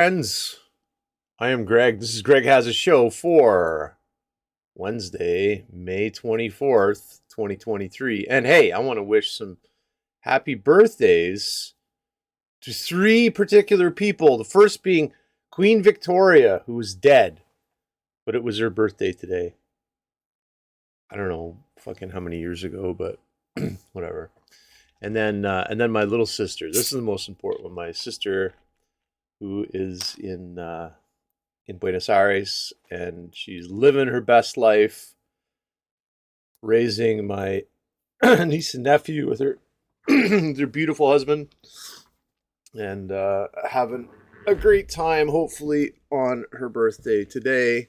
Friends, I am Greg. This is Greg Has a Show for Wednesday, May 24th, 2023. And hey, I want to wish some happy birthdays to three particular people. The first being Queen Victoria, who was dead, but it was her birthday today. I don't know fucking how many years ago, but whatever. And then my little sister. This is the most important one. My sister, who is in Buenos Aires, and she's living her best life, raising my niece and nephew with her their beautiful husband, and having a great time, hopefully, on her birthday today.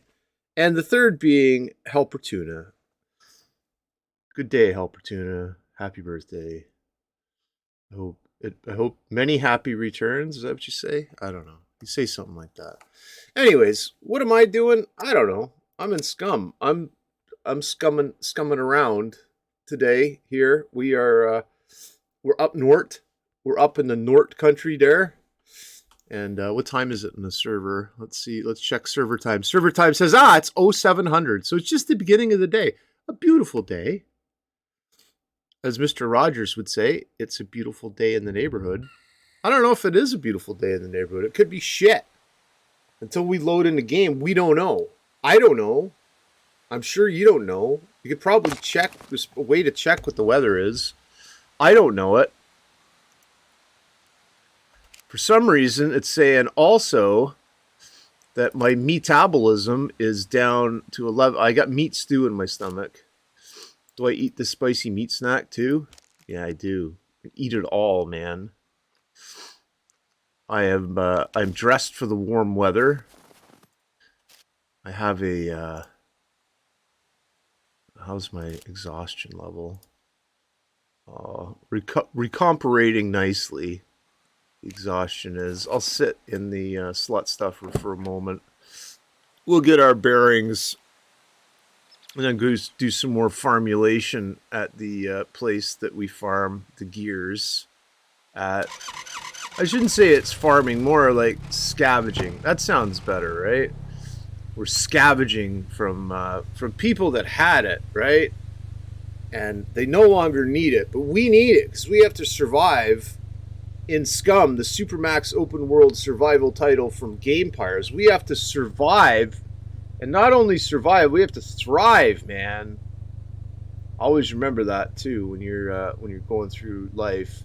And the third being Helper Tuna. Good day, Helper Tuna. Happy birthday. I hope many happy returns. Is that what you say? I don't know. You say something like that. Anyways, what am I doing? I don't know. I'm in SCUM. I'm scumming around today. Here we are. We're up north. We're up in the North country there. And what time is it in the server? Let's see. Let's check server time. Server time says it's 0700. So it's just the beginning of the day. A beautiful day. As Mr. Rogers would say, it's a beautiful day in the neighborhood. I don't know if it is a beautiful day in the neighborhood. It could be shit. Until we load in the game, we don't know. I don't know. I'm sure you don't know. You could probably check. There's a way to check what the weather is. I don't know it. For some reason, it's saying also that my metabolism is down to 11. I got meat stew in my stomach. Do I eat the spicy meat snack too? Yeah, I do. I eat it all, man. I'm dressed for the warm weather. I have a how's my exhaustion level? Recuperating nicely. The exhaustion is. I'll sit in the slut stuffer for a moment. We'll get our bearings. And then go do some more farmulation at the place that we farm the gears at. I shouldn't say it's farming, more like scavenging. That sounds better, right? We're scavenging from people that had it, right? And they no longer need it, but we need it because we have to survive in SCUM, the Supermax Open World Survival title from Gamepires. We have to survive. And not only survive, we have to thrive, man. Always remember that too when you're going through life.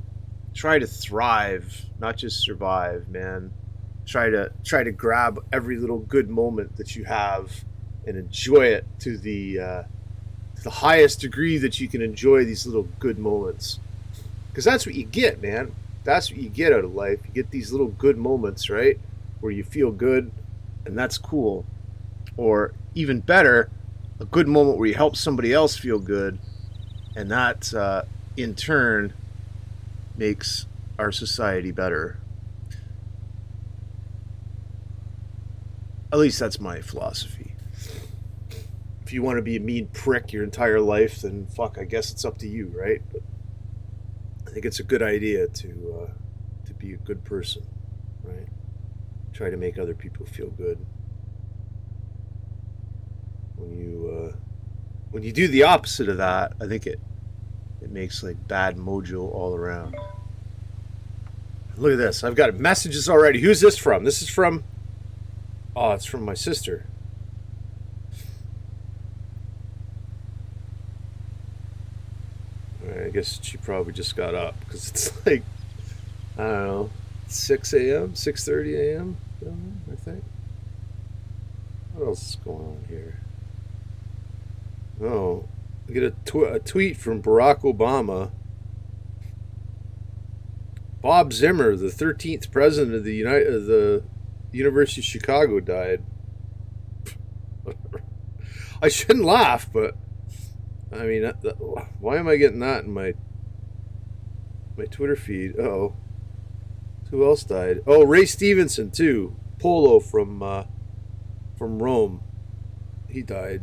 Try to thrive, not just survive, man. Try to grab every little good moment that you have and enjoy it to the highest degree that you can enjoy these little good moments. Because that's what you get, man. That's what you get out of life. You get these little good moments, right? Where you feel good, and that's cool. Or even better, a good moment where you help somebody else feel good, and that in turn makes our society better. At least that's my philosophy. If you want to be a mean prick your entire life, then fuck, I guess it's up to you, right? But I think it's a good idea to be a good person, right? Try to make other people feel good. When you do the opposite of that, I think it makes like bad mojo all around. Look at this. I've got messages already. Who's this from? This is from... Oh, it's from my sister. I guess she probably just got up because it's like, I don't know, 6 a.m., 6:30 a.m., I think. What else is going on here? Oh, I get a tweet from Barack Obama. Bob Zimmer, the 13th president of the University of Chicago, died. I shouldn't laugh, but I mean, why am I getting that in my Twitter feed? Oh, who else died? Oh, Ray Stevenson too. Polo from Rome. He died.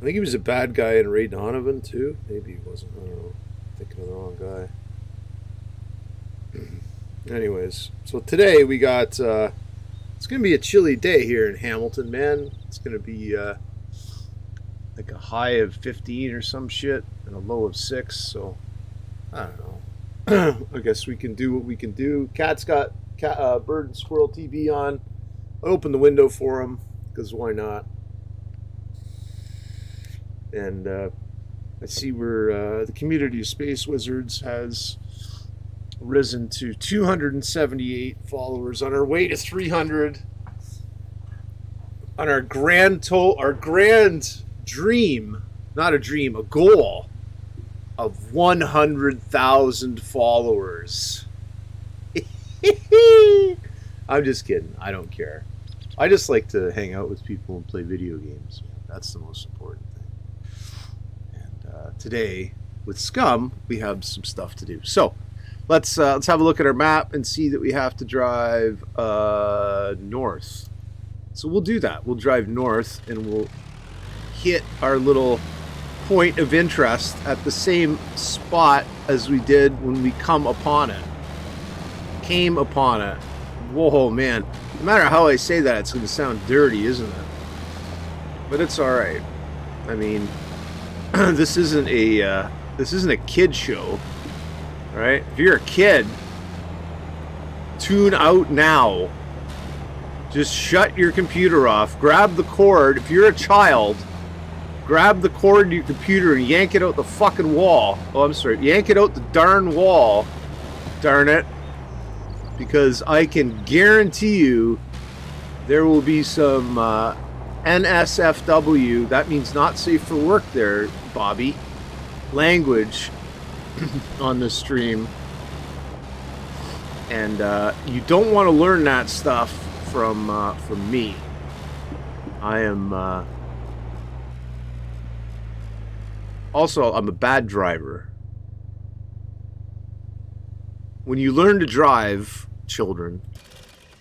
I think he was a bad guy in Ray Donovan too. Maybe he wasn't. I don't know. Thinking of the wrong guy. Anyways, so today we got, it's going to be a chilly day here in Hamilton, man. It's going to be like a high of 15 or some shit and a low of 6. So, I don't know. I guess we can do what we can do. Cat's got bird and squirrel TV on. I opened the window for him because why not? And I see where the community of Space Wizards has risen to 278 followers on our way to 300 on our grand dream, not a dream, a goal of 100,000 followers. I'm just kidding. I don't care. I just like to hang out with people and play video games. That's the most important thing. And today with SCUM, we have some stuff to do. So let's have a look at our map and see that we have to drive north. So we'll do that. We'll drive north and we'll hit our little point of interest at the same spot as we did when we came upon it. Whoa, man. No matter how I say that, it's going to sound dirty, isn't it? But it's all right. I mean, this isn't a kid show. Right? If you're a kid, tune out now. Just shut your computer off. Grab the cord. If you're a child, grab the cord to your computer and yank it out the fucking wall. Oh, I'm sorry. Yank it out the darn wall. Darn it. Because I can guarantee you there will be some NSFW, that means not safe for work there, Bobby, language on the stream, and you don't want to learn that stuff from me. I am also I'm a bad driver. When you learn to drive, children,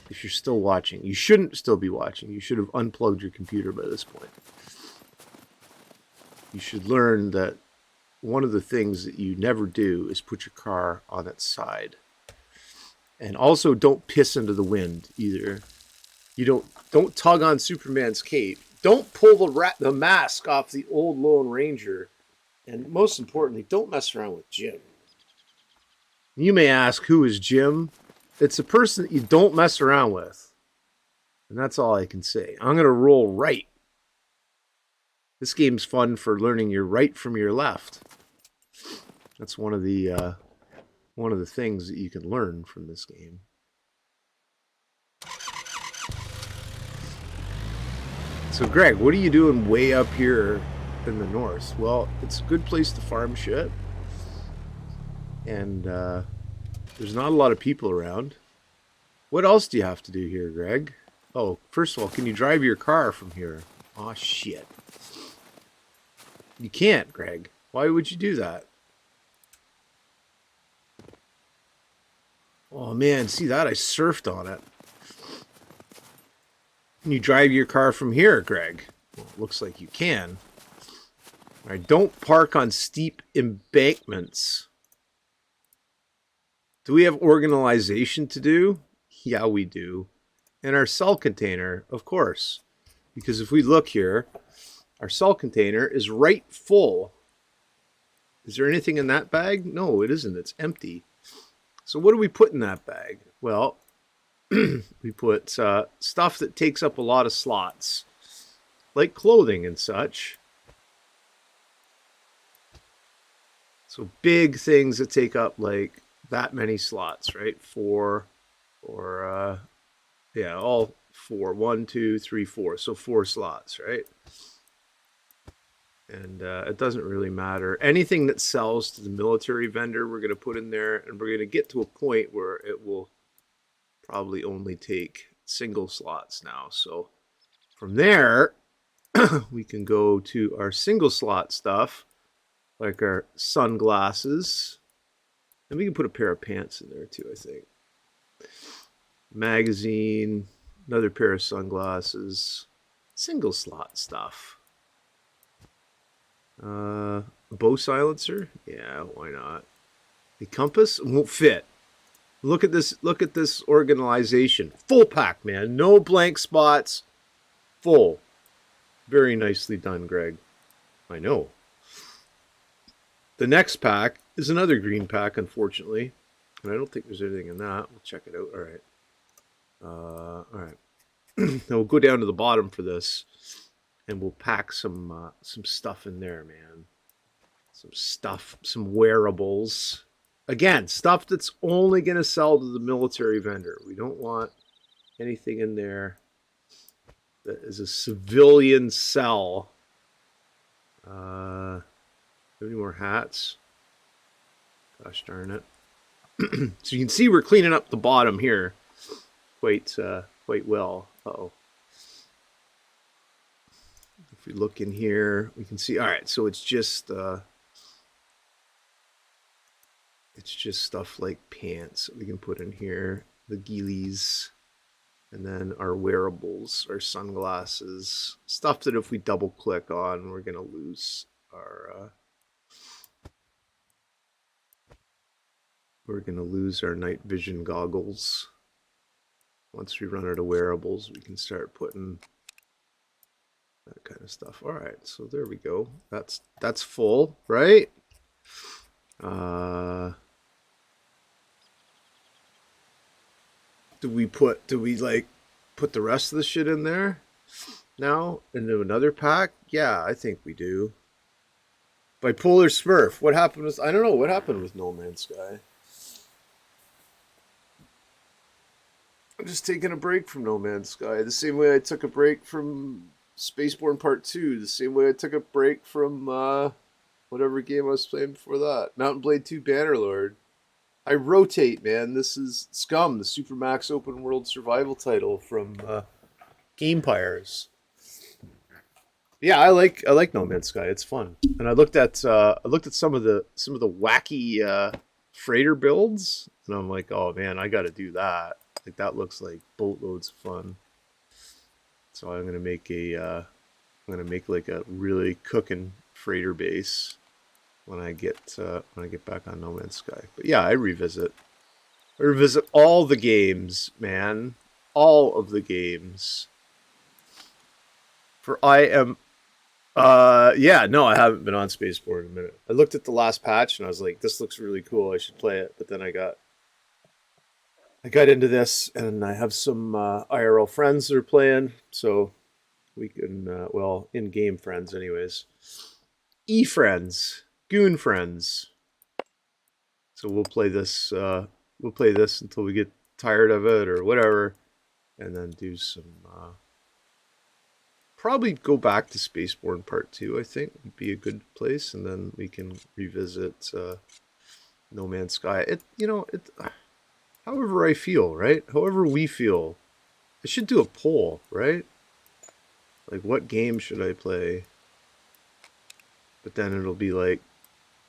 if you're still watching, you shouldn't still be watching. You should have unplugged your computer by this point. You should learn that one of the things that you never do is put your car on its side. And also don't piss into the wind either. You don't tug on Superman's cape. Don't pull the mask off the old Lone Ranger. And most importantly, don't mess around with Jim. You may ask, who is Jim? It's a person that you don't mess around with. And that's all I can say. I'm going to roll right. This game's fun for learning your right from your left. That's one of the things that you can learn from this game. So Greg, what are you doing way up here in the north? Well, it's a good place to farm shit. And there's not a lot of people around. What else do you have to do here, Greg? Oh, first of all, can you drive your car from here? Aw, shit. You can't, Greg. Why would you do that? Oh, man, see that? I surfed on it. Can you drive your car from here, Greg? Well, it looks like you can. All right, don't park on steep embankments. Do we have organization to do? Yeah, we do. And our cell container, of course. Because if we look here, our cell container is right full. Is there anything in that bag? No, it isn't. It's empty. So what do we put in that bag? Well, we put stuff that takes up a lot of slots, like clothing and such. So big things that take up like that many slots, right? 4 or all 4. 1, 2, 3, 4. So 4 slots, right? And it doesn't really matter. Anything that sells to the military vendor, we're going to put in there, and we're going to get to a point where it will probably only take single slots now. So from there, we can go to our single slot stuff, like our sunglasses. And we can put a pair of pants in there too, I think. Magazine, another pair of sunglasses, single slot stuff. A bow silencer? Yeah, why not? The compass won't fit. Look at this. Look at this organization. Full pack, man. No blank spots. Full. Very nicely done, Greg. I know. The next pack is another green pack, unfortunately. And I don't think there's anything in that. We'll check it out. All right. All right. Now we'll go down to the bottom for this, and we'll pack some stuff in there, man. Some stuff, some wearables. Again, stuff that's only going to sell to the military vendor. We don't want anything in there that is a civilian sell. Any more hats? Gosh darn it. So you can see we're cleaning up the bottom here quite well. Uh-oh. If we look in here, we can see, all right, so it's just stuff like pants that we can put in here, the ghillies, and then our wearables, our sunglasses, stuff that if we double click on, we're gonna lose our night vision goggles. Once we run out of wearables, we can start putting that kind of stuff. All right, so there we go. That's full, right? Do we like put the rest of the shit in there now into another pack? Yeah, I think we do. Bipolar Smurf. What happened with, I don't know what happened with No Man's Sky. I'm just taking a break from No Man's Sky. The same way I took a break from Spaceborne Part 2. The same way I took a break from whatever game I was playing before that. Mountain Blade 2 Bannerlord. I rotate, man. This is SCUM, the Supermax open world survival title from Gamepires. Yeah, I like No Man's Sky. It's fun. And I looked at some of the wacky freighter builds, and I'm like, oh man, I got to do that. Like that looks like boatloads of fun. So I'm gonna make like a really cooking freighter base when I get back on No Man's Sky. But yeah, I revisit all the games, man, all of the games. For I am, yeah, no, I haven't been on Spaceport in a minute. I looked at the last patch and I was like, this looks really cool. I should play it. But then I got into this, and I have some IRL friends that are playing, so we can, well, in-game friends anyways. E-friends, goon friends. So we'll play this until we get tired of it or whatever, and then do some, probably go back to Spaceborne Part 2, I think, would be a good place, and then we can revisit No Man's Sky. However I feel, right? However we feel. I should do a poll, right? Like, what game should I play? But then it'll be like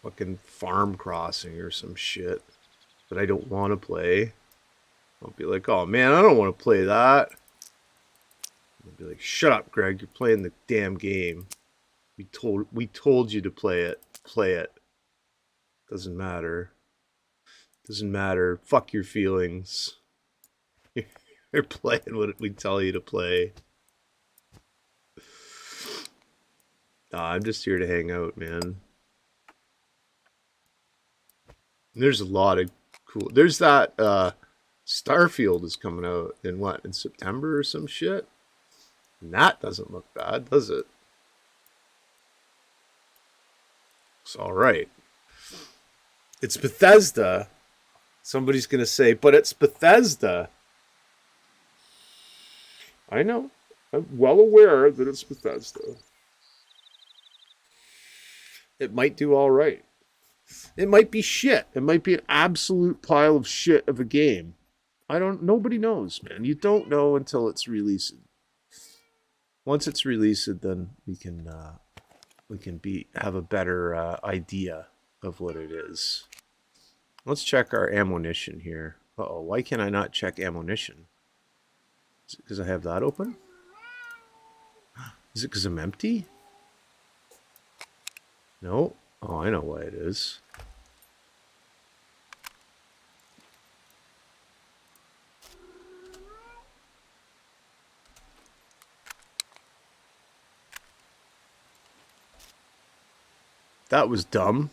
fucking Farm Crossing or some shit that I don't want to play. I'll be like, oh man, I don't want to play that. I'll be like, shut up, Greg. You're playing the damn game. We told you to play it. Play it. Doesn't matter. Doesn't matter. Fuck your feelings. You're playing what we tell you to play. I'm just here to hang out, man. And there's a lot of cool. There's that Starfield is coming out in what, in September or some shit? And that doesn't look bad, does it? It's all right. It's Bethesda. Somebody's going to say, but it's Bethesda. I know. I'm well aware that it's Bethesda. It might do all right. It might be shit. It might be an absolute pile of shit of a game. Nobody knows, man. You don't know until it's released. Once it's released, then we can have a better idea of what it is. Let's check our ammunition here. Uh-oh, why can I not check ammunition? Is it because I have that open? Is it because I'm empty? No. Oh, I know why it is. That was dumb.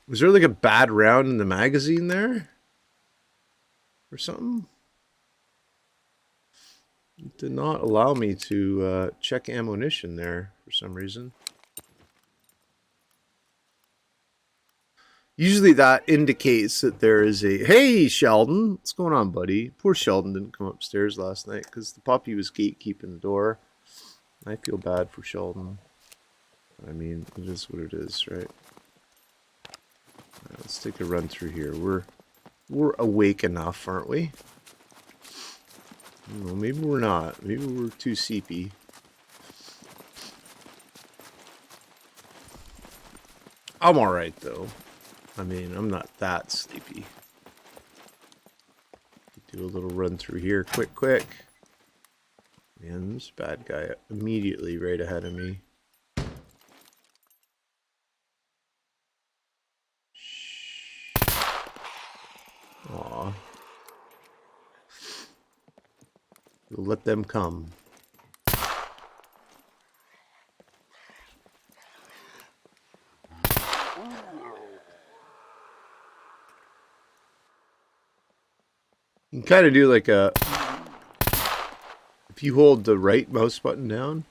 Was there like a bad round in the magazine there? Or something? It did not allow me to check ammunition there for some reason. Usually that indicates that there is a... Hey, Sheldon! What's going on, buddy? Poor Sheldon didn't come upstairs last night because the puppy was gatekeeping the door. I feel bad for Sheldon. I mean, it is what it is, right? Right, let's take a run through here. We're awake enough, aren't we? Well, maybe we're not. Maybe we're too sleepy. I'm alright, though. I mean, I'm not that sleepy. Do a little run through here. Quick. Man, this bad guy immediately right ahead of me. Aw. We'll let them come. You can kind of do like a... If you hold the right mouse button down,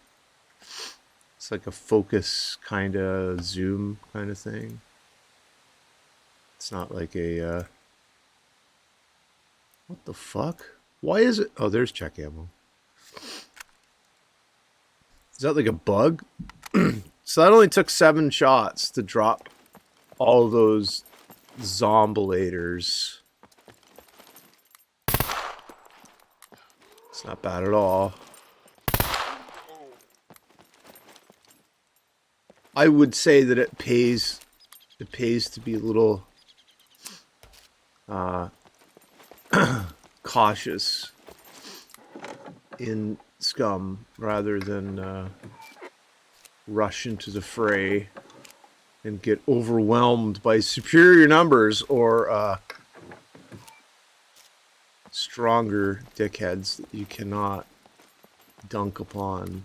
it's like a focus kind of zoom kind of thing. It's not like a... What the fuck? Why is it... Oh, there's check ammo. Is that like a bug? So that only took 7 shots to drop all those zombilators. It's not bad at all. I would say that it pays to be a little cautious in SCUM rather than rush into the fray and get overwhelmed by superior numbers or stronger dickheads that you cannot dunk upon.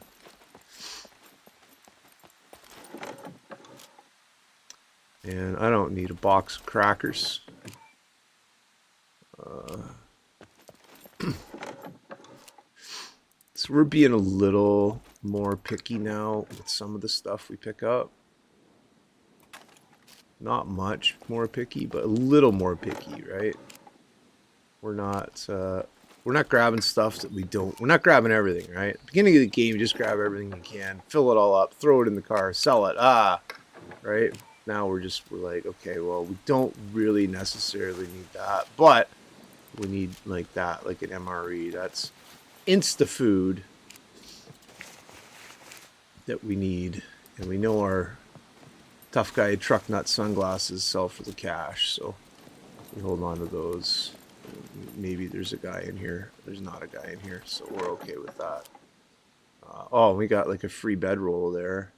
And I don't need a box of crackers. So we're being a little more picky now with some of the stuff we pick up. Not much more picky, but a little more picky, right? We're not grabbing stuff that we don't... We're not grabbing everything, right? At the beginning of the game, you just grab everything you can, fill it all up, throw it in the car, sell it, right? Now we're like, okay, well, we don't really necessarily need that, but we need like that, like an MRE. That's insta-food that we need. And we know our tough guy truck nut sunglasses sell for the cash, so we hold on to those. Maybe there's a guy in here. There's not a guy in here, so we're okay with that. Oh, we got like a free bedroll there,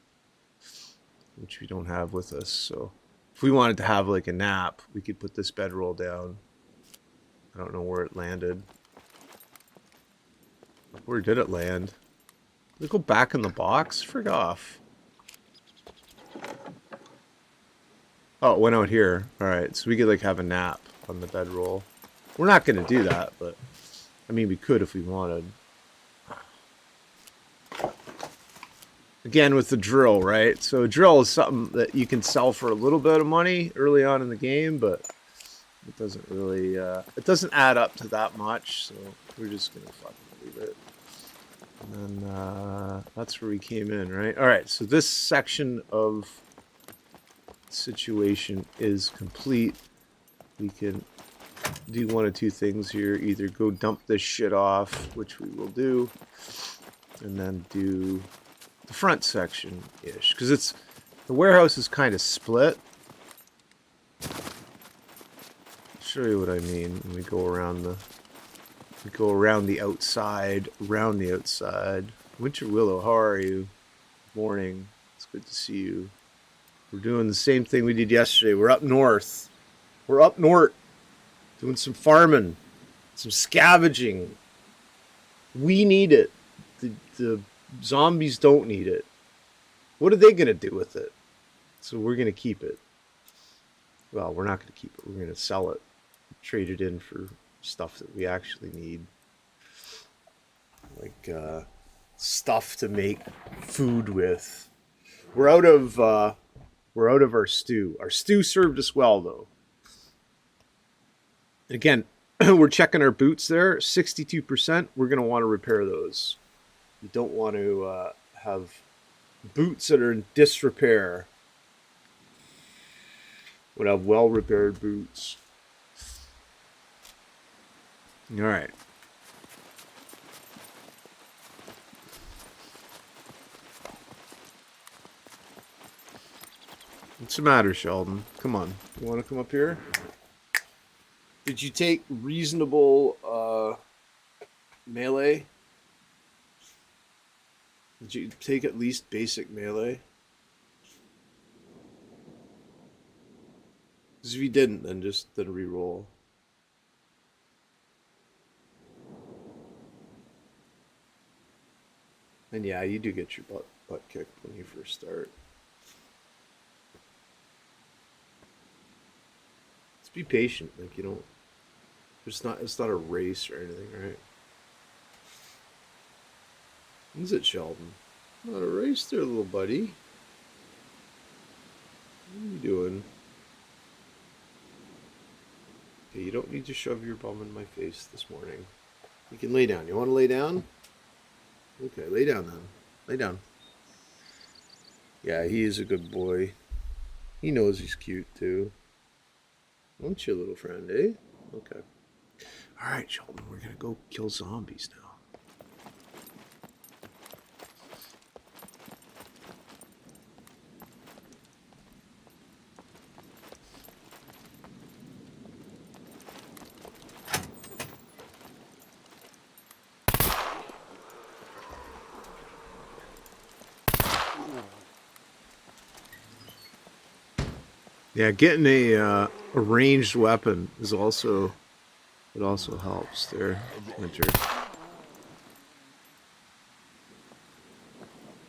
which we don't have with us. So if we wanted to have like a nap, we could put this bedroll down. I don't know where it landed. Where did it land? Did it go back in the box? Frig off. Oh, it went out here. Alright, so we could like have a nap on the bedroll. We're not going to do that, but I mean, we could if we wanted. Again, with the drill, right? So a drill is something that you can sell for a little bit of money early on in the game, but it doesn't really, it doesn't add up to that much, so we're just going to fucking leave it. And then that's where we came in, right? Alright, so this section of situation is complete. We can do one of two things here. Either go dump this shit off, which we will do, and then do the front section-ish. Because it's... The warehouse is kind of split. I'll show you what I mean when we go around the... We go around the outside, around the outside. Winter Willow, how are you? Morning. It's good to see you. We're doing the same thing we did yesterday. We're up north. We're up north. Doing some farming. Some scavenging. We need it. The zombies don't need it. What are they going to do with it? So we're going to keep it. Well, we're not going to keep it. We're going to sell it, trade it in for stuff that we actually need, like stuff to make food with. We're out of our stew. Our stew served us well, though. Again, we're checking our boots there. 62%. We're going to want to repair those. You don't want to have boots that are in disrepair. Would have well repaired boots. All right. What's the matter, Sheldon? Come on. You want to come up here? Did you take reasonable melee? Did you take at least basic melee? Because if you didn't, then re-roll. And yeah, you do get your butt kicked when you first start. Just be patient. Like, you don't. It's not a race or anything, right? Is it, Sheldon? Not a race there, little buddy. What are you doing? Okay, you don't need to shove your bum in my face this morning. You can lay down. You want to lay down? Okay, lay down then. Lay down. Yeah, he is a good boy. He knows he's cute too. Don't you, little friend, eh? Okay. All right, Sheldon, we're going to go kill zombies now. Yeah, getting a ranged weapon is also helps there, Winter.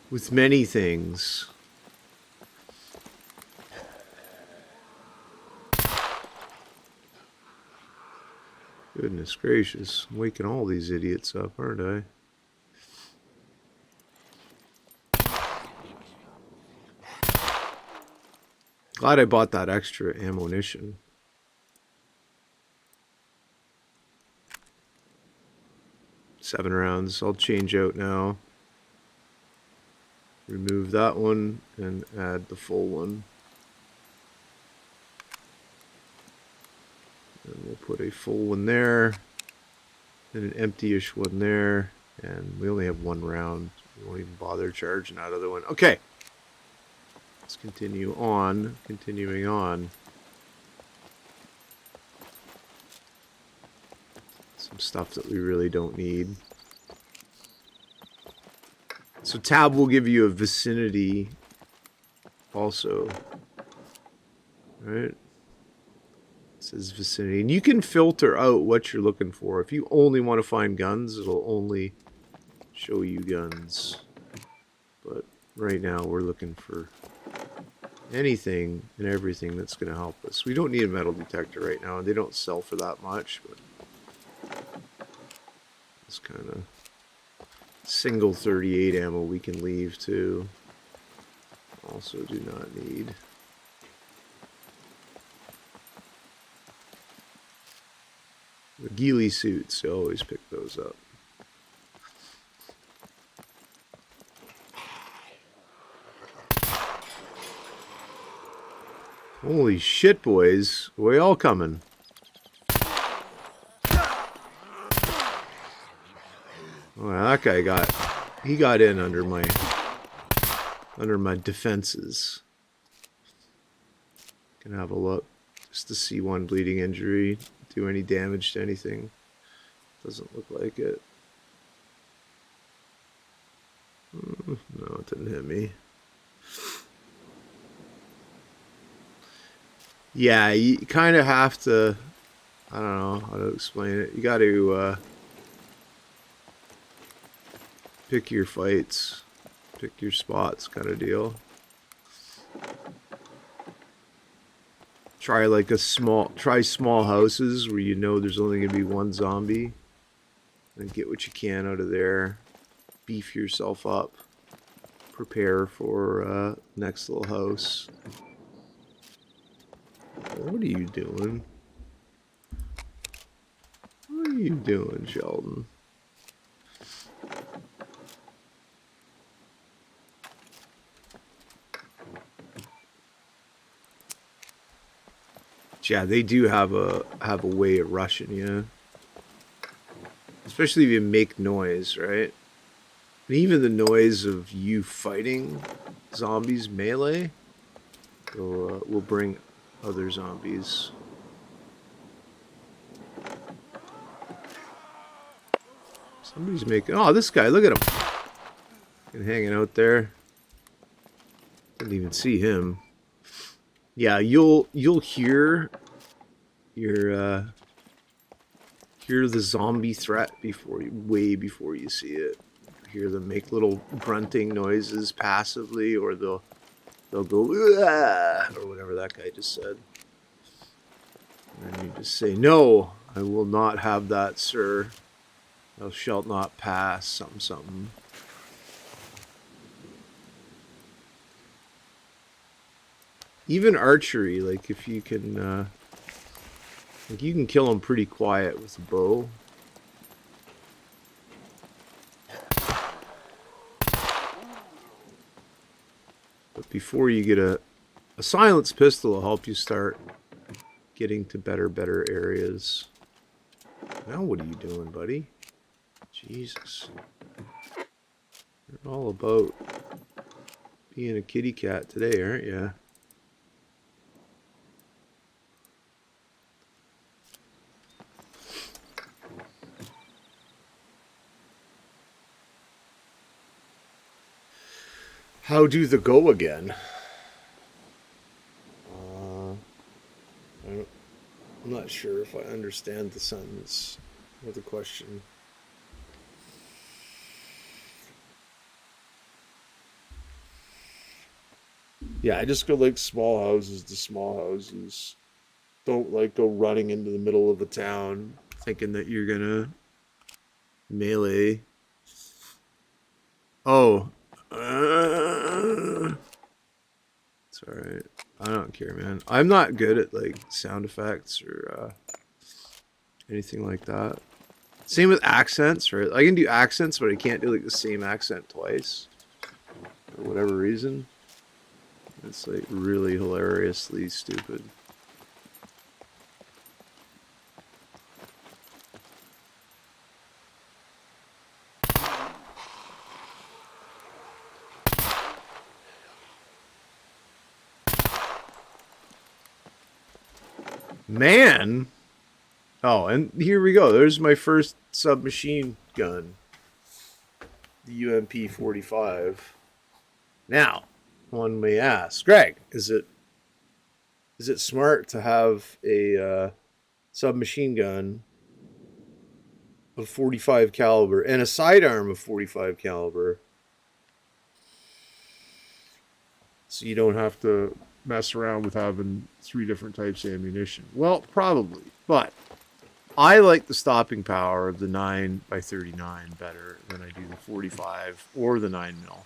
With many things. Goodness gracious, I'm waking all these idiots up, aren't I? Glad I bought that extra ammunition. Seven rounds. I'll change out now. Remove that one and add the full one. And we'll put a full one there. And an empty-ish one there. And we only have one round. We won't even bother charging that other one. Okay. Let's continue on. Continuing on. Some stuff that we really don't need. So tab will give you a vicinity also. Right? It says vicinity. And you can filter out what you're looking for. If you only want to find guns, it'll only show you guns. But right now we're looking for anything and everything that's going to help us. We don't need a metal detector right now. They don't sell for that much, but it's kind of single 38 ammo we can leave too. Also do not need. The ghillie suits, you always pick those up. Holy shit, boys. We all coming. Oh, that guy got in under my defenses. Can have a look just to see one bleeding injury, do any damage to anything. Doesn't look like it. No, it didn't hit me. Yeah, you kind of have to, I don't know how to explain it. You got to pick your fights. Pick your spots kind of deal. Try like small houses where you know there's only gonna be one zombie. And get what you can out of there. Beef yourself up. Prepare for next little house. What are you doing? What are you doing, Sheldon? Yeah, they do have a way of rushing you. Especially if you make noise, right? And even the noise of you fighting zombies melee will bring other zombies. Somebody's making... Oh, this guy, look at him. And hanging out there. Didn't even see him. Yeah, you'll hear your hear the zombie threat way before you see it. Hear them make little grunting noises passively, or they'll go "Aah," or whatever that guy just said. And then you just say, "No, I will not have that, sir. Thou shalt not pass." Something. Even archery, like if you can, like you can kill them pretty quiet with a bow. But before you get a silenced pistol will help you start getting to better areas. Now what are you doing, buddy? Jesus. You're all about being a kitty cat today, aren't you? How do the go again? I'm not sure if I understand the sentence or the question. Yeah, I just go like small houses to small houses. Don't like go running into the middle of a town thinking that you're gonna melee. Oh. It's alright. I don't care, man. I'm not good at like sound effects or anything like that. Same with accents, right? I can do accents, but I can't do like the same accent twice. For whatever reason. It's like really hilariously stupid. Man! Oh, and here we go. There's my first submachine gun. The UMP-45. Now, one may ask, Greg, is it smart to have a submachine gun of 45 caliber and a sidearm of 45 caliber so you don't have to mess around with having 3 different types of ammunition? Well, probably, but I like the stopping power of the 9x39 better than I do the 45 or the 9mm.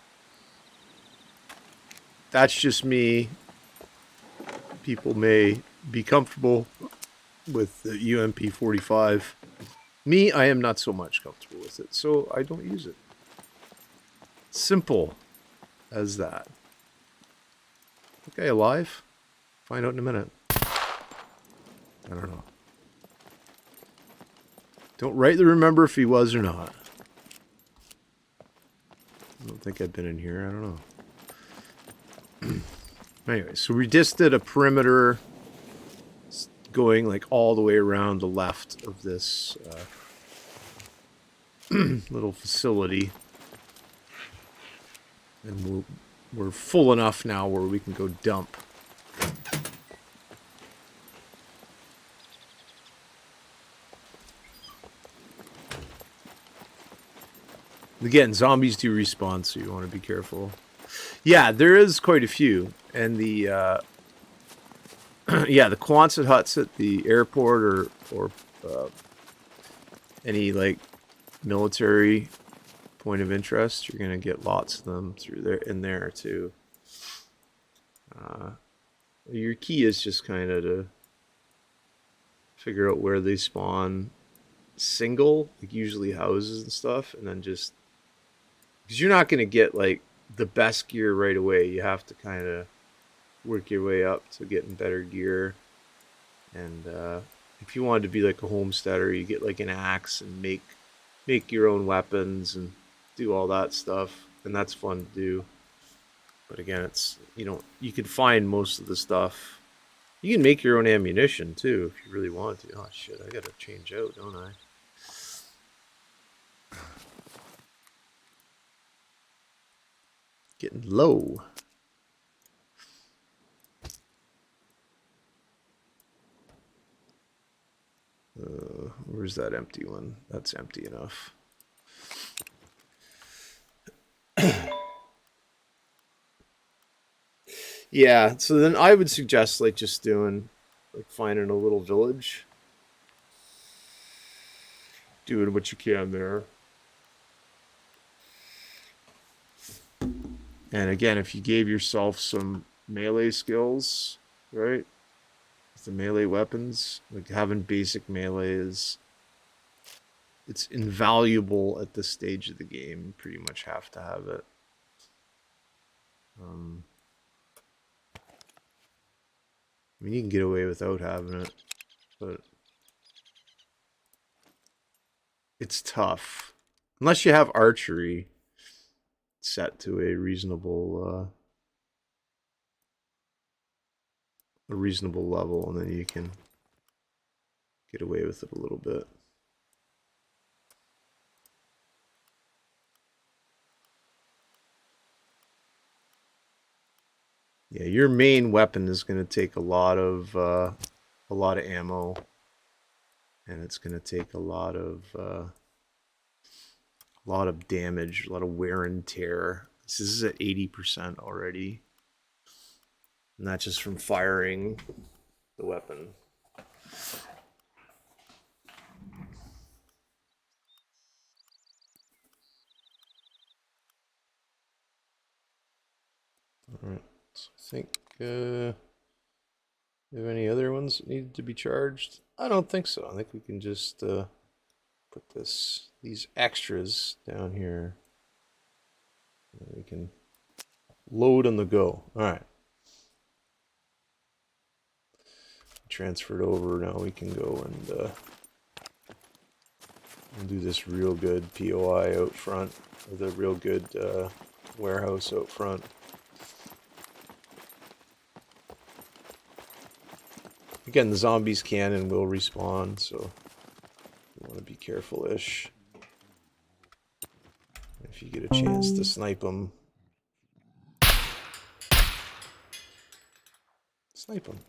That's just me. People may be comfortable with the UMP-45. Me, I am not so much comfortable with it, so I don't use it. Simple as that. Okay, alive? Find out in a minute. I don't know. Don't rightly remember if he was or not. I don't think I've been in here. I don't know. Anyway, so we just did a perimeter going like all the way around the left of this little facility. And we're full enough now where we can go dump. Again, zombies do respawn, so you want to be careful. Yeah, there is quite a few, and the yeah, the Quonset huts at the airport or any like military point of interest, you're gonna get lots of them through there in there too. Your key is just kind of to figure out where they spawn single, like usually houses and stuff, and then just because you're not gonna get like the best gear right away. You have to kind of work your way up to getting better gear. And if you wanted to be like a homesteader, you get like an axe and make your own weapons and do all that stuff, and that's fun to do. But again, it's you can find most of the stuff. You can make your own ammunition too if you really want to. Oh shit, I gotta change out, don't I? Getting low. Where's that empty one? That's empty enough. Yeah, so then I would suggest like just doing like finding a little village, doing what you can there. And again, if you gave yourself some melee skills, right? The melee weapons, like having basic melee is it's invaluable at this stage of the game. You pretty much have to have it. I mean, you can get away without having it, but it's tough unless you have archery set to a reasonable level, and then you can get away with it a little bit. Yeah, your main weapon is going to take a lot of ammo, and it's going to take a lot of damage, a lot of wear and tear. This is at 80% already, and that's just from firing the weapon. All right, so I think do you have any other ones that needed to be charged? I don't think so. I think we can just put these extras down here. And we can load on the go. All right. Transferred over. Now we can go and do this real good POI out front, or the real good warehouse out front. Again, the zombies can and will respawn, so you want to be careful-ish. If you get a chance to snipe them, snipe them.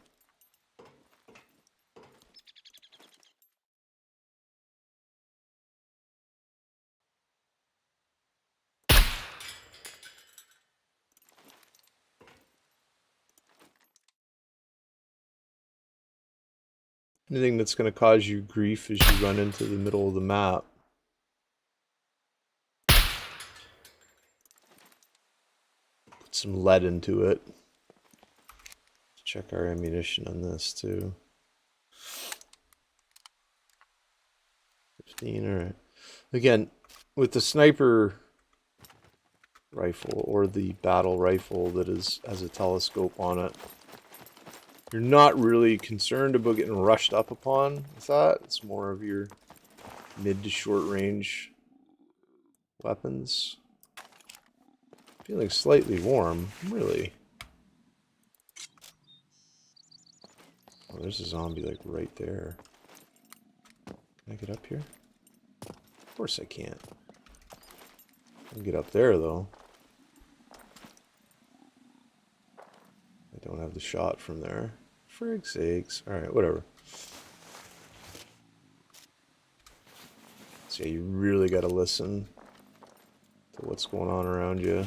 Anything that's going to cause you grief as you run into the middle of the map. Put some lead into it. Check our ammunition on this too. 15, alright. Again, with the sniper rifle or the battle rifle that has a telescope on it, you're not really concerned about getting rushed up upon with that. It's more of your mid to short range weapons. Feeling slightly warm, really. Oh, there's a zombie like right there. Can I get up here? Of course I can't. I can get up there though. I don't have the shot from there. Frig's sakes. Alright, whatever. So yeah, you really gotta listen what's going on around you.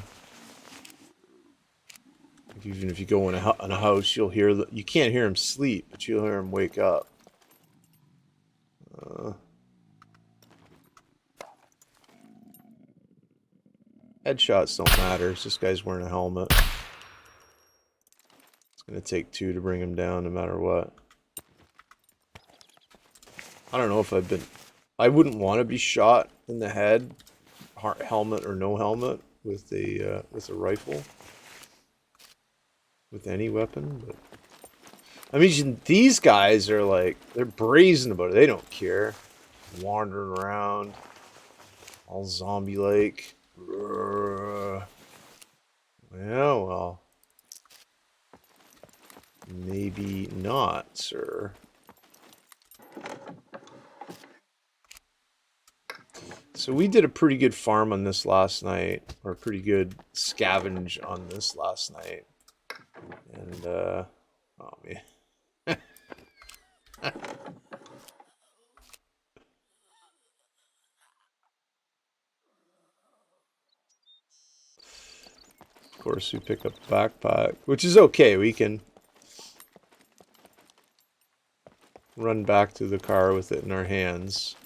Even if you go in a house, you'll hear you can't hear him sleep, but you'll hear him wake up. Headshots don't matter. This guy's wearing a helmet. It's gonna take 2 to bring him down, no matter what. I don't know if I've been. I wouldn't want to be shot in the head, helmet or no helmet, with a rifle, with any weapon. But I mean, these guys are like, they're brazen about it. They don't care, wandering around, all zombie-like. Yeah, well, maybe not, sir. So we did a pretty good farm on this last night, or a pretty good scavenge on this last night. And, oh man. Of course, we pick up a backpack, which is okay. We can run back to the car with it in our hands.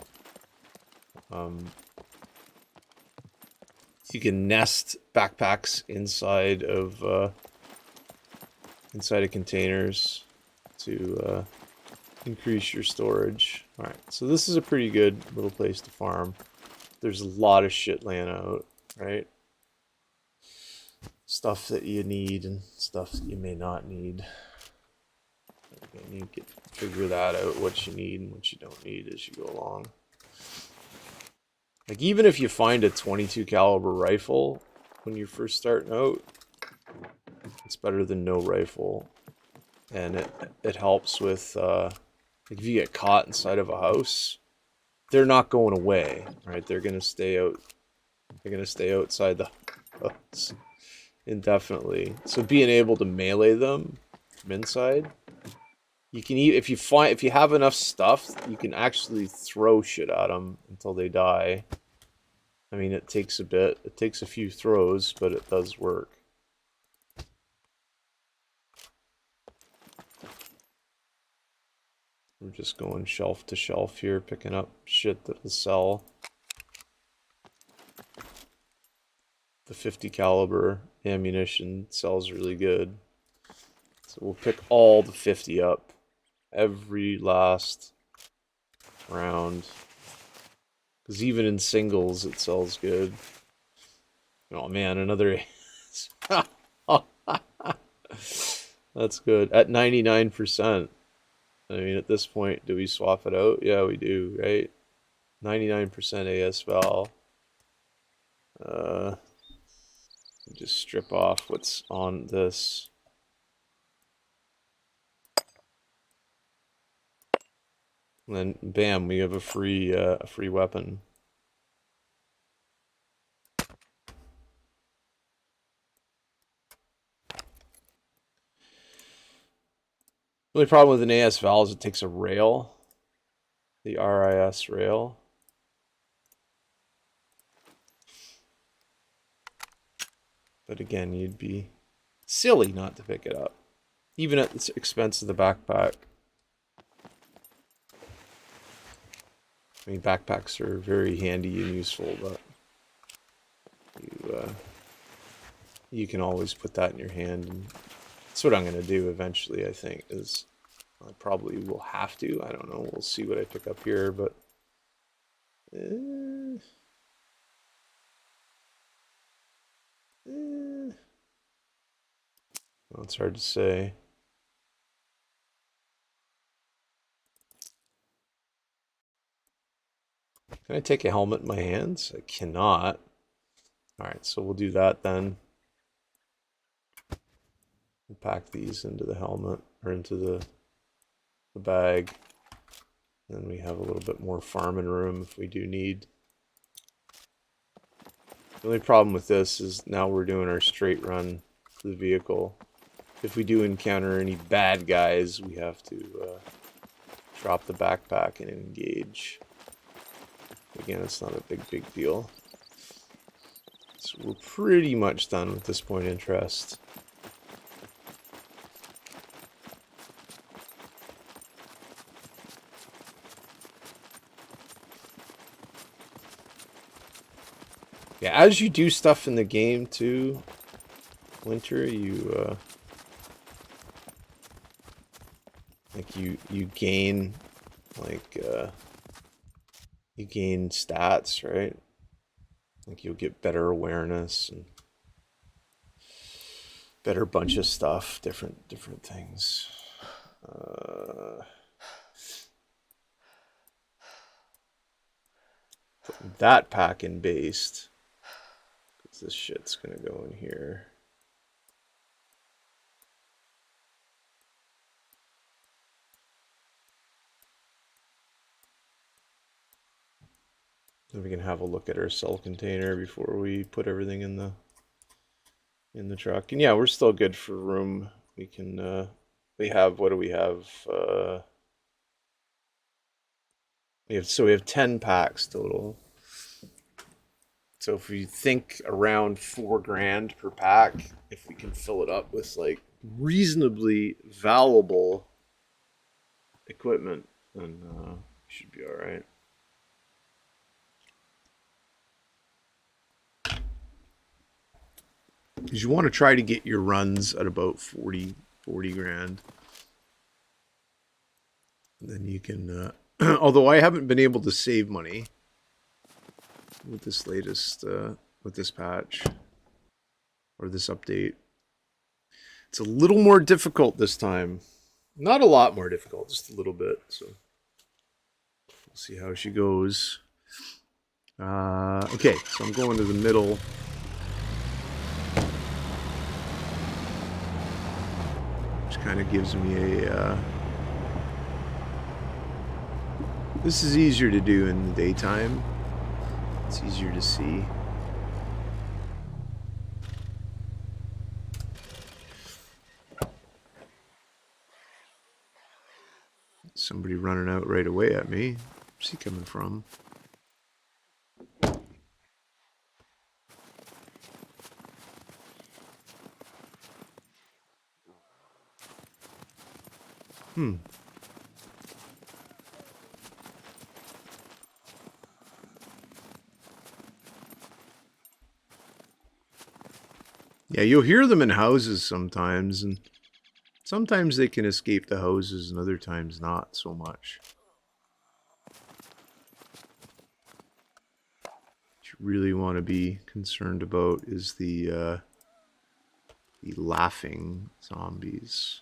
You can nest backpacks inside of containers to increase your storage. All right, so this is a pretty good little place to farm. There's a lot of shit laying out, right? Stuff that you need and stuff that you may not need. And you can figure that out, what you need and what you don't need as you go along. Like, even if you find a 22 caliber rifle when you're first starting out, it's better than no rifle. And it helps with, like, if you get caught inside of a house, they're not going away, right? They're going to stay out. They're going to stay outside the house indefinitely. So being able to melee them from inside, you can, if you have enough stuff, you can actually throw shit at them until they die. I mean, it takes a bit. It takes a few throws, but it does work. We're just going shelf to shelf here, picking up shit that will sell. The 50 caliber ammunition sells really good. So we'll pick all the 50 up every last round. Because even in singles, it sells good. Oh man, another... That's good. At 99%. I mean, at this point, do we swap it out? Yeah, we do, right? 99% AS Val. Just strip off what's on this. And then, bam, we have a free weapon. The only problem with an AS Val is it takes a rail. The RIS rail. But again, you'd be silly not to pick it up. Even at the expense of the backpack. I mean, backpacks are very handy and useful, but you can always put that in your hand. And that's what I'm going to do eventually, I think, is I probably will have to. I don't know. We'll see what I pick up here, but... Well, it's hard to say. Can I take a helmet in my hands? I cannot. Alright, so we'll do that then. We'll pack these into the helmet, or into the bag. Then we have a little bit more farming room if we do need. The only problem with this is now we're doing our straight run to the vehicle. If we do encounter any bad guys, we have to drop the backpack and engage. Again, it's not a big deal. So we're pretty much done with this point interest. Yeah, as you do stuff in the game too, Winter, you like you gain like you gain stats, right? Like you'll get better awareness and better bunch of stuff, different things. Putting that pack in based. Because this shit's gonna go in here. Then we can have a look at our cell container before we put everything in the truck. And yeah, we're still good for room. We can we have, what do we have? We have 10 packs total. So if we think around $4,000 per pack, if we can fill it up with like reasonably valuable equipment, then we should be all right. Because you want to try to get your runs at about 40 grand. And then you can, although I haven't been able to save money with this latest, with this patch or this update. It's a little more difficult this time. Not a lot more difficult, just a little bit. So we'll see how she goes. Okay, so I'm going to the middle. Which kind of gives me a... this is easier to do in the daytime. It's easier to see. Somebody running out right away at me. Where's he coming from? Yeah, you'll hear them in houses sometimes, and sometimes they can escape the houses and other times not so much. What you really want to be concerned about is the laughing zombies.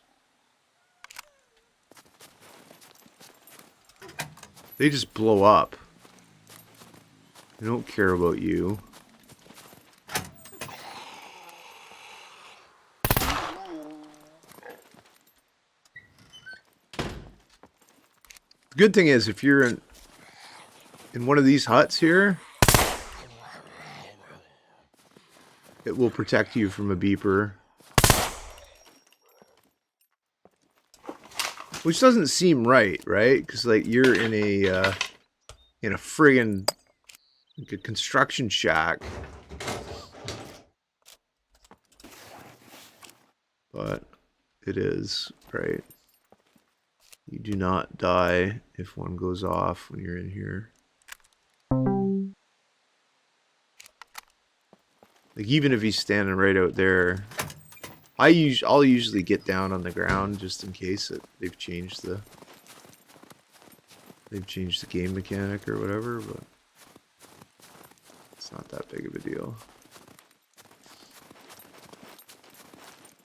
They just blow up. They don't care about you. The good thing is, if you're in one of these huts here, it will protect you from a beeper. Which doesn't seem right? Because like you're in a friggin' like a construction shack. But it is, right? You do not die if one goes off when you're in here. Like even if he's standing right out there, I'll usually get down on the ground just in case they've changed the game mechanic or whatever, but it's not that big of a deal.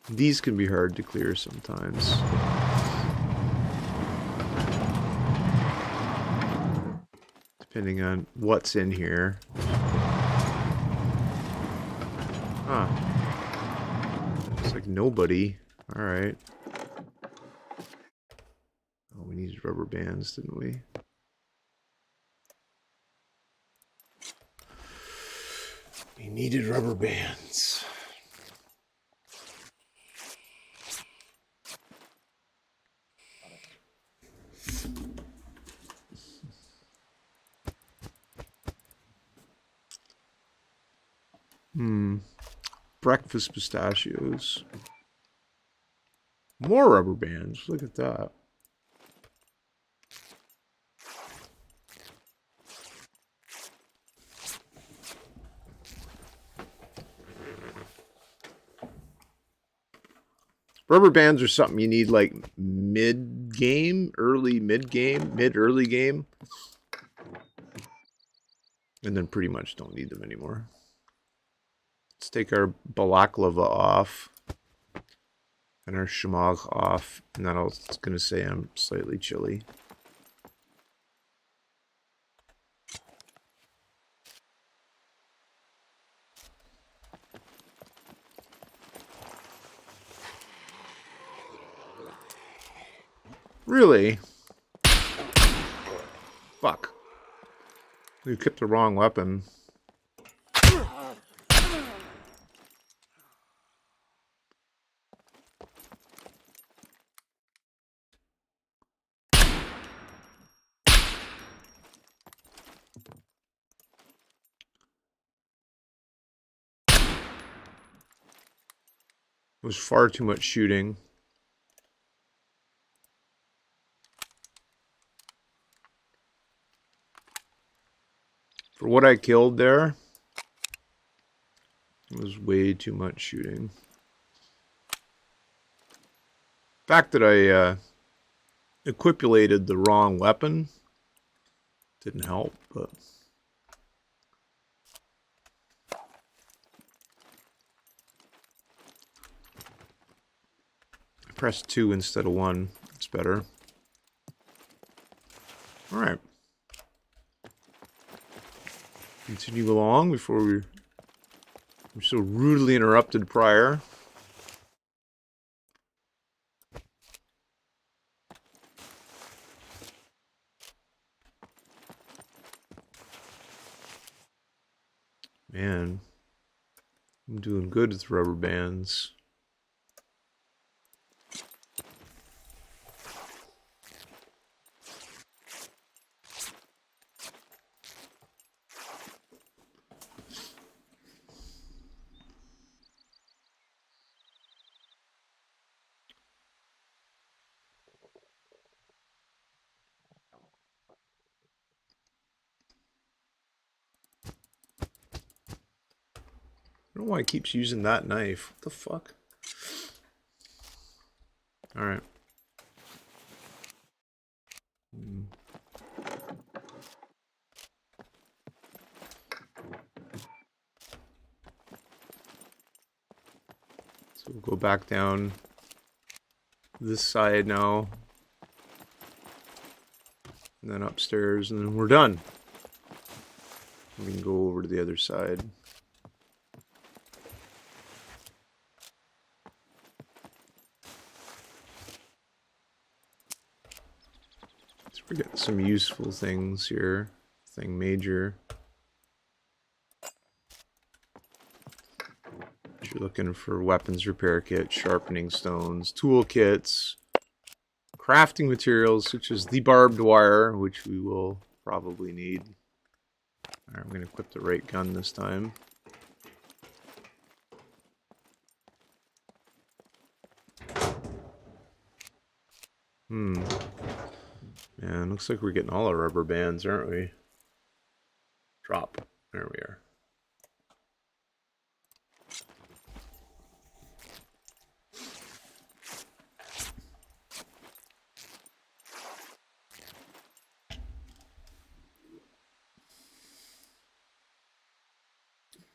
These can be hard to clear sometimes. Depending on what's in here. Huh. Looks like nobody. Alright. Oh, we needed rubber bands, didn't we? We needed rubber bands. Breakfast pistachios. More rubber bands. Look at that. Rubber bands are something you need like mid-game, mid-game, mid-early game. And then pretty much don't need them anymore. Let's take our balaclava off. And our shamag off. And then I was going to say I'm slightly chilly. Really? Fuck. You kept the wrong weapon. It was far too much shooting. For what I killed there, it was way too much shooting. The fact that I equipulated the wrong weapon didn't help, but... I pressed 2 instead of 1. It's better. Alright. Continue along before we're so rudely interrupted prior. Man, I'm doing good with rubber bands. I don't know why it keeps using that knife. What the fuck? Alright. So we'll go back down this side now. And then upstairs, and then we're done. We can go over to the other side. We got some useful things here. Nothing major. You're looking for weapons repair kit, sharpening stones, tool kits, crafting materials such as the barbed wire, which we will probably need. Alright, I'm going to equip the right gun this time. Man, looks like we're getting all our rubber bands, aren't we? Drop. There we are.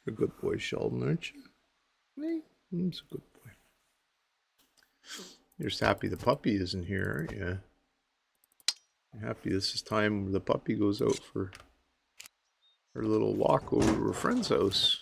You're a good boy, Sheldon, aren't you? Hey, he's a good boy. You're just happy the puppy isn't here, aren't you? You're happy this is time where the puppy goes out for her little walk over to her friend's house.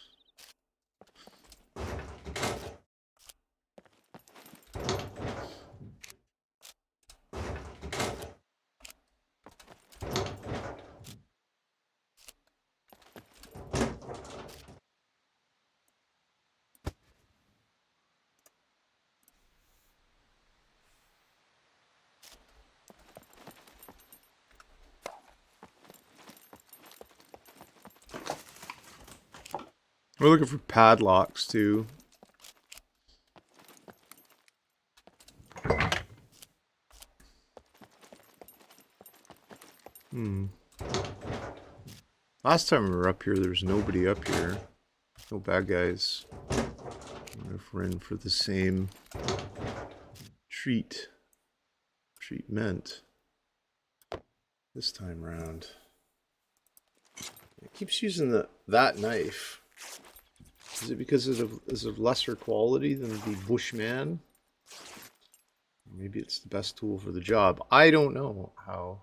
We're looking for padlocks too. Last time we were up here, there was nobody up here. No bad guys. I wonder if we're in for the same treatment this time around. It keeps using that knife. Is it because it's of lesser quality than the Bushman? Maybe it's the best tool for the job. I don't know how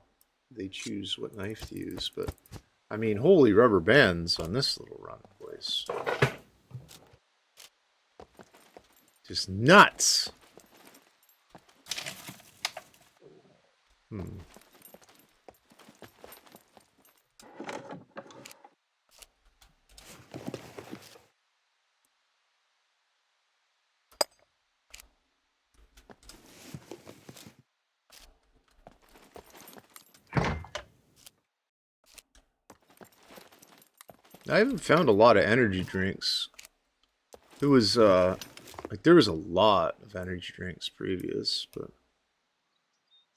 they choose what knife to use, but I mean, holy rubber bands on this little run, boys. Just nuts. I haven't found a lot of energy drinks. It was, like, there was a lot of energy drinks previous, but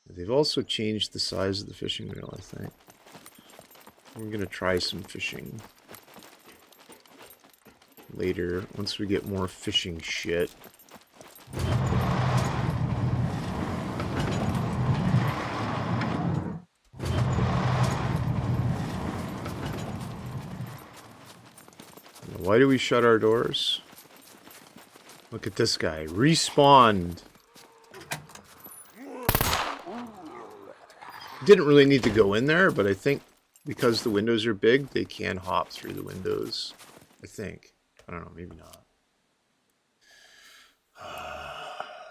they've also changed the size of the fishing reel, I think. I'm gonna try some fishing later, once we get more fishing shit. Why do we shut our doors? Look at this guy. Respawned. Didn't really need to go in there, but I think because the windows are big, they can hop through the windows. I think. I don't know, maybe not.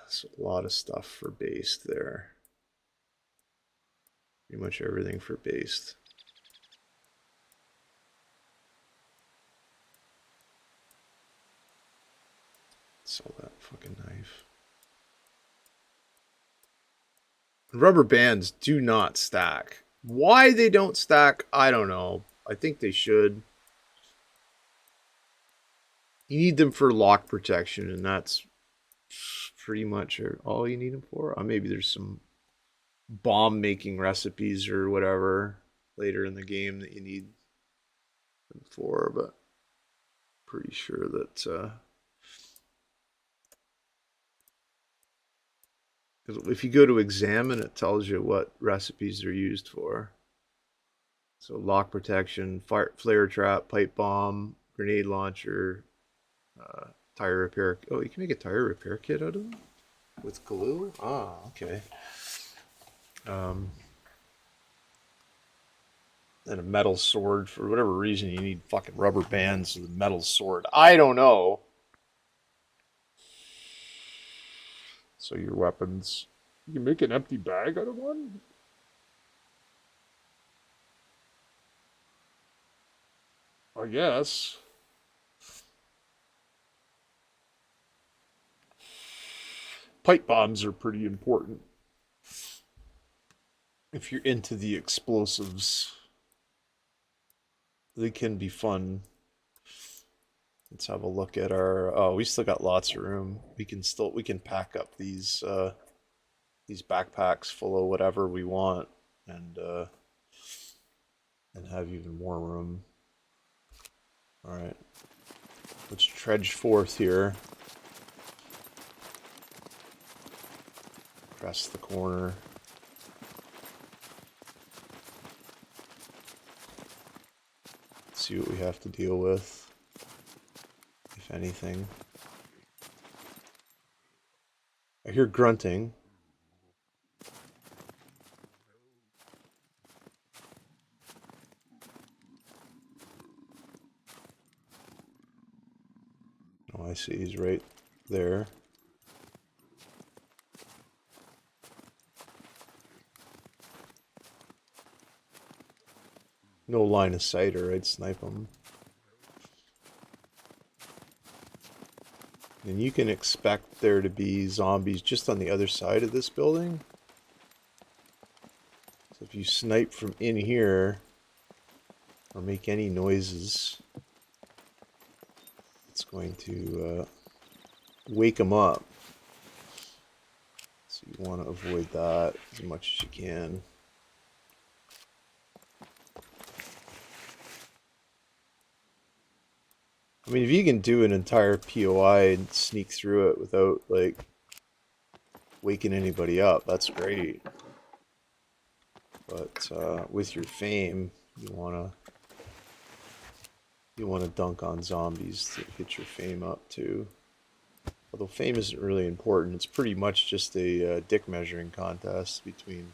There's a lot of stuff for based there. Pretty much everything for based. Sell that fucking knife. Rubber bands do not stack. Why they don't stack, I don't know. I think they should. You need them for lock protection, and that's pretty much all you need them for. Maybe there's some bomb making recipes or whatever later in the game that you need them for, but pretty sure that if you go to examine, it tells you what recipes they're used for. So lock protection, flare trap, pipe bomb, grenade launcher, tire repair. Oh, you can make a tire repair kit out of them with glue. Ah, okay. And a metal sword. For whatever reason, you need fucking rubber bands with a metal sword. I don't know. So your weapons. You can make an empty bag out of one? I guess. Pipe bombs are pretty important. If you're into the explosives, they can be fun. Let's have a look at our. Oh, we still got lots of room. We can pack up these backpacks full of whatever we want, and have even more room. All right, let's trudge forth here. Press the corner. See what we have to deal with, if anything. I hear grunting. Oh, I see. He's right there. No line of sight, or I'd snipe him. And you can expect there to be zombies just on the other side of this building. So if you snipe from in here, or make any noises, It's going to wake them up. So you want to avoid that as much as you can. I mean, if you can do an entire POI and sneak through it without, like, waking anybody up, that's great. But with your fame, you wanna dunk on zombies to get your fame up too. Although fame isn't really important, it's pretty much just a dick measuring contest between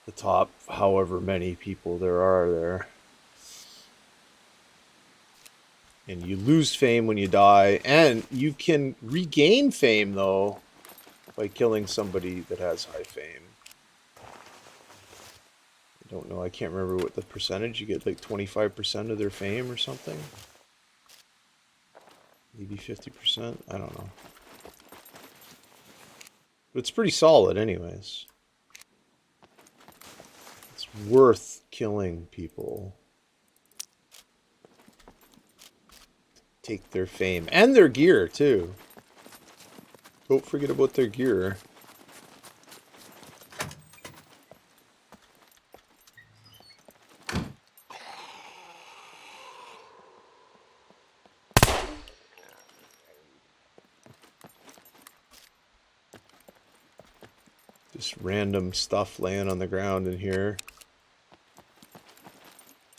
the top however many people there are there. And you lose fame when you die, and you can regain fame though by killing somebody that has high fame. I don't know, I can't remember what the percentage, you get like 25% of their fame or something. Maybe 50%, I don't know. But it's pretty solid anyways. It's worth killing people. Take their fame and their gear too. Don't forget about their gear. Just random stuff laying on the ground in here.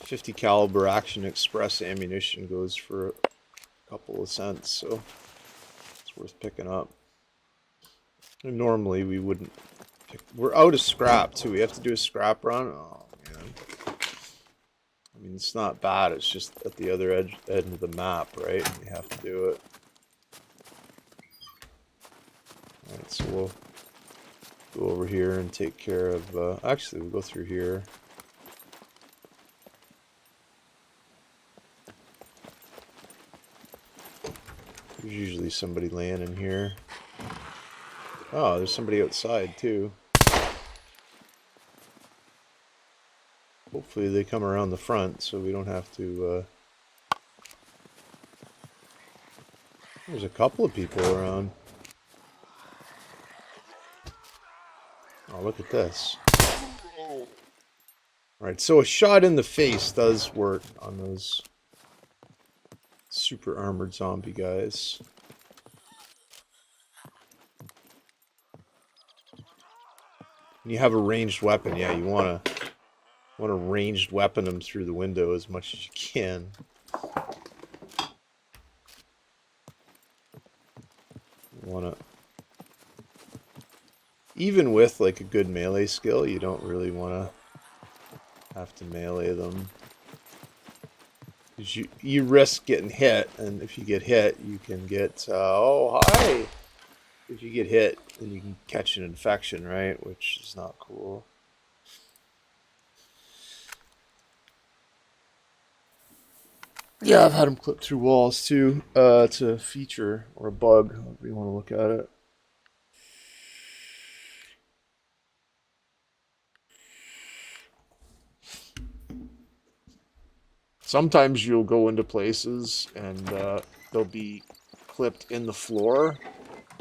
50 caliber Action Express ammunition goes for a couple of cents, so it's worth picking up. And normally we wouldn't pick. We're out of scrap too. We have to do a scrap run. Oh man. I mean, it's not bad. It's just at the other end of the map, right? We have to do it. Alright, so we'll go over here and take care of... actually, we'll go through here. There's usually somebody laying in here. Oh, there's somebody outside too. Hopefully they come around the front so we don't have to... There's a couple of people around. Oh, look at this. Alright, so a shot in the face does work on those super armored zombie guys. When you have a ranged weapon, yeah, you want to ranged weapon them through the window as much as you can. You want to... Even with like a good melee skill, you don't really want to have to melee them. Because you risk getting hit, and if you get hit, you can get... oh, hi! If you get hit, then you can catch an infection, right? Which is not cool. Yeah, I've had them clip through walls too. It's a feature or a bug, however you want to look at it. Sometimes you'll go into places and they'll be clipped in the floor.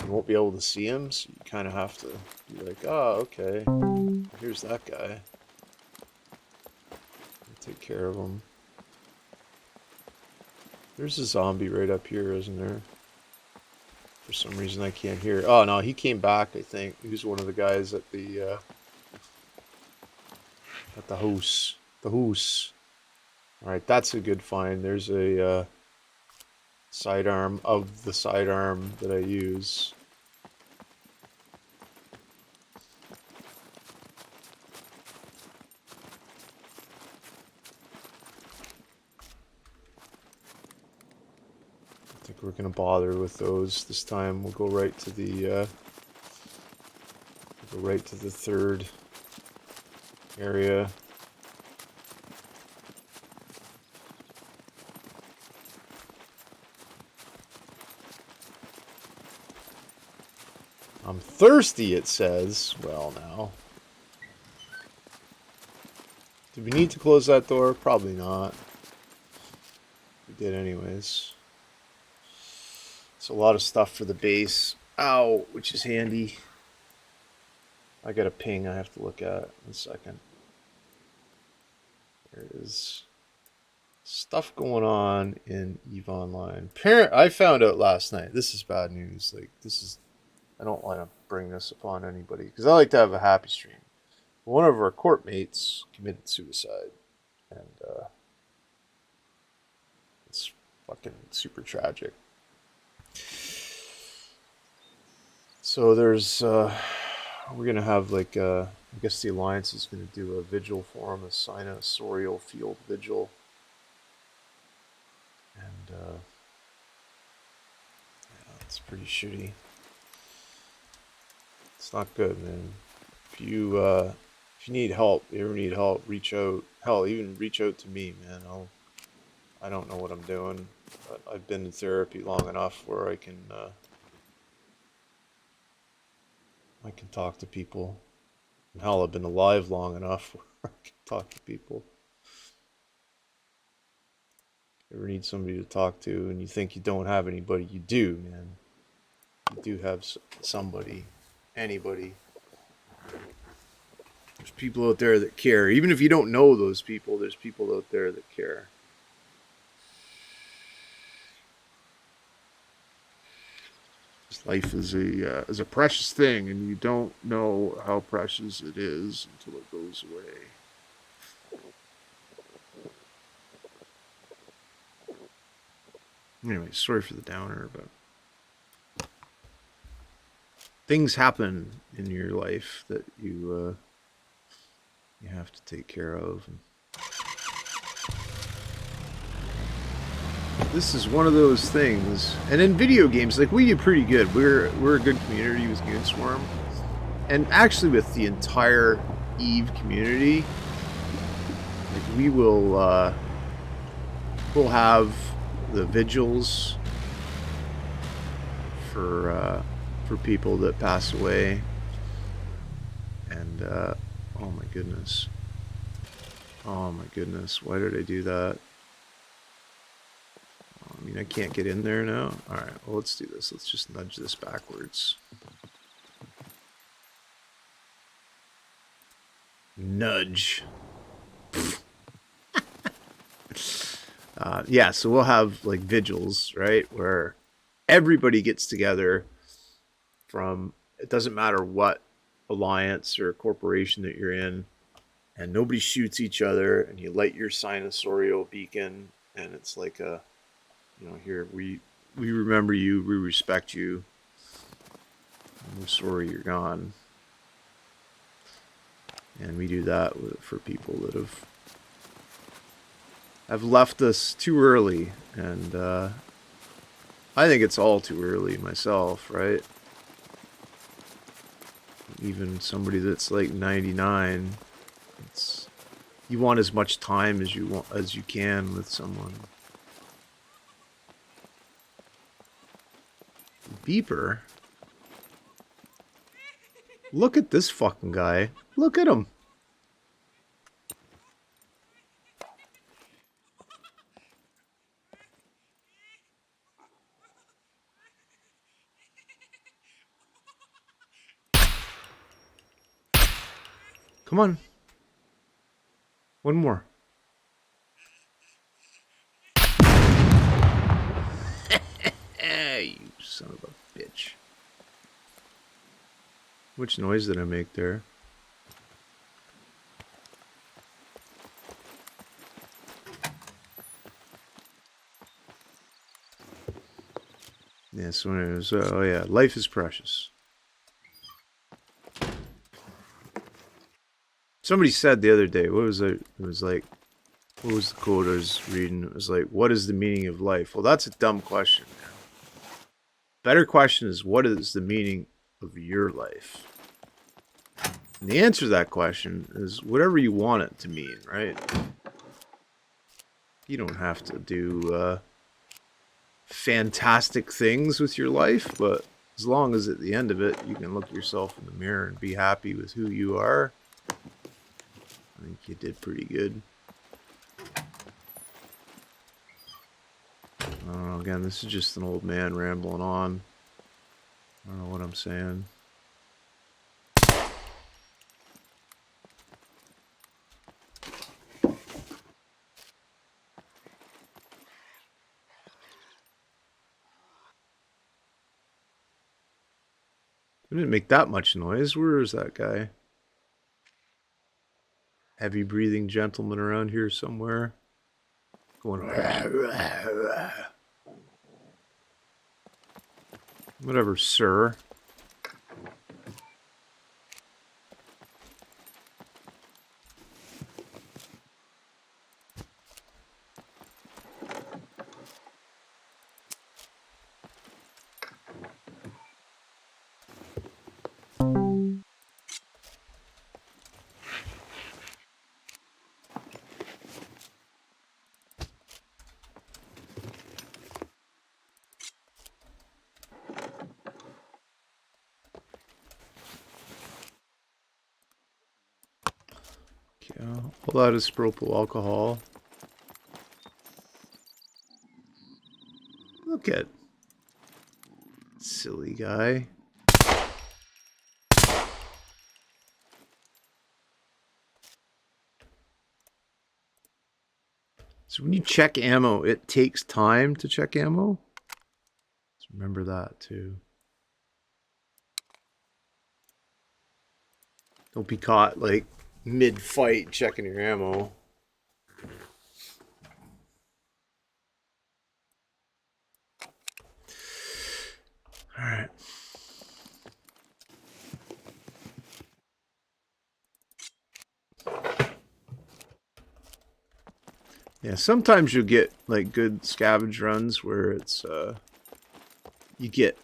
You won't be able to see them, so you kind of have to be like, oh, okay, here's that guy. Take care of him. There's a zombie right up here, isn't there? For some reason I can't hear. Oh no, he came back, I think. He was one of the guys at the house. The house. Alright, that's a good find. There's a sidearm of the sidearm that I use. I think we're gonna bother with those this time. We'll go right to the third area. I'm thirsty, it says. Well, now. Do we need to close that door? Probably not. We did anyways. It's a lot of stuff for the base. Ow, which is handy. I got a ping I have to look at in a second. There is stuff going on in EVE Online. I found out last night. This is bad news. Like, this is... I don't want to bring this upon anybody because I like to have a happy stream. One of our court mates committed suicide, and it's fucking super tragic. So there's we're gonna have like I guess the Alliance is gonna do a vigil for him, a Sinosorial Field Vigil, and yeah, it's pretty shitty. It's not good, man. If you need help, you ever need help, reach out. Hell, even reach out to me, man. I don't know what I'm doing, but I've been in therapy long enough where I can talk to people. And hell, I've been alive long enough where I can talk to people. If you ever need somebody to talk to and you think you don't have anybody, you do, man. You do have somebody, anybody. There's people out there that care. Even if you don't know those people, there's people out there that care. Life is a precious thing, and you don't know how precious it is until it goes away. Anyway, sorry for the downer, but things happen in your life that you have to take care of. This is one of those things, and in video games, like, we do pretty good. We're a good community with Goonswarm, and actually with the entire EVE community. Like, we'll have the vigils for people that pass away, and oh my goodness, why did I do that? I mean, I can't get in there now. Alright, well, let's do this. Let's just nudge this backwards. Nudge. Yeah, so we'll have, like, vigils, right? Where everybody gets together from... It doesn't matter what alliance or corporation that you're in. And nobody shoots each other. And you light your Sinosorial beacon. And it's like a... You know, here, we remember you, we respect you. We're sorry you're gone. And we do that for people that have left us too early. And I think it's all too early myself, right? Even somebody that's like 99, you want as much time as you can with someone. Beeper? Look at this fucking guy. Look at him. Come on. One more. You son of a bitch. Which noise did I make there? Yeah, so anyways, oh yeah, life is precious. Somebody said the other day, what was it? It was like, what was the quote I was reading? It was like, what is the meaning of life? Well, that's a dumb question, man. Better question is, what is the meaning of your life? And the answer to that question is whatever you want it to mean, right? You don't have to do fantastic things with your life, but as long as at the end of it you can look yourself in the mirror and be happy with who you are, I think you did pretty good. I don't know, again, this is just an old man rambling on. I don't know what I'm saying. It didn't make that much noise. Where is that guy? Heavy breathing gentleman around here somewhere. Going. Whatever, sir. All that is propyl alcohol. Look at silly guy. So when you check ammo, it takes time to check ammo. Let's remember that too. Don't be caught like mid-fight checking your ammo. All right. Yeah, sometimes you'll get like good scavenge runs where it's you get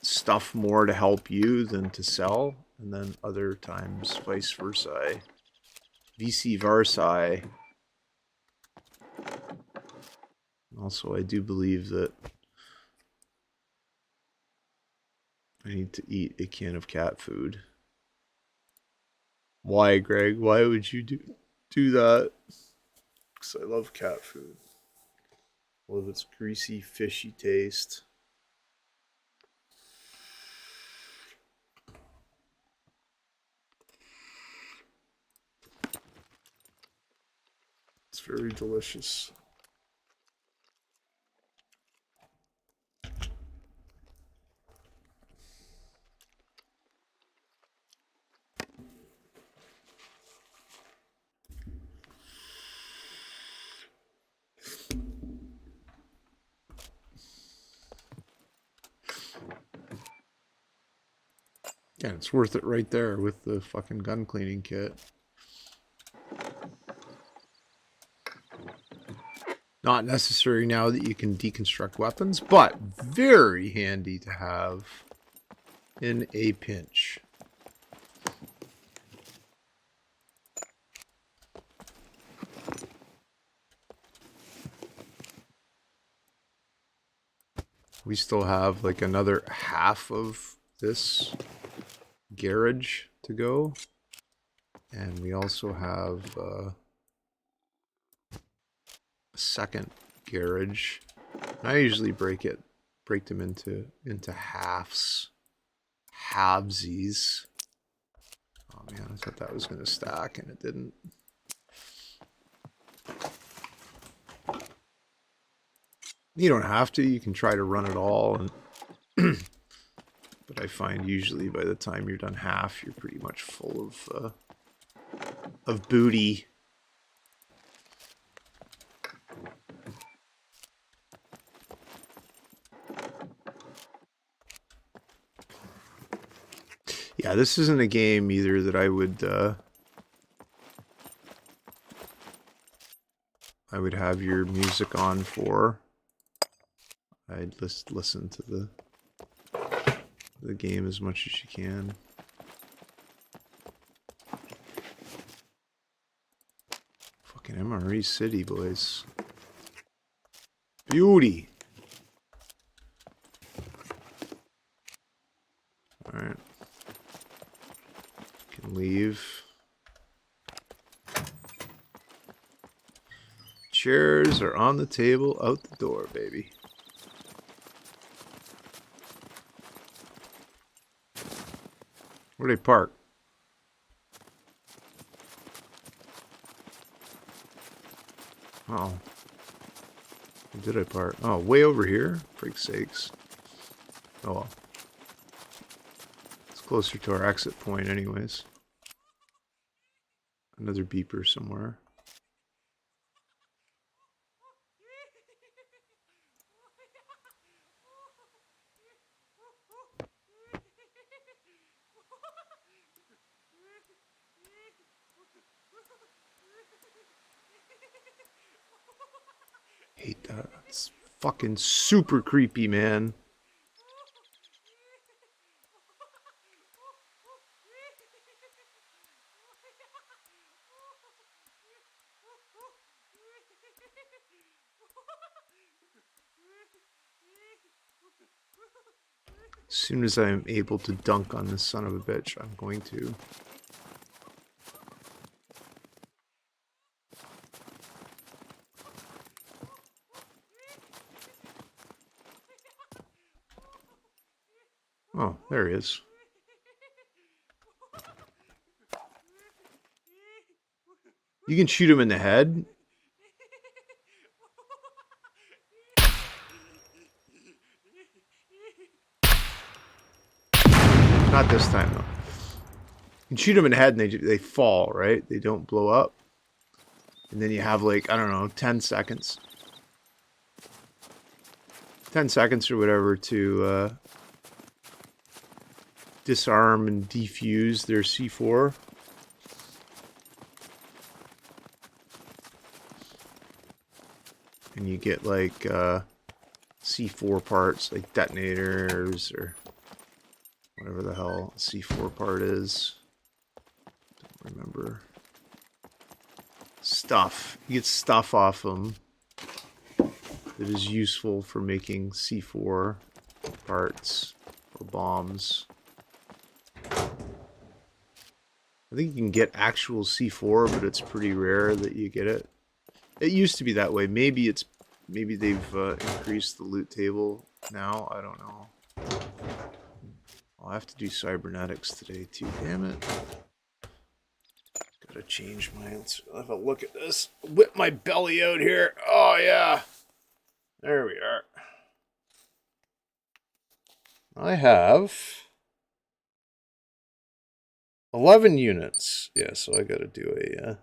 stuff more to help you than to sell, and then other times vice versa. Vice versa. Also, I do believe that I need to eat a can of cat food. Why, Greg? Why would you do that? Because I love cat food. I love its greasy, fishy taste. It's very delicious. Yeah, it's worth it right there with the fucking gun cleaning kit. Not necessary now that you can deconstruct weapons, but very handy to have in a pinch. We still have like another half of this garage to go. And we also have a second garage. And I usually break them into halves. Halvesies. Oh man, I thought that was gonna stack and it didn't. You don't have to, you can try to run it all, and but I find usually by the time you're done half, you're pretty much full of booty. Yeah, this isn't a game either that I would have your music on for. I'd listen to the game as much as you can. Fucking MRE City, boys. Beauty. Alright. Can leave. Chairs are on the table, out the door, baby. Where do they park? Oh. Where did I park? Oh, way over here? Freak's sakes. Oh well. It's closer to our exit point anyways. Another beeper somewhere. Hate that. It's fucking super creepy, man. As soon as I'm able to dunk on this son of a bitch, I'm going to. Oh, there he is. You can shoot him in the head. Not this time, though. You can shoot them in the head and they fall, right? They don't blow up. And then you have, like, I don't know, 10 seconds. 10 seconds or whatever to disarm and defuse their C4. And you get, like, C4 parts, like detonators or whatever the hell C4 part is. Don't remember. Stuff. You get stuff off them that is useful for making C4 parts or bombs. I think you can get actual C4, but it's pretty rare that you get it. It used to be that way. Maybe they've increased the loot table now. I don't know. I'll have to do cybernetics today too. Damn it. Gotta change my. Let's have a look at this. Whip my belly out here. Oh yeah. There we are. I have 11 units. Yeah, so I gotta do a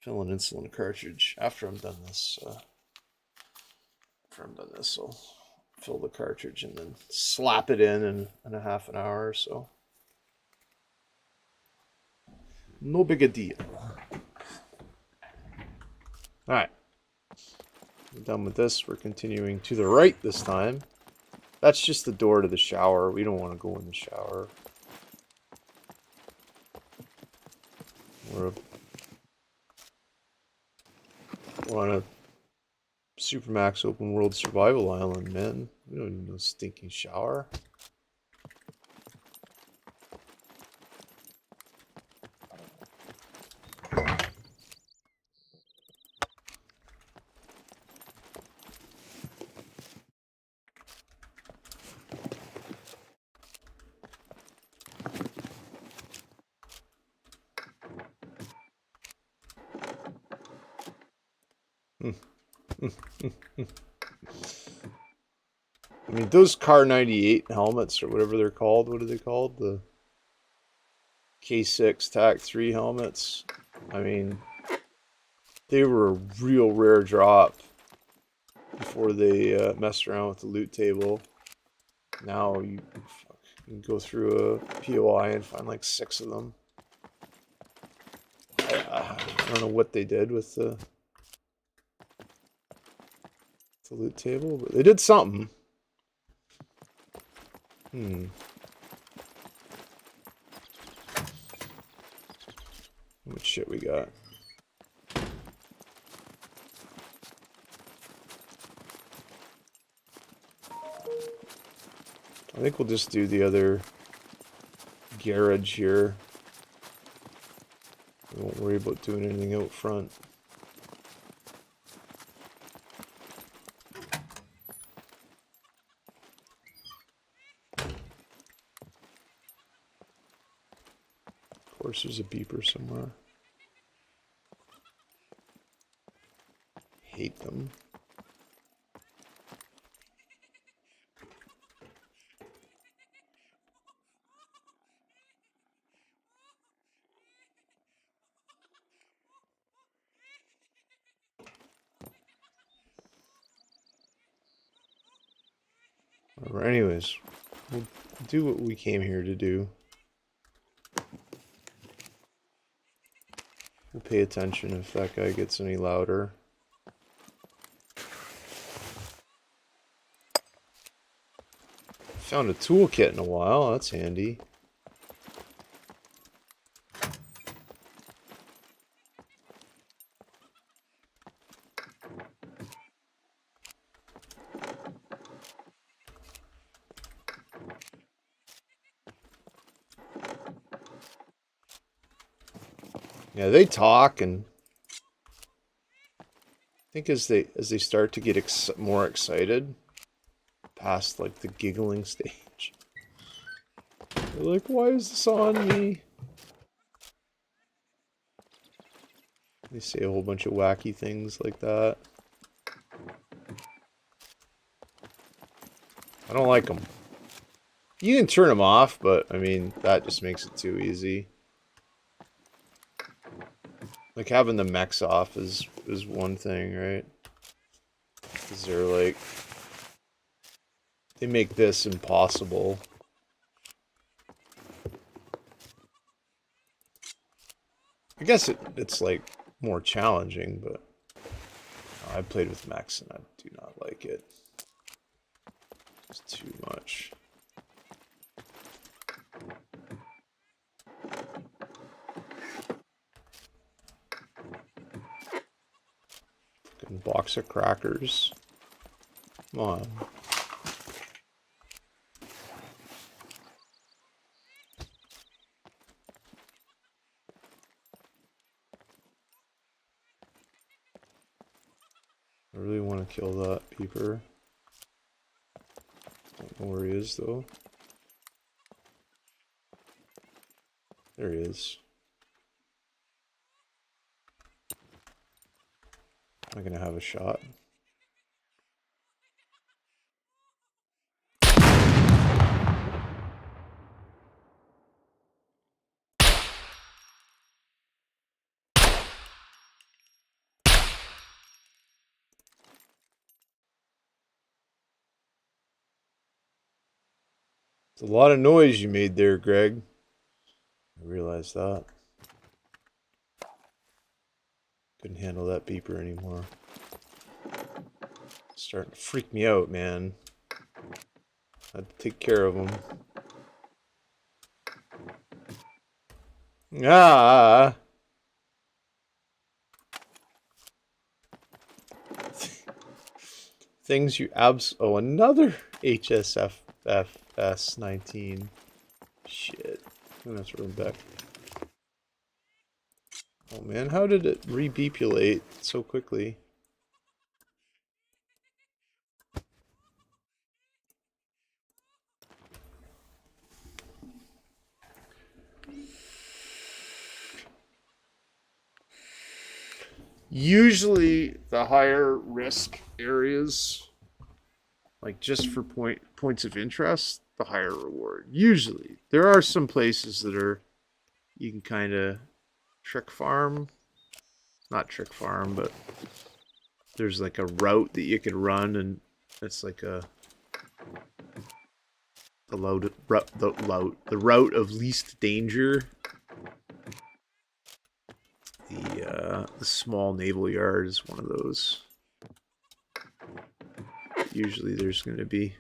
fill an insulin cartridge after I'm done this. I'll fill the cartridge and then slap it in a half an hour or so. No big a deal. Alright. We're done with this. We're continuing to the right this time. That's just the door to the shower. We don't want to go in the shower. We're on a Supermax open world survival island, man. We don't need no stinking shower. I mean, those Car 98 helmets, or whatever they're called, what are they called? The K6 TAC 3 helmets. I mean, they were a real rare drop before they messed around with the loot table. Now you can go through a POI and find like 6 of them. I don't know what they did with the loot table, but they did something. How much shit we got? I think we'll just do the other garage here. We won't worry about doing anything out front. course, there's a beeper somewhere. Hate them. Alright, anyways, we'll do what we came here to do. We'll pay attention if that guy gets any louder. Found a toolkit in a while, that's handy. Yeah, they talk, and I think as they start to get more excited, past like the giggling stage, they're like, "Why is this on me?" They say a whole bunch of wacky things like that. I don't like them. You can turn them off, but I mean that just makes it too easy. Like having the mechs off is one thing, right? Because they're like, they make this impossible. I guess it's like more challenging, but I played with mechs and I do not like it. It's too much. Fucking box of crackers. Come on. I really want to kill that peeper. Don't know where he is though. There he is. Am I gonna have a shot? It's a lot of noise you made there, Greg. I realized that. Couldn't handle that beeper anymore. It's starting to freak me out, man. I had to take care of him. Ah! Things you oh, another HSFFS 19. Shit. I'm gonna have to run back. Oh man, how did it re-beepulate so quickly? Usually the higher risk areas, like just for points of interest, the higher reward. Usually. There are some places that are, you can kind of trick farm. Not trick farm, but there's like a route that you could run, and it's like the route of least danger. The small naval yard is one of those. Usually there's going to be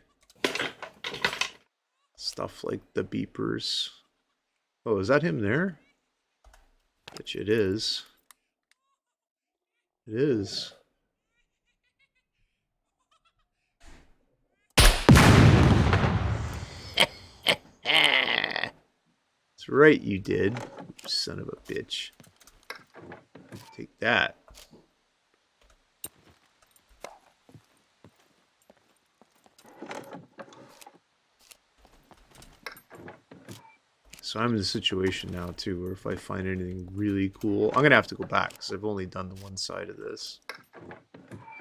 stuff like the beepers. Oh, is that him there? Bet you it is. It is. That's right, you did. You son of a bitch. Take that. So I'm in a situation now too where if I find anything really cool, I'm gonna have to go back because I've only done the one side of this.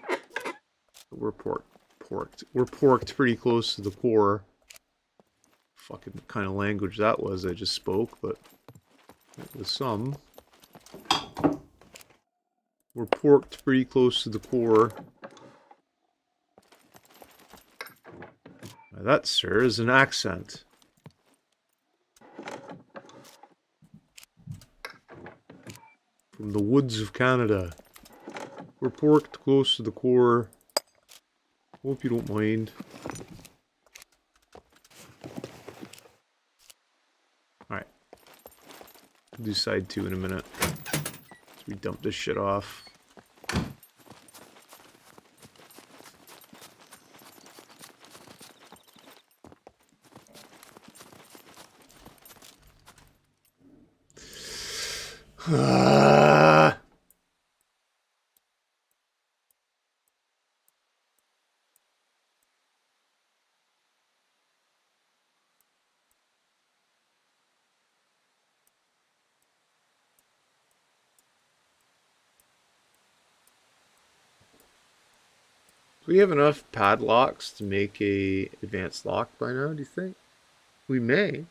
But we're porked pretty close to the core. Fucking kind of language that was I just spoke, but it was some. We're porked pretty close to the core. Now that, sir, is an accent. From the woods of Canada. We're porked close to the core. Hope you don't mind. Alright. We'll do side 2 in a minute. So we dump this shit off. Do we have enough padlocks to make a advanced lock by now, do you think? We may.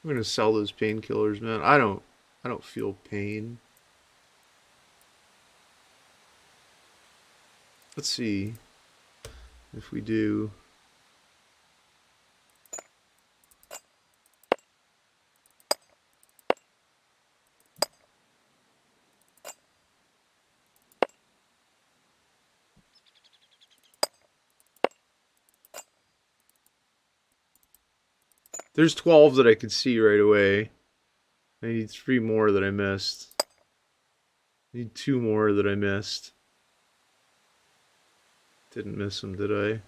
I'm gonna sell those painkillers, man. I don't feel pain. Let's see if we do. There's 12 that I could see right away. I need 3 more that I missed. I need 2 more that I missed. Didn't miss them, did I?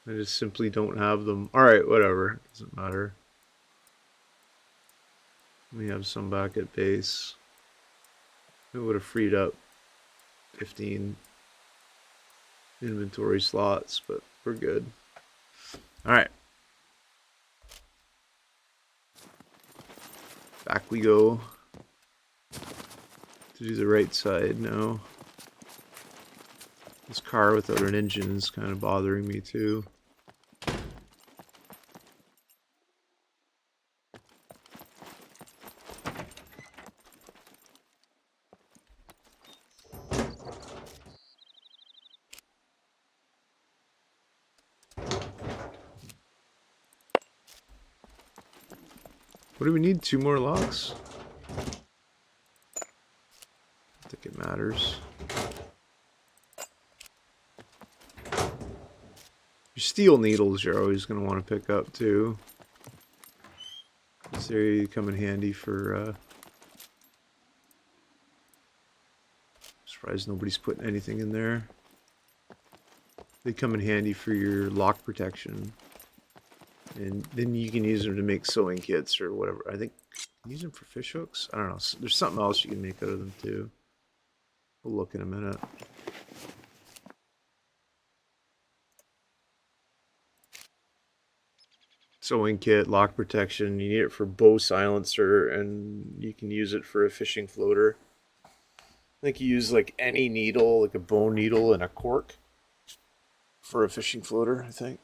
I just simply don't have them. Alright, whatever. Doesn't matter. We have some back at base. It would have freed up 15 inventory slots, but we're good. Alright. Back we go. To do the right side now. This car without an engine is kind of bothering me too. What do we need? 2 more locks? I think it matters. Your steel needles you're always going to want to pick up too. This area come in handy for... Surprised nobody's putting anything in there. They come in handy for your lock protection. And then you can use them to make sewing kits or whatever. I think, use them for fish hooks? I don't know. There's something else you can make out of them too. We'll look in a minute. Sewing kit, lock protection. You need it for bow silencer, and you can use it for a fishing floater. I think you use like any needle, like a bone needle and a cork for a fishing floater, I think.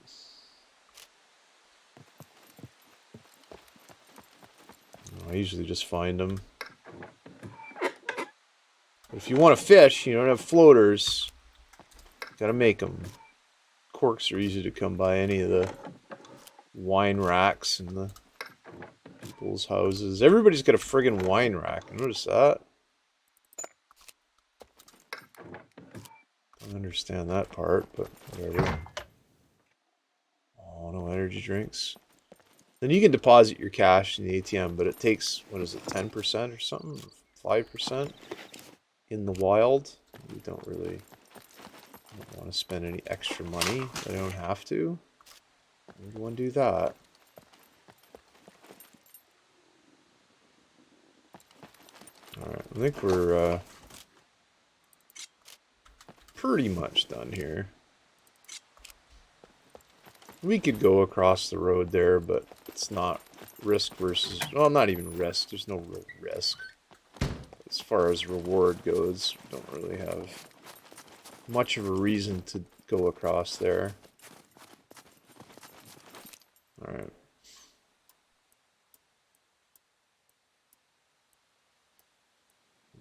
I usually just find them. But if you want to fish, you don't have floaters, you gotta make them. Corks are easy to come by any of the wine racks in the people's houses. Everybody's got a friggin' wine rack. Notice that? Don't understand that part, but whatever. Oh, no energy drinks. Then you can deposit your cash in the ATM, but it takes, what is it, 10% or something? 5% in the wild. You don't really want to spend any extra money, but I don't have to. Where do you want to do that? Alright, I think we're pretty much done here. We could go across the road there, but it's not risk versus, well, not even risk. There's no real risk. As far as reward goes, we don't really have much of a reason to go across there. All right.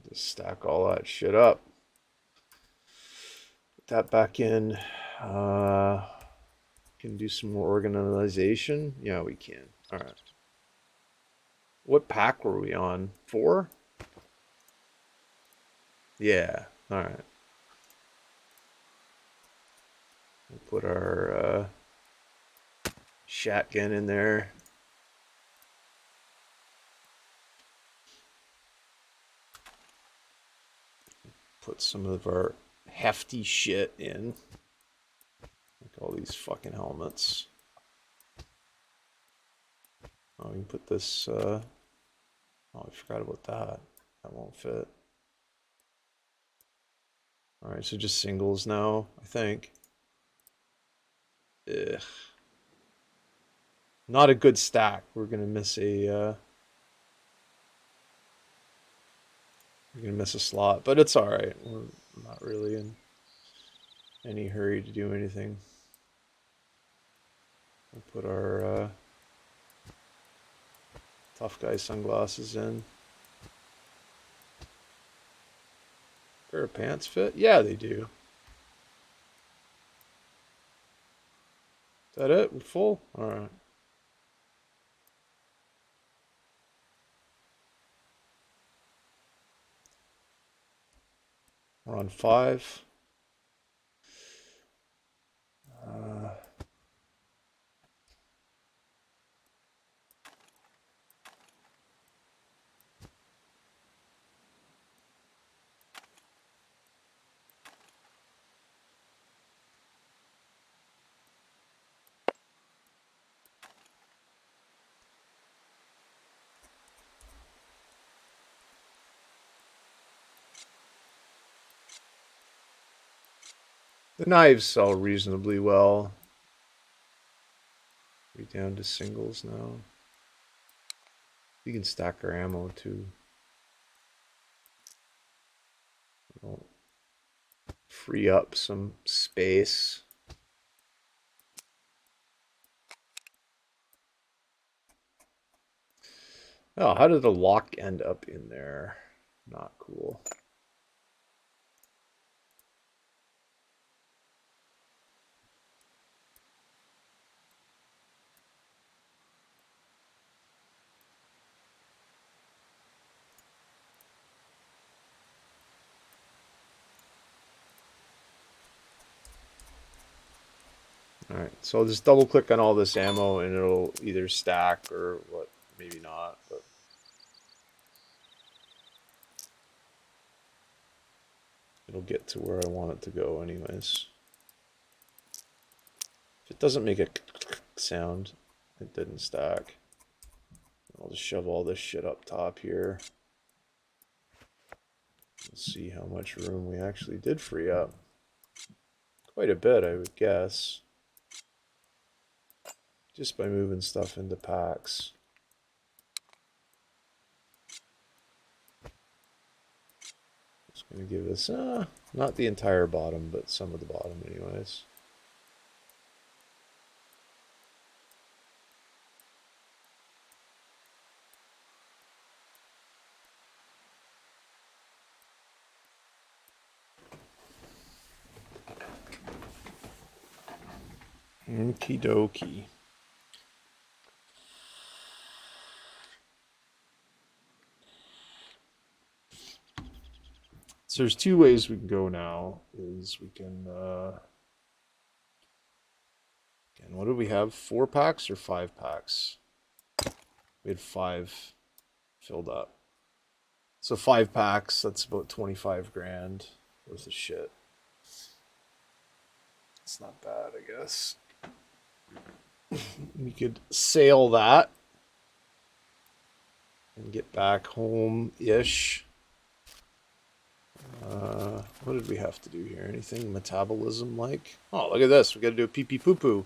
Just stack all that shit up. Put that back in. Can do some more organization. Yeah, we can. All right. What pack were we on? 4? Yeah. All right. We'll put our shotgun in there. Put some of our hefty shit in. Like all these fucking helmets. Oh, we can put this, oh, I forgot about that. That won't fit. Alright, so just singles now, I think. Ugh. Not a good stack. We're gonna miss a, we're gonna miss a slot, but it's alright. We're not really in any hurry to do anything. We'll put our, tough guy sunglasses in. Pair of pants fit? Yeah, they do. Is that it? We're full? Alright. We're on 5. The knives sell reasonably well. We're down to singles now. We can stack our ammo too. We'll free up some space. Oh, how did the lock end up in there? Not cool. Alright, so I'll just double click on all this ammo and it'll either stack or what, maybe not, but it'll get to where I want it to go anyways. If it doesn't make a sound, it didn't stack. I'll just shove all this shit up top here. Let's see how much room we actually did free up. Quite a bit, I would guess. Just by moving stuff into packs. It's going to give us, not the entire bottom, but some of the bottom anyways. Okie dokie. So there's 2 ways we can go now. Is we can, again, what do we have? 4 packs or 5 packs? We had 5 filled up. So 5 packs, that's about 25 grand worth of shit. It's not bad, I guess. We could sail that and get back home-ish. What did we have to do here? Anything metabolism like? Oh, look at this. We got to do a pee-pee poo-poo.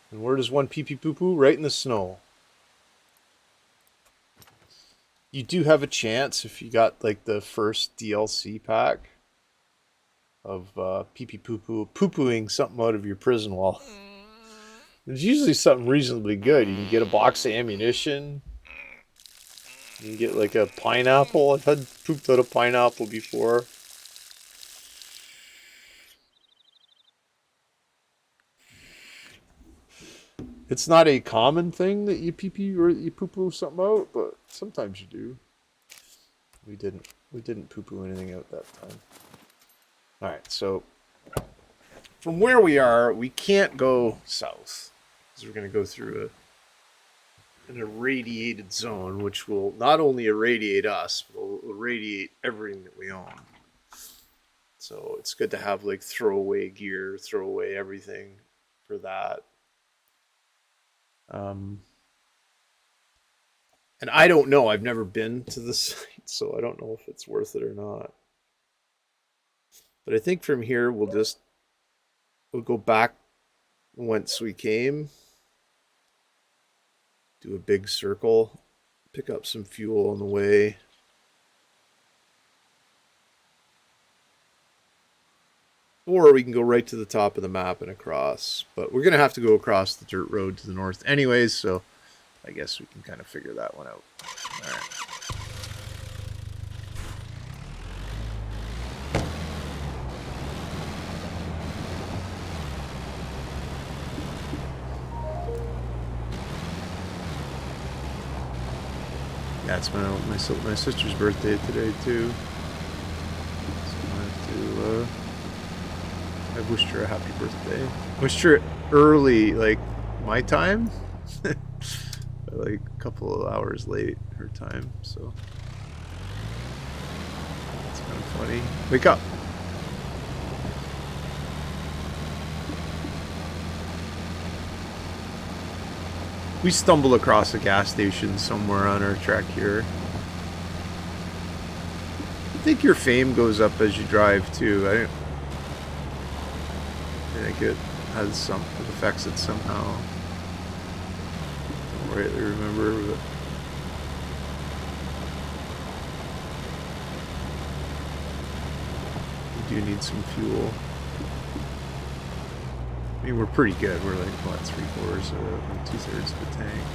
And where does one pee-pee poo-poo? Right in the snow. you do have a chance if you got like the first DLC pack of pee pee poo poo poo-pooing something out of your prison wall. It's usually something reasonably good. You can get a box of ammunition. You can get like a pineapple. I've had pooped out a pineapple before. It's not a common thing that you pee pee or you poo poo something out, but sometimes you do. We didn't poo poo anything out that time. All right, so from where we are, we can't go south because we're going to go through an irradiated zone, which will not only irradiate us, but will irradiate everything that we own. So it's good to have like throwaway gear, throwaway everything for that. And I don't know. I've never been to the site, so I don't know if it's worth it or not. But I think from here we'll go back whence we came, do a big circle, pick up some fuel on the way. Or we can go right to the top of the map and across. But we're going to have to go across the dirt road to the north anyways, so I guess we can kind of figure that one out. All right. Yeah, it's my sister's birthday today too. So I wished her a happy birthday. Wished her early, like my time. Like a couple of hours late her time, so it's kind of funny. Wake up! We stumbled across a gas station somewhere on our trek here. I think your fame goes up as you drive too. I think it affects it somehow. Rightly remember, but we do need some fuel. I mean, we're pretty good. We're like, what, 3/4 or 2/3 of the tank.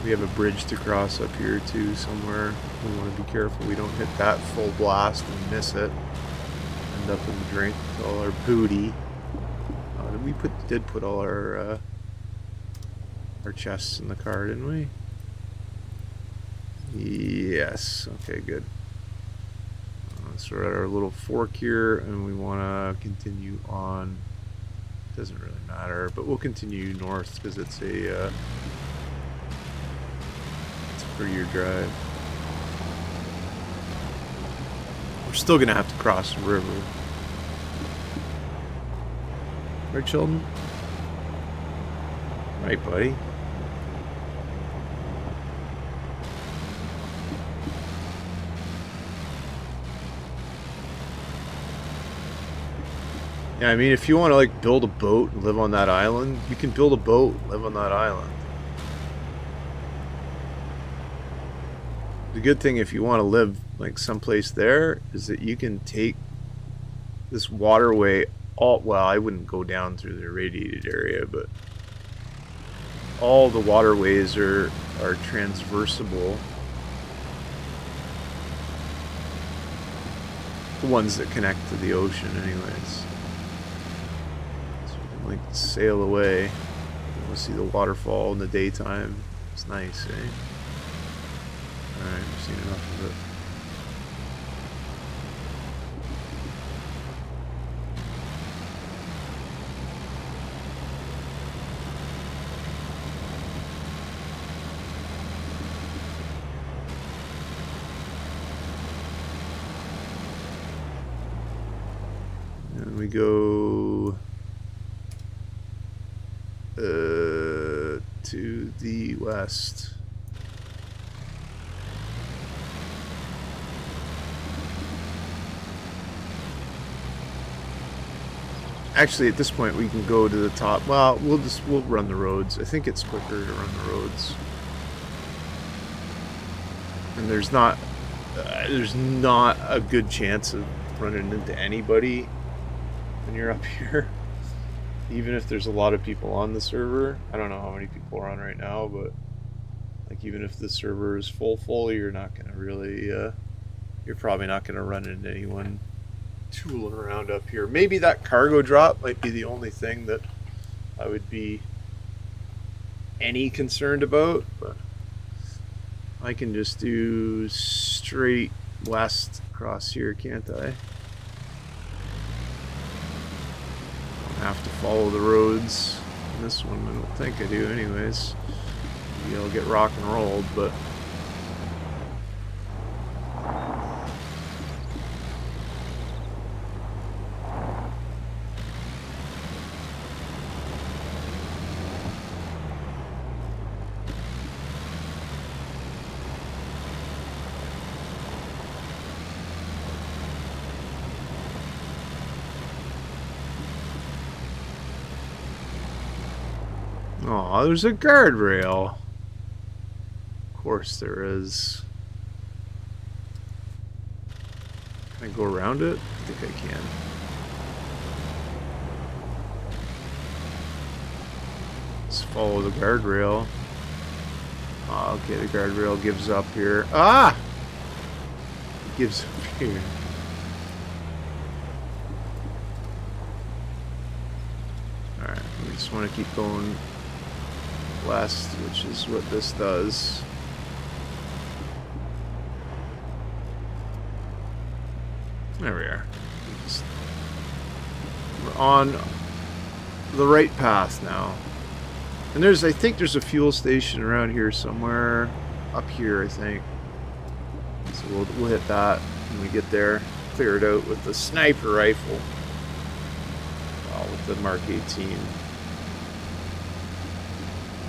We have a bridge to cross up here too somewhere. We want to be careful we don't hit that full blast and miss it. End up in the drink with all our booty. We did put all our chests in the car, didn't we? Yes. Okay, good. So we're at our little fork here, and we want to continue on. Doesn't really matter, but we'll continue north because it's a prettier drive. We're still gonna have to cross the river. Right, Sheldon? Right, buddy. Yeah, I mean, if you want to like build a boat and live on that island, you can build a boat and live on that island. The good thing if you want to live like someplace there is that you can take this waterway well, I wouldn't go down through the irradiated area, but all the waterways are transversable. The ones that connect to the ocean anyways. So you can like sail away. We'll see the waterfall in the daytime. It's nice, eh? Alright, we've seen enough of it. And we go to the west. Actually, at this point, we can go to the top. Well, we'll run the roads. I think it's quicker to run the roads. And there's not a good chance of running into anybody when you're up here. Even if there's a lot of people on the server. I don't know how many people are on right now, but like even if the server is full, you're not gonna really you're probably not gonna run into anyone tooling around up here. Maybe that cargo drop might be the only thing that I would be any concerned about, but I can just do straight west across here, can't I? Don't have to follow the roads. This one, I don't think I do anyways. Maybe I'll get rock and rolled, but oh, there's a guardrail. Of course there is. Can I go around it? I think I can. Let's follow the guardrail. Oh, okay, the guardrail gives up here. Ah! It gives up here. Alright, we just want to keep going west, which is what this does. There we are. We're on the right path now. And I think there's a fuel station around here somewhere. Up here, I think. So we'll hit that when we get there. Clear it out with the sniper rifle. Well, with the Mark 18.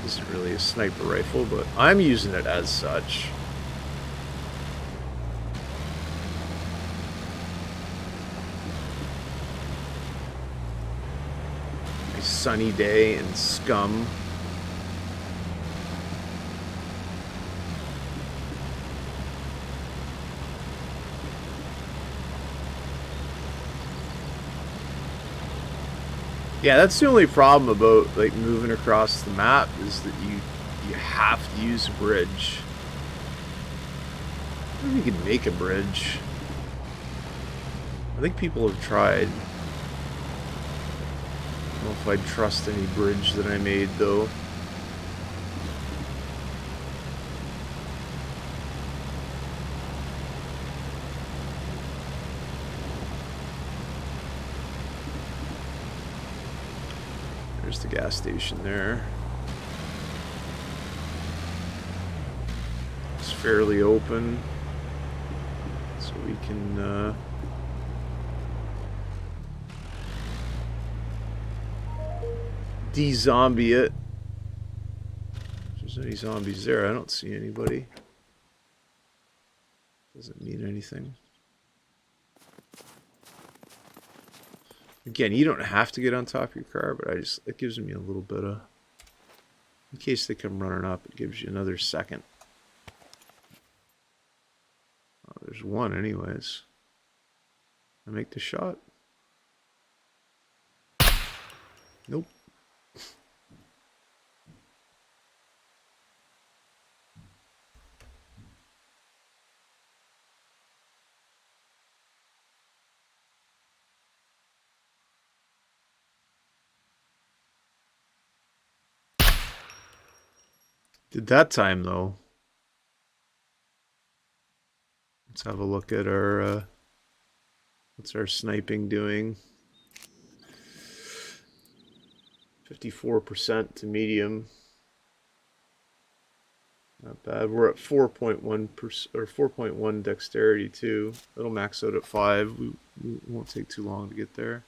Isn't really a sniper rifle, but I'm using it as such. A sunny day in SCUM. Yeah, that's the only problem about like moving across the map is that you have to use a bridge. I don't know if you could make a bridge. I think people have tried. I don't know if I'd trust any bridge that I made though. There's the gas station there. It's fairly open, so we can de-zombie it. If there's any zombies there, I don't see anybody. Doesn't mean anything. Again, you don't have to get on top of your car, but it gives me a little bit of, in case they come running up, it gives you another second. Oh, there's one anyways. I make the shot. Nope. Did that time though. Let's have a look at our what's our sniping doing. 54% to medium. Not bad. We're at 4.1% or 4.1 dexterity too. It'll max out at 5. We won't take too long to get there.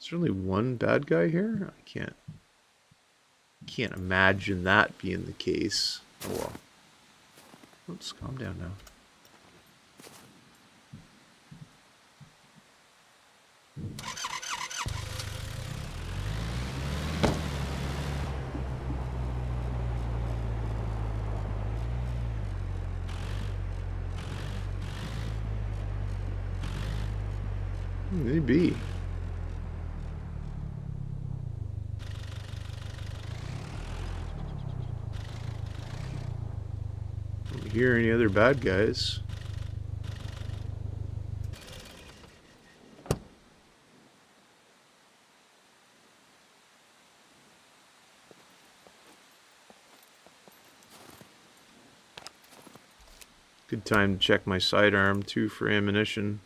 Is there only one bad guy here? I can't imagine that being the case. Oh well. Oops, calm down now. Maybe. Don't hear any other bad guys. Good time to check my sidearm too for ammunition.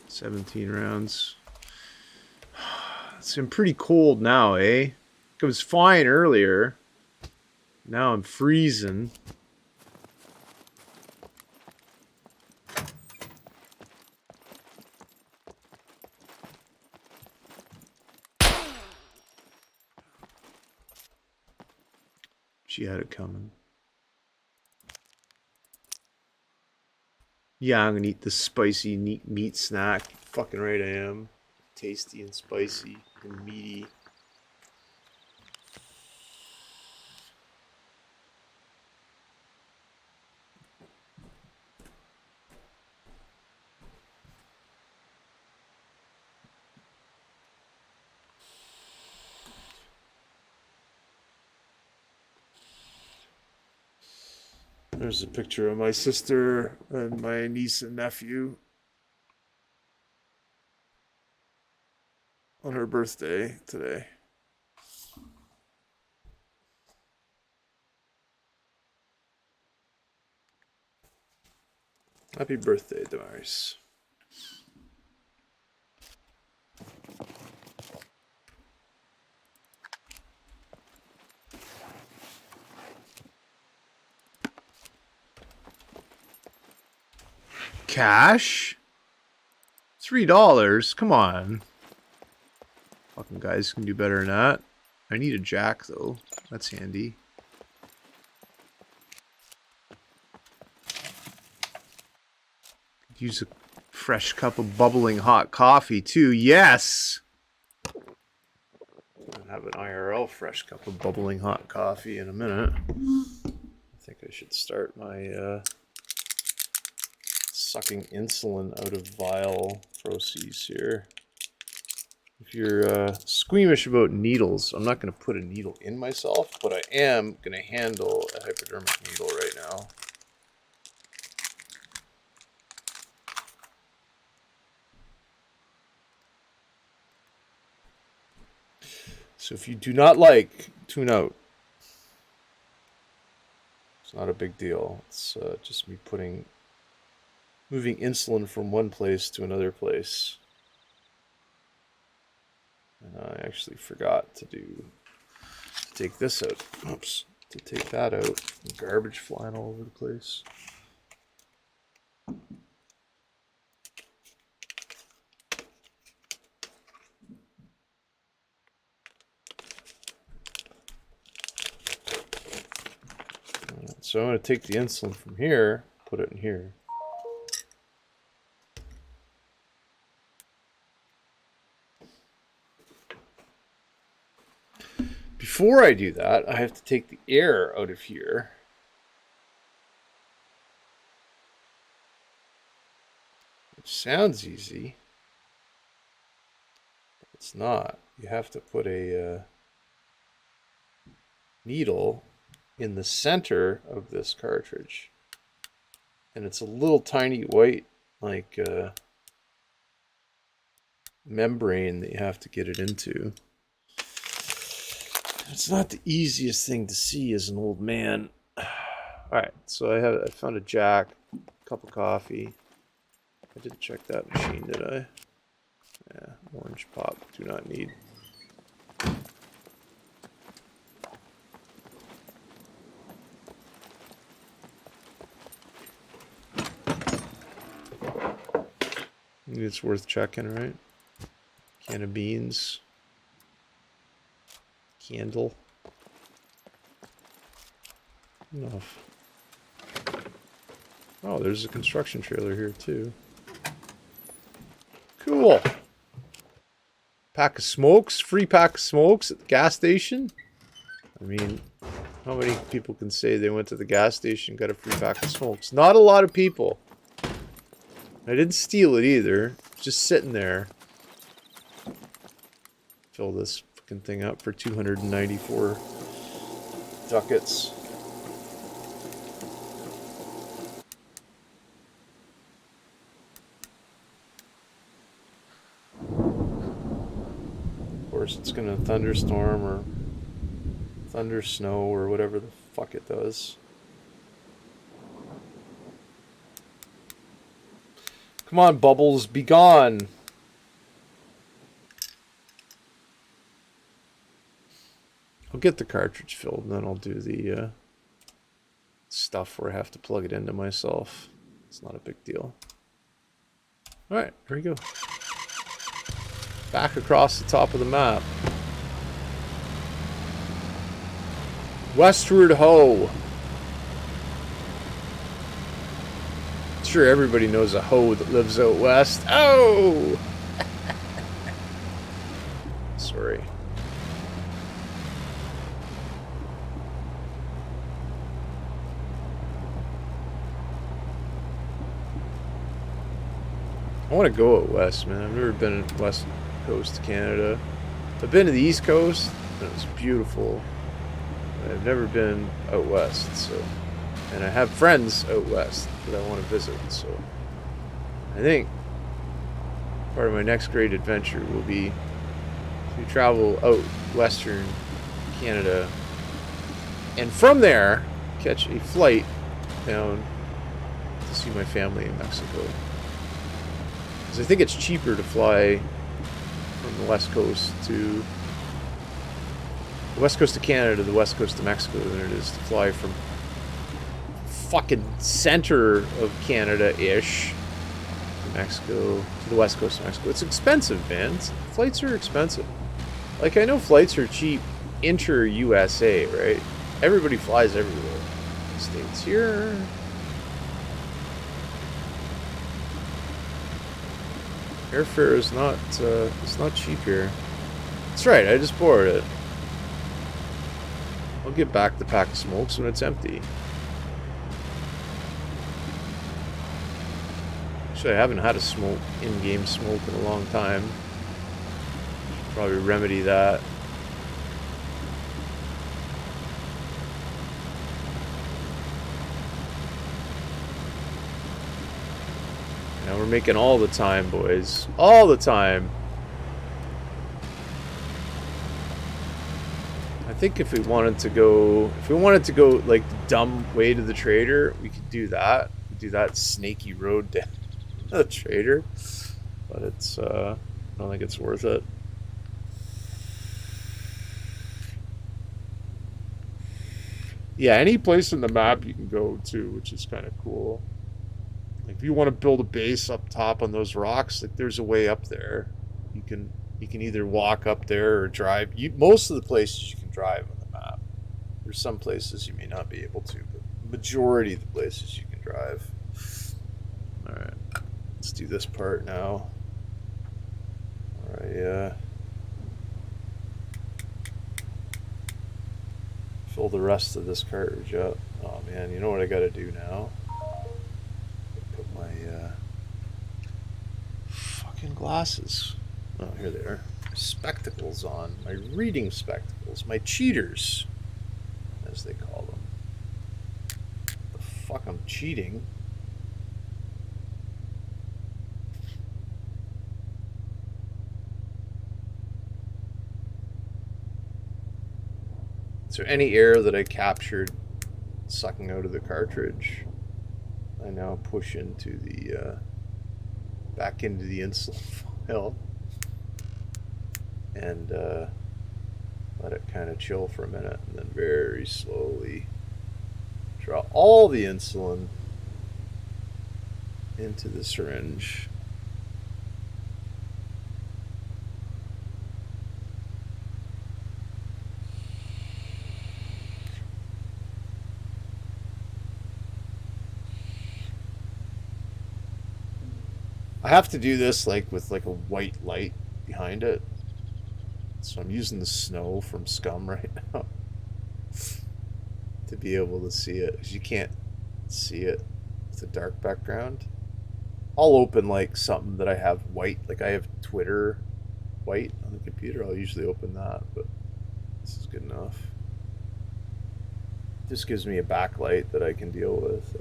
17 rounds. It's been pretty cold now, eh? It was fine earlier. Now I'm freezing. She had it coming. Yeah, I'm gonna eat this spicy meat snack. Fucking right I am. Tasty and spicy and meaty. There's a picture of my sister and my niece and nephew on her birthday today. Happy birthday, Damaris. Cash? $3? Come on. Fucking guys can do better than that. I need a jack, though. That's handy. Could use a fresh cup of bubbling hot coffee, too. Yes! I'll have an IRL fresh cup of bubbling hot coffee in a minute. I think I should start my sucking insulin out of vial process here. If you're squeamish about needles, I'm not going to put a needle in myself, but I am going to handle a hypodermic needle right now. So if you do not like, tune out. It's not a big deal. It's just me moving insulin from one place to another place. And I actually forgot to take this out. Oops. To take that out. Garbage flying all over the place. So I'm going to take the insulin from here, put it in here. Before I do that, I have to take the air out of here. Which sounds easy. But it's not. You have to put a needle in the center of this cartridge. And it's a little tiny white, like, membrane that you have to get it into. It's not the easiest thing to see as an old man. Alright, so I found a jack, cup of coffee. I didn't check that machine, did I? Yeah, orange pop, do not need. It's worth checking, right? Can of beans. Candle. Enough. Oh, there's a construction trailer here too. Cool. Pack of smokes, free pack of smokes at the gas station. I mean, how many people can say they went to the gas station and got a free pack of smokes? Not a lot of people. I didn't steal it either. Just sitting there. Fill this fucking thing up for 294 ducats. Of course, it's gonna thunderstorm or thunder snow or whatever the fuck it does. Come on, Bubbles, be gone. I'll get the cartridge filled and then I'll do the stuff where I have to plug it into myself. It's not a big deal. Alright, here we go. Back across the top of the map. Westward ho! Sure, everybody knows a hoe that lives out west. Oh! Sorry. I want to go out west, man. I've never been in West Coast of Canada. I've been to the East Coast, and it was beautiful. I've never been out west, so... And I have friends out west that I want to visit, so... I think part of my next great adventure will be to travel out western Canada, and from there, catch a flight down to see my family in Mexico. Because I think it's cheaper to fly from the west coast to... the west coast of Canada to the west coast of Mexico than it is to fly from fucking center of Canada-ish to Mexico, to the west coast of Mexico. It's expensive, man. Flights are expensive. Like, I know flights are cheap inter-USA, right? Everybody flies everywhere. States here. Airfare is not, it's not cheap here. That's right, I just borrowed it. I'll get back the pack of smokes when it's empty. Actually, I haven't had a smoke, in-game smoke in a long time. Should probably remedy that. Now we're making all the time, boys. All the time. I think if we wanted to go like the dumb way to the trader, we could do that. Do that snaky road down to the trader. But it's I don't think it's worth it. Yeah, any place in the map you can go to, which is kind of cool. Like if you want to build a base up top on those rocks, like there's a way up there. You can either walk up there or drive. Most of the places you can drive on the map. There's some places you may not be able to, but the majority of the places you can drive. All right, let's do this part now. All right, fill the rest of this cartridge up. Oh man, you know what I got to do now? Put my fucking glasses. Oh, here they are. Spectacles on. My reading spectacles. My cheaters, as they call them. The fuck, I'm cheating. So any air that I captured sucking out of the cartridge, I now push into the back into the insulin file. And let it kind of chill for a minute, and then very slowly draw all the insulin into the syringe. I have to do this like with like a white light behind it. So I'm using the snow from SCUM right now to be able to see it, because you can't see it with a dark background. I'll open like something that I have white, like I have Twitter white on the computer. I'll usually open that, but this is good enough. Just gives me a backlight that I can deal with.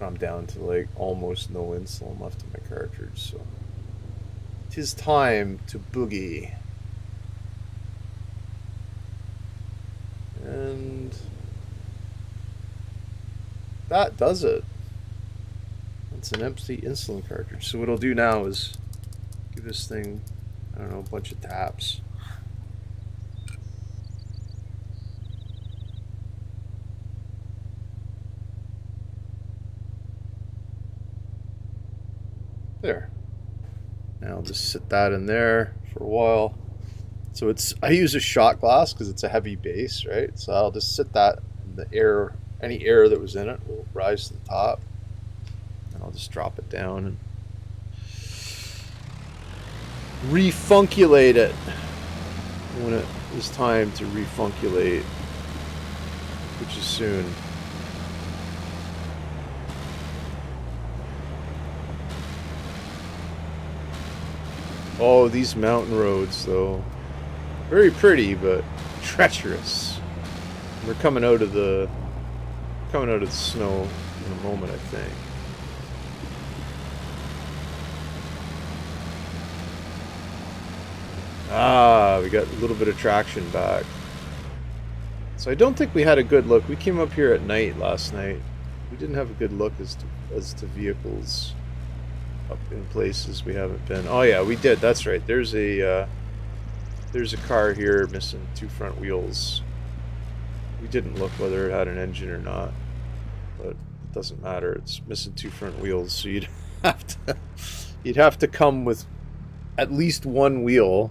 I'm down to like almost no insulin left in my cartridge, so 'tis time to boogie. And that does it. It's an empty insulin cartridge. So what I'll do now is give this thing, I don't know, a bunch of taps. There. Now I'll just sit that in there for a while. So I use a shot glass because it's a heavy base, right? So I'll just sit that in the air, any air that was in it will rise to the top. And I'll just drop it down and refunculate it when it is time to refunculate, which is soon. Oh, these mountain roads, though. Very pretty, but treacherous. We're coming out of the snow in a moment, I think. Ah, we got a little bit of traction back. So I don't think we had a good look. We came up here at night last night. We didn't have a good look as to vehicles up in places we haven't been. Oh yeah, we did. That's right. There's a car here missing 2 front wheels. We didn't look whether it had an engine or not, but it doesn't matter. It's missing 2 front wheels, so you'd have to come with at least 1 wheel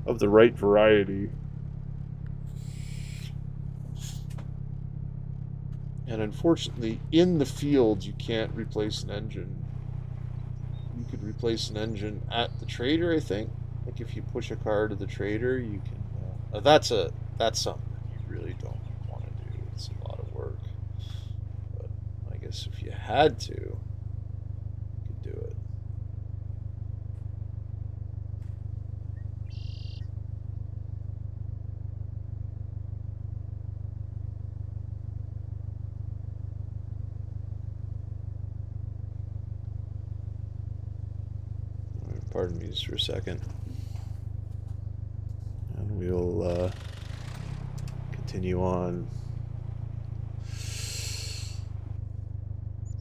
of the right variety. And unfortunately, in the field, you can't replace an engine. You could replace an engine at the trader, I think. Like if you push a car to the trader, you can. That's something you really don't want to do. It's a lot of work. But I guess if you had to, you could do it. Pardon me just for a second. And we'll continue on.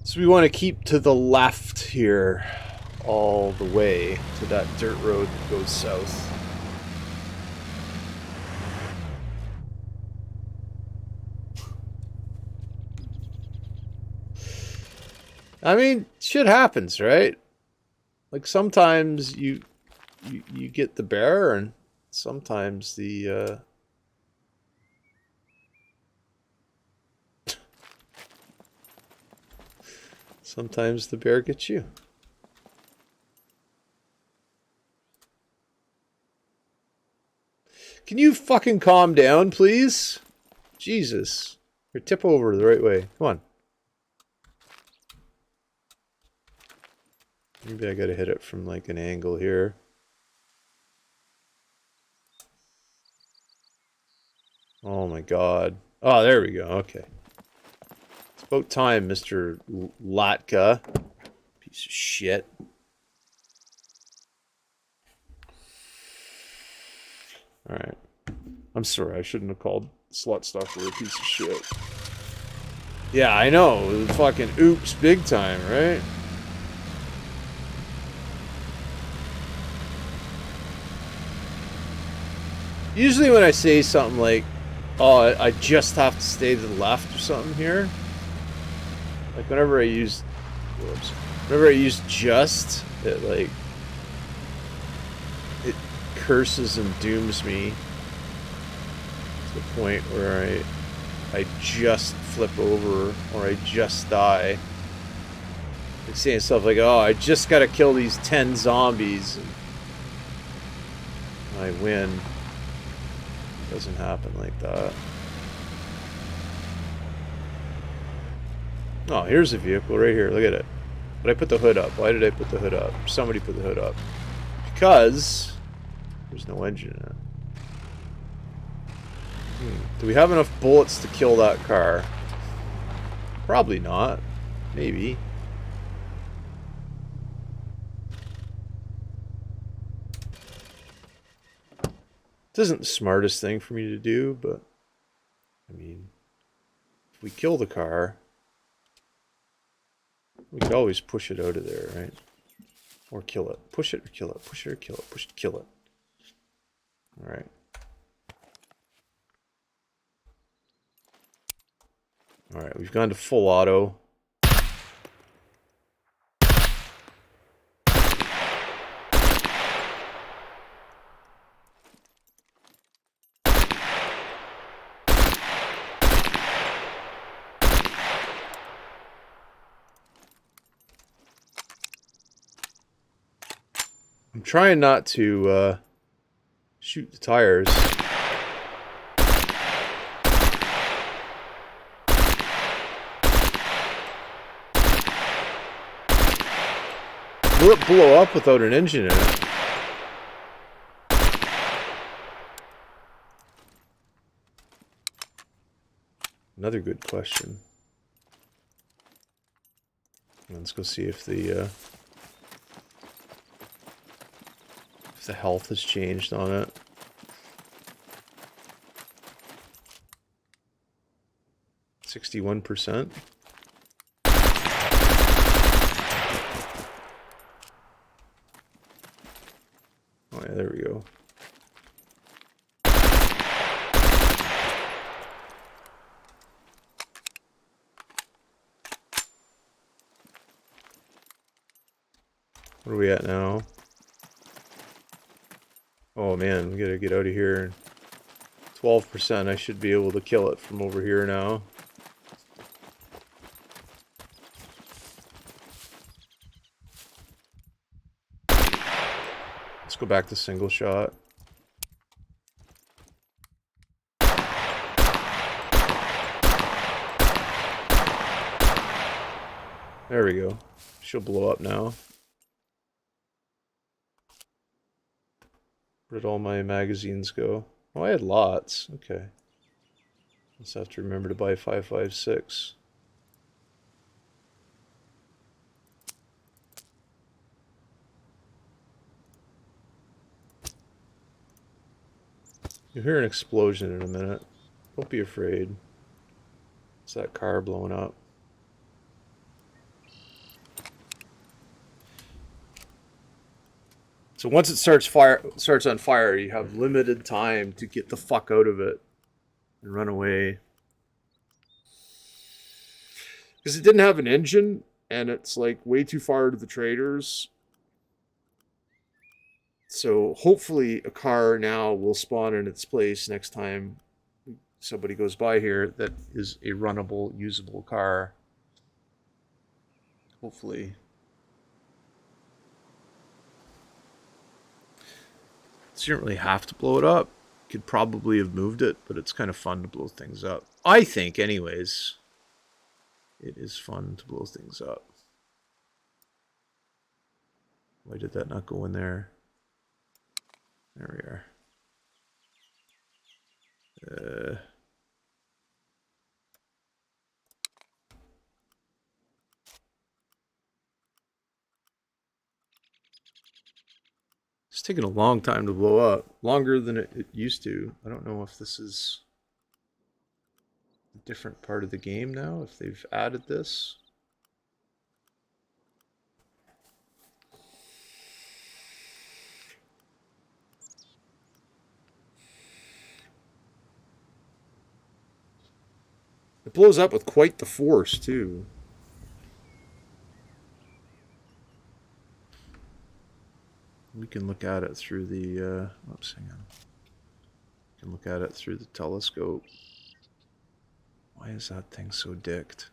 So we want to keep to the left here all the way to that dirt road that goes south. I mean, shit happens, right? Like sometimes you get the bear, and sometimes the sometimes the bear gets you. Can you fucking calm down, please? Jesus. Here, tip over the right way. Come on. Maybe I gotta hit it from like an angle here. Oh my god. Oh, there we go. Okay. It's about time, Mr. Latka. Piece of shit. Alright. I'm sorry, I shouldn't have called Slut Stuffer a piece of shit. Yeah, I know. Fucking oops big time, right? Usually when I say something like, oh, I just have to stay to the left or something here, like whenever I use just, it curses and dooms me to the point where I just flip over or I just die. Like saying stuff like, oh, I just gotta kill these 10 zombies and I win. It doesn't happen like that. Oh, here's a vehicle right here. Look at it. But I put the hood up. Why did I put the hood up? Somebody put the hood up. Because there's no engine in it. Do we have enough bullets to kill that car? Probably not. Maybe. This isn't the smartest thing for me to do, but I mean, if we kill the car, we could always push it out of there, right? Or kill it. Push it or kill it. Push it or kill it. Push it, kill it. Alright. Alright, we've gone to full auto. I'm trying not to shoot the tires. Will it blow up without an engine in it? Another good question. Let's go see if the health has changed on it. %61%. Oh yeah, there we go. What are we at now? Oh man, we gotta get out of here. 12%, I should be able to kill it from over here now. Let's go back to single shot. There we go. She'll blow up now. Where did all my magazines go? Oh, I had lots. Okay. Let's have to remember to buy 5.56. You'll hear an explosion in a minute. Don't be afraid. It's that car blowing up. So once it starts on fire, you have limited time to get the fuck out of it and run away. Because it didn't have an engine, and it's like way too far to the traders. So hopefully a car now will spawn in its place next time somebody goes by here that is a runnable, usable car. Hopefully. So you don't really have to blow it up. Could probably have moved it, but it's kind of fun to blow things up. I think, anyways. It is fun to blow things up. Why did that not go in there? There we are. It's taking a long time to blow up. Longer than it used to. I don't know if this is a different part of the game now, if they've added this. It blows up with quite the force, too. We can look at it through the, oops, hang on. We can look at it through the telescope. Why is that thing so dicked?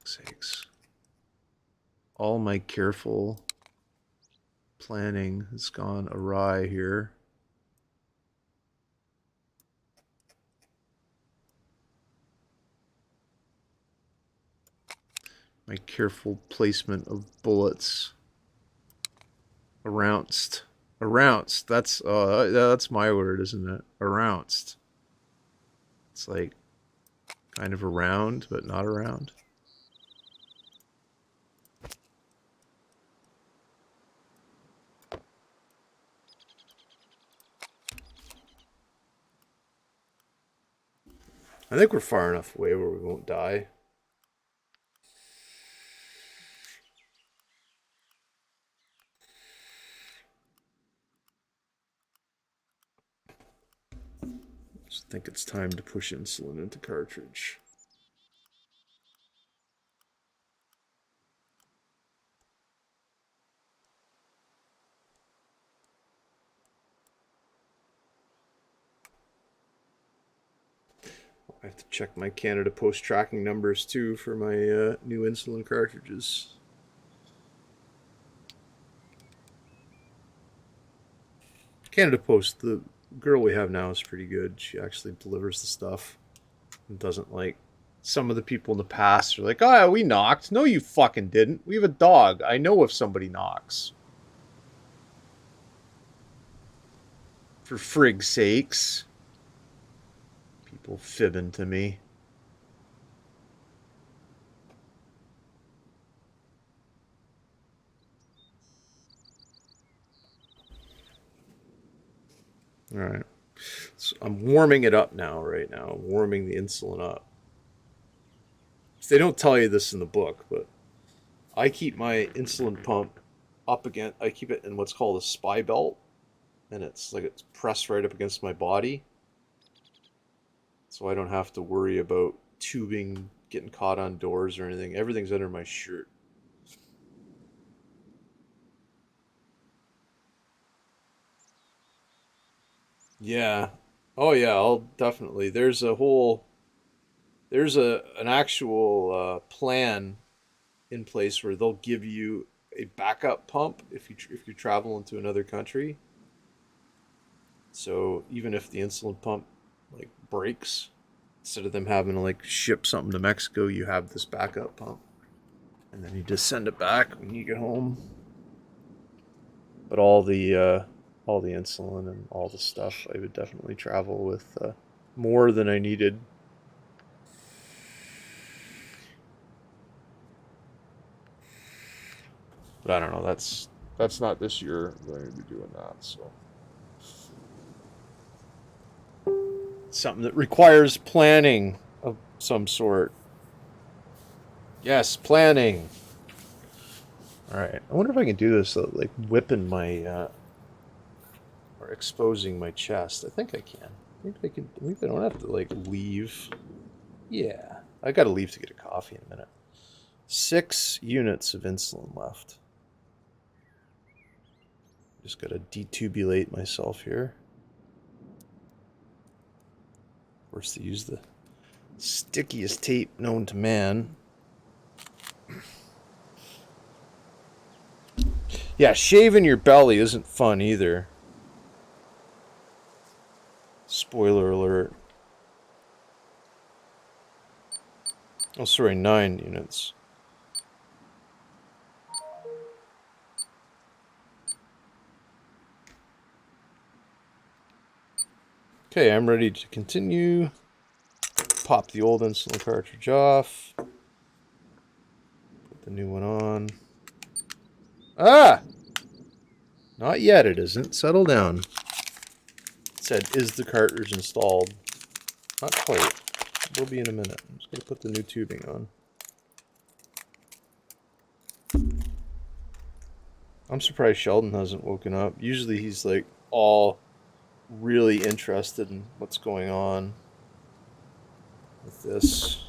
Sakes. All my careful planning has gone awry here. My careful placement of bullets. Arounced. Arounced. That's my word, isn't it? Arounced. It's like kind of around, but not around. I think we're far enough away where we won't die. Just think it's time to push insulin into cartridge. I have to check my Canada Post tracking numbers too for my new insulin cartridges. Canada Post, the girl we have now is pretty good. She actually delivers the stuff and doesn't like some of the people in the past are like, oh, yeah, we knocked. No, you fucking didn't. We have a dog. I know if somebody knocks. For frig's sakes. People fibbing to me. All right. So I'm warming it up now, right now. I'm warming the insulin up. They don't tell you this in the book, but I keep my insulin pump up against, I keep it in what's called a spy belt. And it's like it's pressed right up against my body. So I don't have to worry about tubing getting caught on doors or anything. Everything's under my shirt. Yeah. Oh yeah, I'll definitely. There's an actual plan in place where they'll give you a backup pump if you travel into another country. So even if the insulin pump like breaks, instead of them having to like ship something to Mexico, you have this backup pump, and then you just send it back when you get home. But all the insulin and all the stuff, I would definitely travel with more than I needed. But I don't know. That's not this year. I'm going to be doing that. So something that requires planning of some sort. Yes, planning. All right. I wonder if I can do this like whipping my or exposing my chest. I think I can. I think I can. I think I don't have to like leave. Yeah, I got to leave to get a coffee in a minute. 6 units of insulin left. Just got to detubulate myself here. Of course, they use the stickiest tape known to man. Yeah, shaving your belly isn't fun either. Spoiler alert. Oh, sorry, 9 units. Okay, I'm ready to continue. Pop the old insulin cartridge off. Put the new one on. Ah! Not yet, it isn't. Settle down. It said, is the cartridge installed? Not quite. Will be in a minute. I'm just going to put the new tubing on. I'm surprised Sheldon hasn't woken up. Usually he's like all really interested in what's going on with this.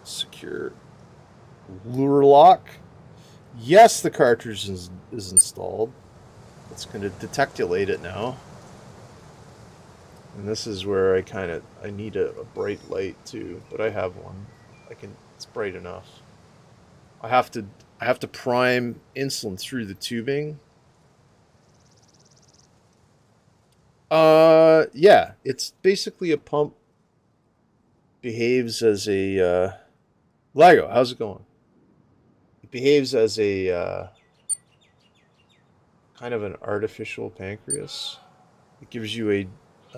Secure lure lock. Yes, the cartridge is installed. It's going to detectulate it now. And this is where I need a bright light too, but I have one. It's bright enough. I have to prime insulin through the tubing. Yeah, it's basically a pump. Behaves as a Lago. How's it going? It behaves as a kind of an artificial pancreas. It gives you a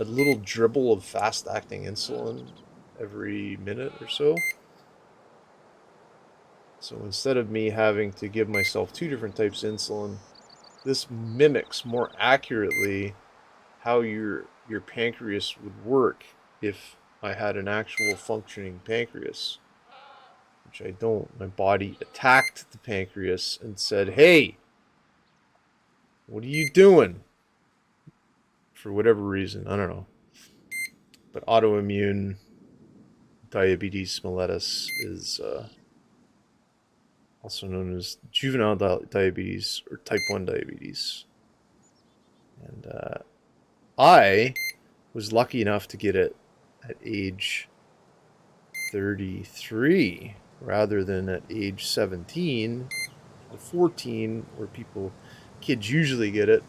little dribble of fast acting insulin every minute or so. So instead of me having to give myself two different types of insulin, this mimics more accurately how your pancreas would work if I had an actual functioning pancreas, which I don't. My body attacked the pancreas and said, "Hey, what are you doing?" For whatever reason, I don't know. But autoimmune diabetes mellitus is also known as juvenile diabetes or type 1 diabetes. And I was lucky enough to get it at age 33 rather than at age 17 or 14 where kids usually get it.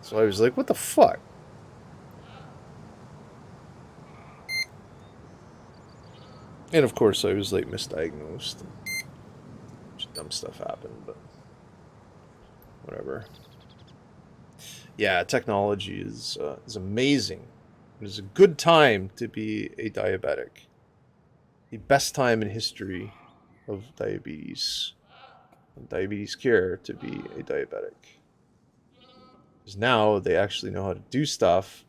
So I was like, what the fuck? And of course I was like misdiagnosed. Just dumb stuff happened, but whatever. Yeah, technology is amazing. It is a good time to be a diabetic. The best time in history of diabetes and diabetes care to be a diabetic. Because now they actually know how to do stuff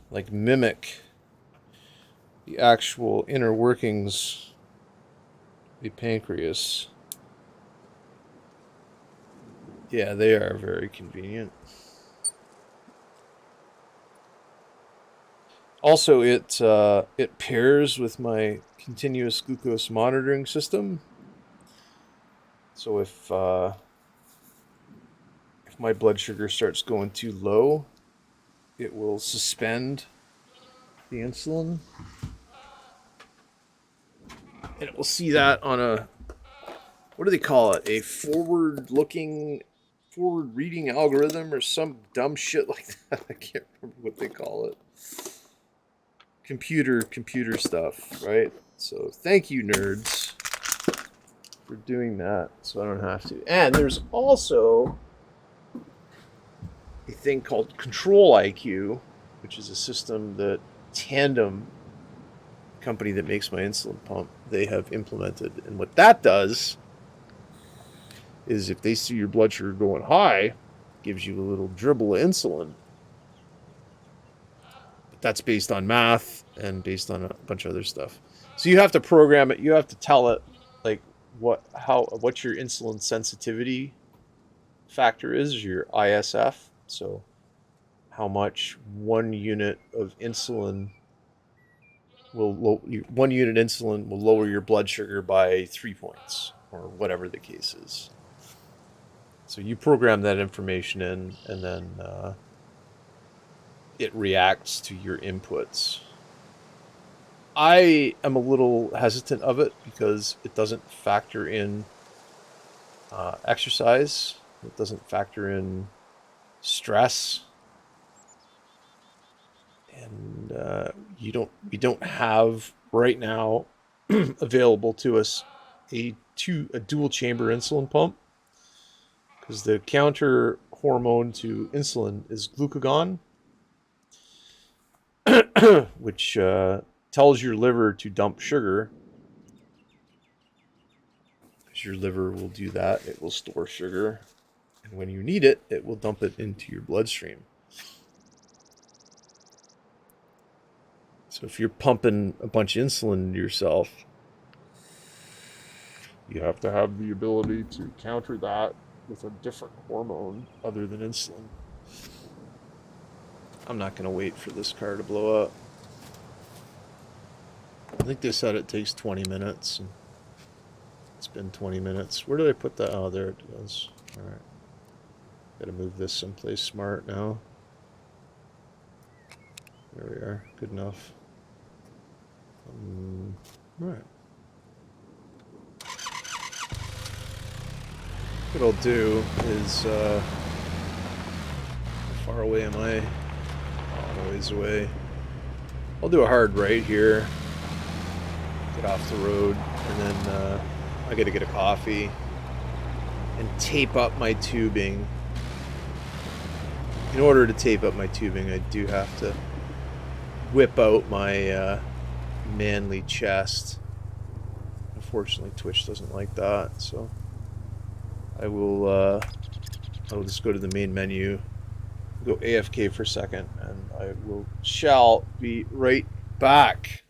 like mimic the actual inner workings of the pancreas. Yeah, they are very convenient. Also, it pairs with my continuous glucose monitoring system. So if my blood sugar starts going too low, it will suspend the insulin, and it will see that on a, what do they call it? A forward reading algorithm or some dumb shit like that. I can't remember what they call it. Computer stuff, right? So thank you, nerds, for doing that, so I don't have to. And there's also a thing called Control IQ, which is a system that Tandem, company that makes my insulin pump, they have implemented. And what that does is if they see your blood sugar going high, gives you a little dribble of insulin. But that's based on math and based on a bunch of other stuff. So you have to program it. You have to tell it like what your insulin sensitivity factor is, your ISF. So how much 1 unit of insulin will 1 unit insulin will lower your blood sugar by 3 points or whatever the case is. So you program that information in, and then it reacts to your inputs. I am a little hesitant of it because it doesn't factor in exercise. It doesn't factor in stress, and we don't have right now available to us a dual chamber insulin pump, because the counter hormone to insulin is glucagon, which tells your liver to dump sugar. Because your liver will do that. It will store sugar. And when you need it, it will dump it into your bloodstream. So if you're pumping a bunch of insulin into yourself, you have to have the ability to counter that with a different hormone other than insulin. I'm not going to wait for this car to blow up. I think they said it takes 20 minutes. And it's been 20 minutes. Where did I put that? Oh, there it goes. All right. Gotta move this someplace smart now. There we are. Good enough. Right. What I'll do is, how far away am I? Oh, a ways away. I'll do a hard right here. Get off the road, and then I gotta get a coffee and tape up my tubing. In order to tape up my tubing, I do have to whip out my manly chest. Unfortunately, Twitch doesn't like that, so I will just go to the main menu, go AFK for a second, and I shall be right back.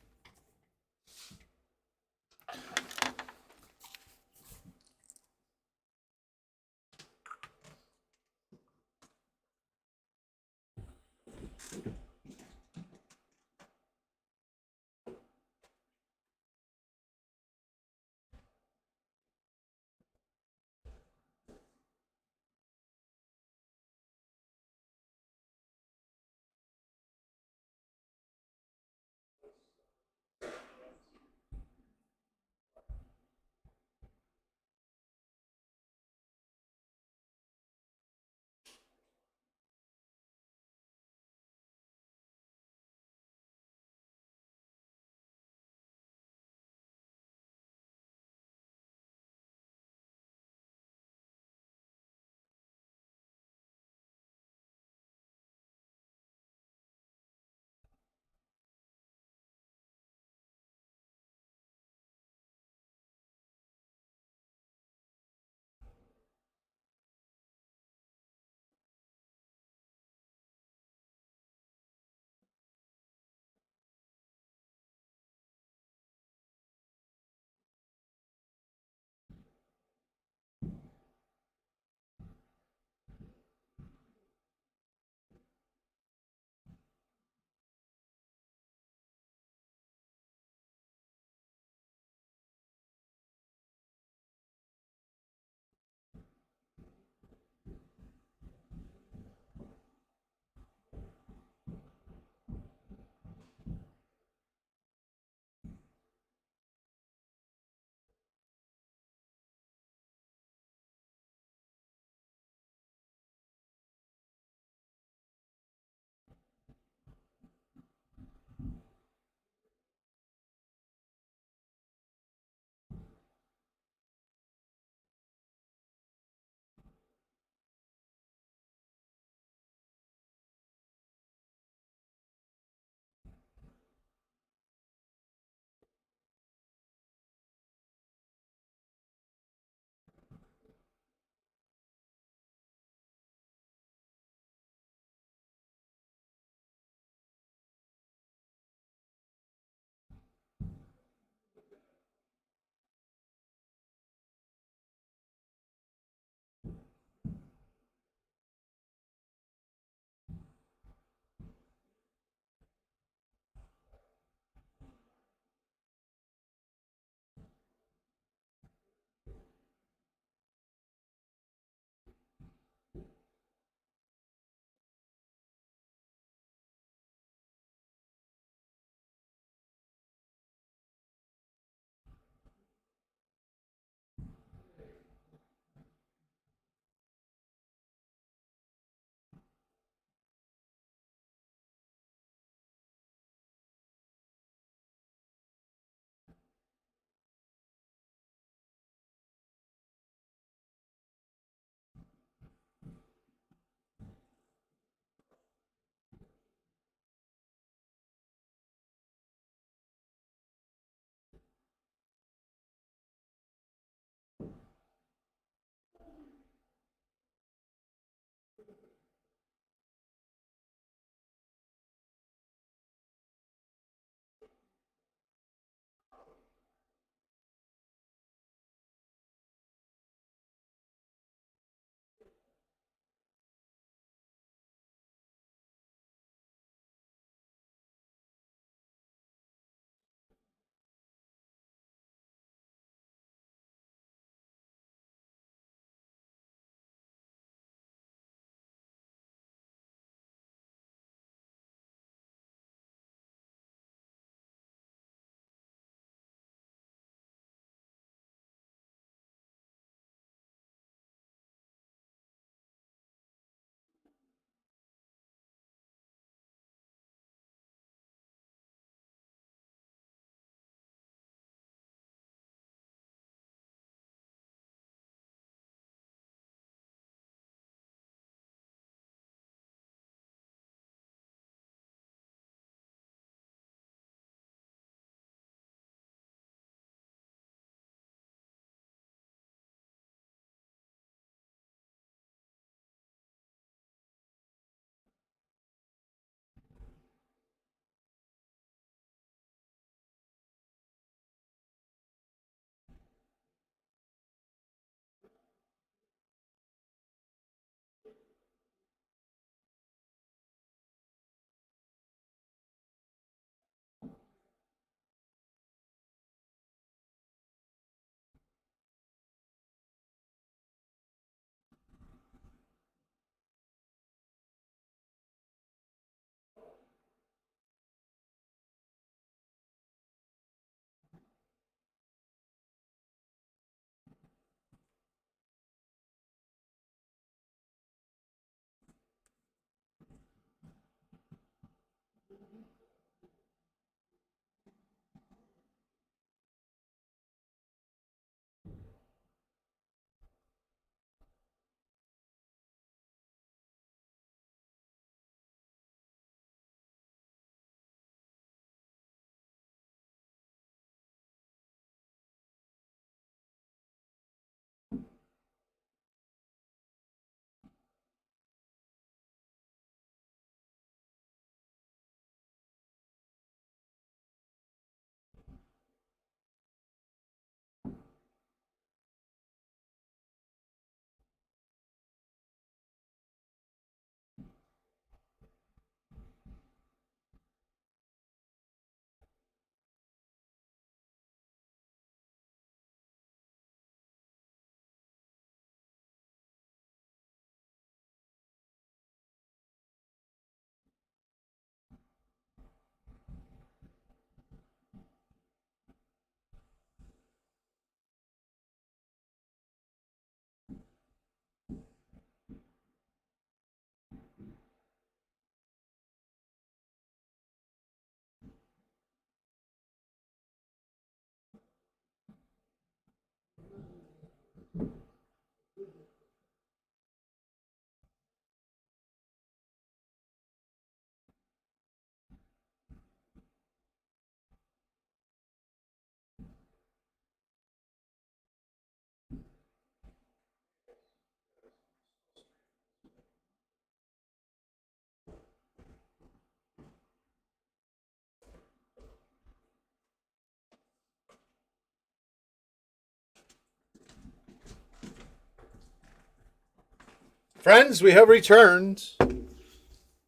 Friends, we have returned.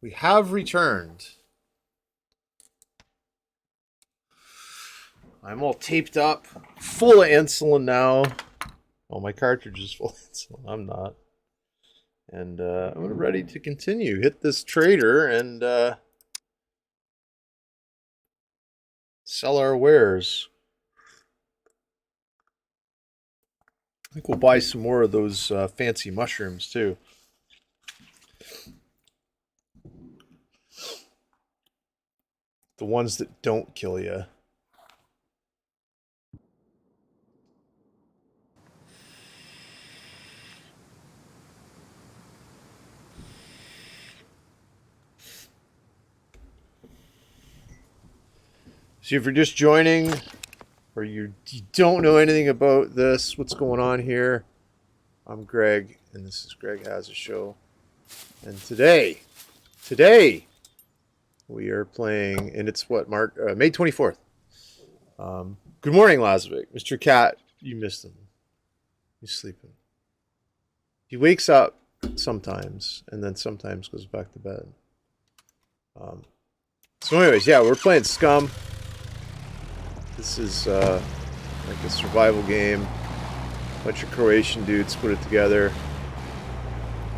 We have returned. I'm all taped up, full of insulin now. Oh, my cartridge is full of insulin. I'm not. And I'm ready to continue. Hit this trader and sell our wares. I think we'll buy some more of those fancy mushrooms too. The ones that don't kill you. So if you're just joining, or you don't know anything about this, what's going on here, I'm Greg, and this is Greg Has a Show. And today, we are playing, and it's what, May 24th. Good morning, Lazovic. Mr. Cat, you missed him. He's sleeping. He wakes up sometimes, and then sometimes goes back to bed. So anyways, yeah, we're playing SCUM. This is like a survival game. A bunch of Croatian dudes put it together.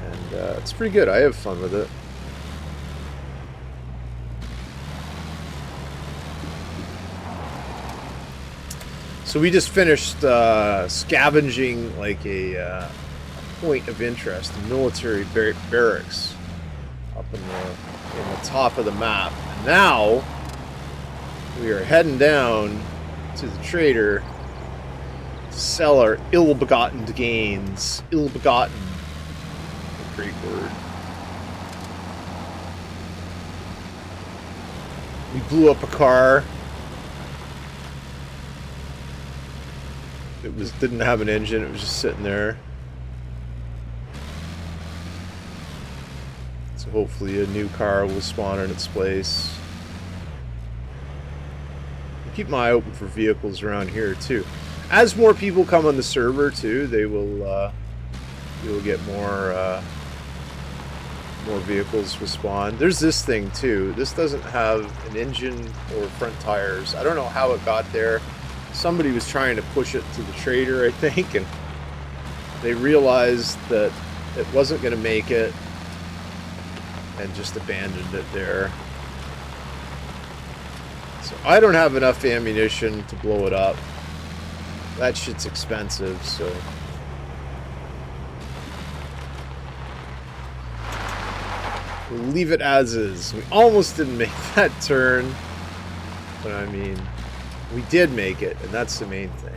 And it's pretty good. I have fun with it. So we just finished scavenging like a point of interest, a military barracks up in the top of the map. And now we are heading down to the trader to sell our ill-begotten gains. Ill-begotten. A great word. We blew up a car. It didn't have an engine, it was just sitting there. So hopefully a new car will spawn in its place. Keep my eye open for vehicles around here too. As more people come on the server too, they will you'll get more vehicles will spawn. There's this thing too. This doesn't have an engine or front tires. I don't know how it got there. Somebody was trying to push it to the trader, I think, and they realized that it wasn't going to make it and just abandoned it there. So I don't have enough ammunition to blow it up. That shit's expensive, so we'll leave it as is. We almost didn't make that turn, but I mean, we did make it, and that's the main thing.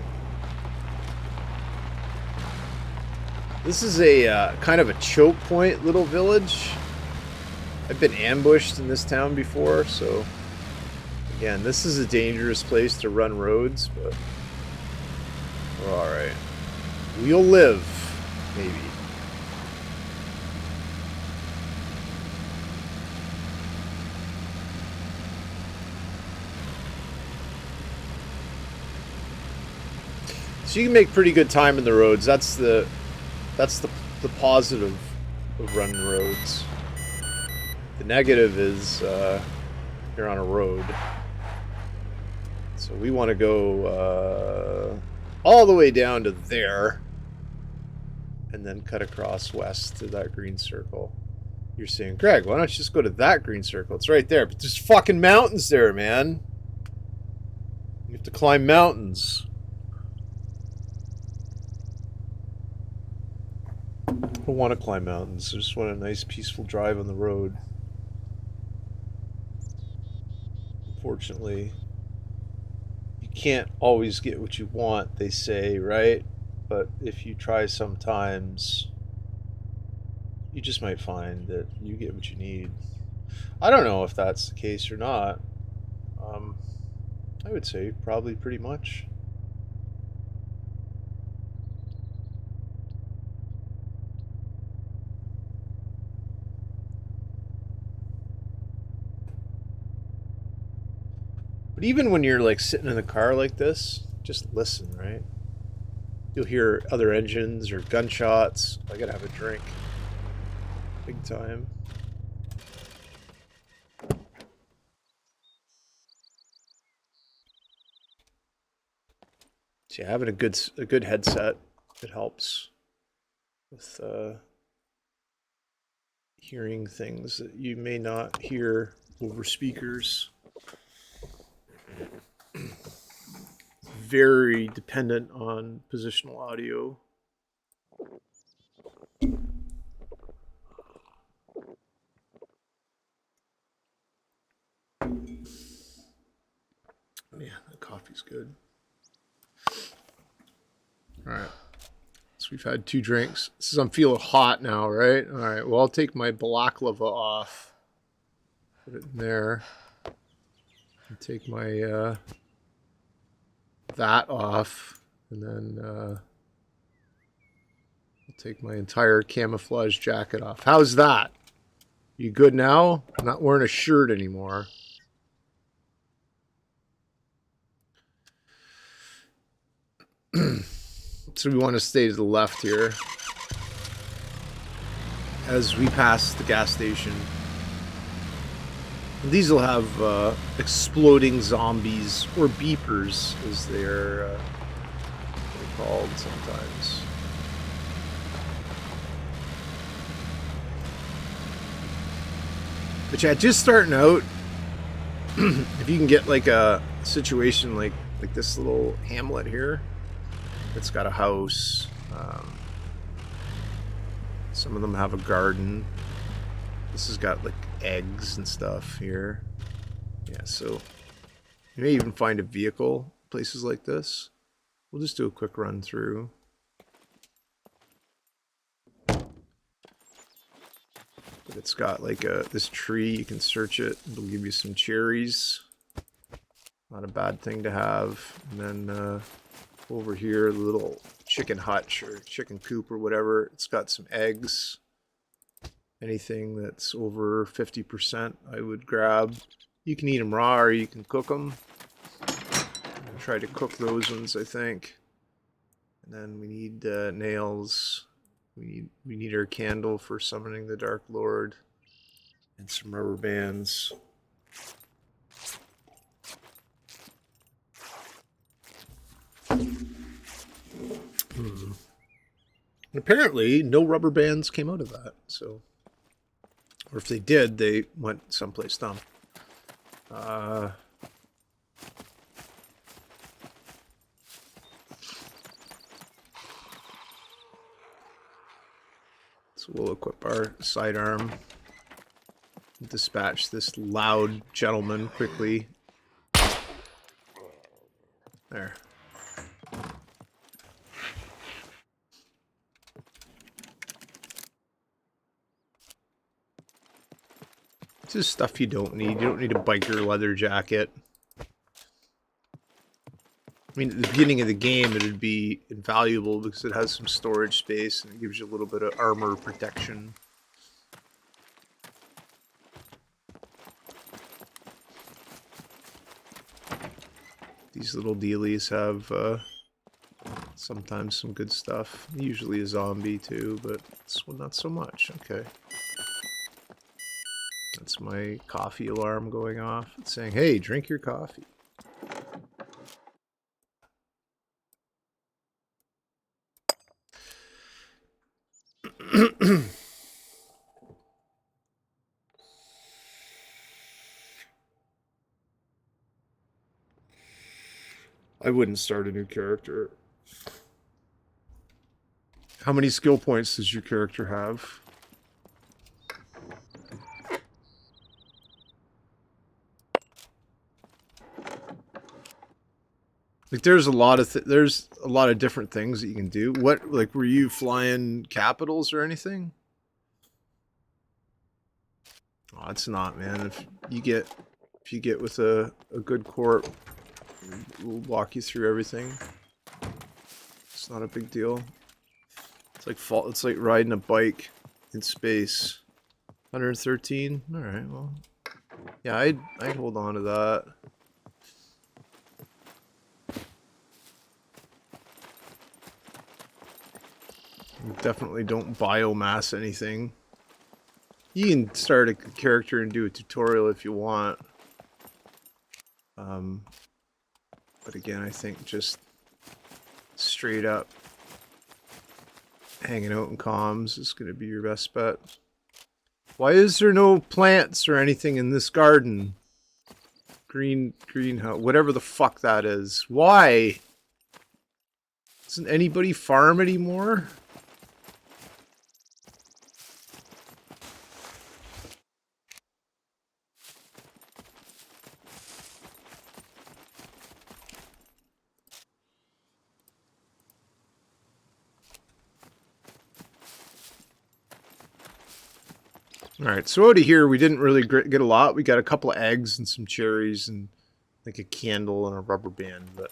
This is a kind of a choke point little village. I've been ambushed in this town before, so again, this is a dangerous place to run roads, but we're alright. We'll live, maybe. So you can make pretty good time in the roads. That's the positive of running roads. The negative is you're on a road. So we want to go all the way down to there and then cut across west to that green circle. You're saying, Greg, why don't you just go to that green circle? It's right there. But there's fucking mountains there, man. You have to climb mountains. I don't want to climb mountains. I just want a nice peaceful drive on the road. Unfortunately, you can't always get what you want, they say, right? But if you try sometimes, you just might find that you get what you need. I don't know if that's the case or not. I would say probably pretty much. But even when you're like sitting in a car like this, just listen, right? You'll hear other engines or gunshots. I gotta have a drink. big time. So yeah, having a good headset, it helps with hearing things that you may not hear over speakers. Very dependent on positional audio. Yeah, the coffee's good. All right. So we've had 2 drinks. This is, I'm feeling hot now, right? All right. Well, I'll take my balaclava off. Put it in there. And take my that off. And then I'll take my entire camouflage jacket off. How's that? You good now? I'm not wearing a shirt anymore. So we want to stay to the left here as we pass the gas station. And these will have exploding zombies, or beepers as they're called sometimes. But yeah, just starting out, if you can get like a situation like this little hamlet here, it's got a house. Some of them have a garden. This has got like eggs and stuff here. Yeah, so you may even find a vehicle places like this. We'll just do a quick run through. But it's got like this tree, you can search it, it'll give you some cherries. Not a bad thing to have. And then over here, the little chicken hutch or chicken coop or whatever, it's got some eggs. Anything that's over 50% I would grab. You can eat them raw or you can cook them. I'll try to cook those ones, I think. And then we need nails. We need our candle for summoning the Dark Lord. And some rubber bands. And apparently, no rubber bands came out of that. So, or if they did, they went someplace dumb. So we'll equip our sidearm. Dispatch this loud gentleman quickly. There. This is stuff you don't need. You don't need a biker leather jacket. I mean, at the beginning of the game, it would be invaluable because it has some storage space and it gives you a little bit of armor protection. These little dealies have sometimes some good stuff. Usually a zombie too, but this one not so much. Okay. That's my coffee alarm going off. It's saying, hey, drink your coffee. I wouldn't start a new character. How many skill points does your character have? Like there's a lot of different things that you can do. What, like, were you flying capitals or anything? Oh, it's not, man. If you get with a good corp, we'll walk you through everything. It's not a big deal. It's like riding a bike in space. 113. All right, well, yeah, I'd hold on to that. Definitely don't biomass anything. You can start a character and do a tutorial if you want. But again, I think just straight up hanging out in comms is going to be your best bet. Why is there no plants or anything in this garden? Greenhouse, whatever the fuck that is. Why? Doesn't anybody farm anymore? Alright, so out of here we didn't really get a lot. We got a couple of eggs and some cherries and like a candle and a rubber band, but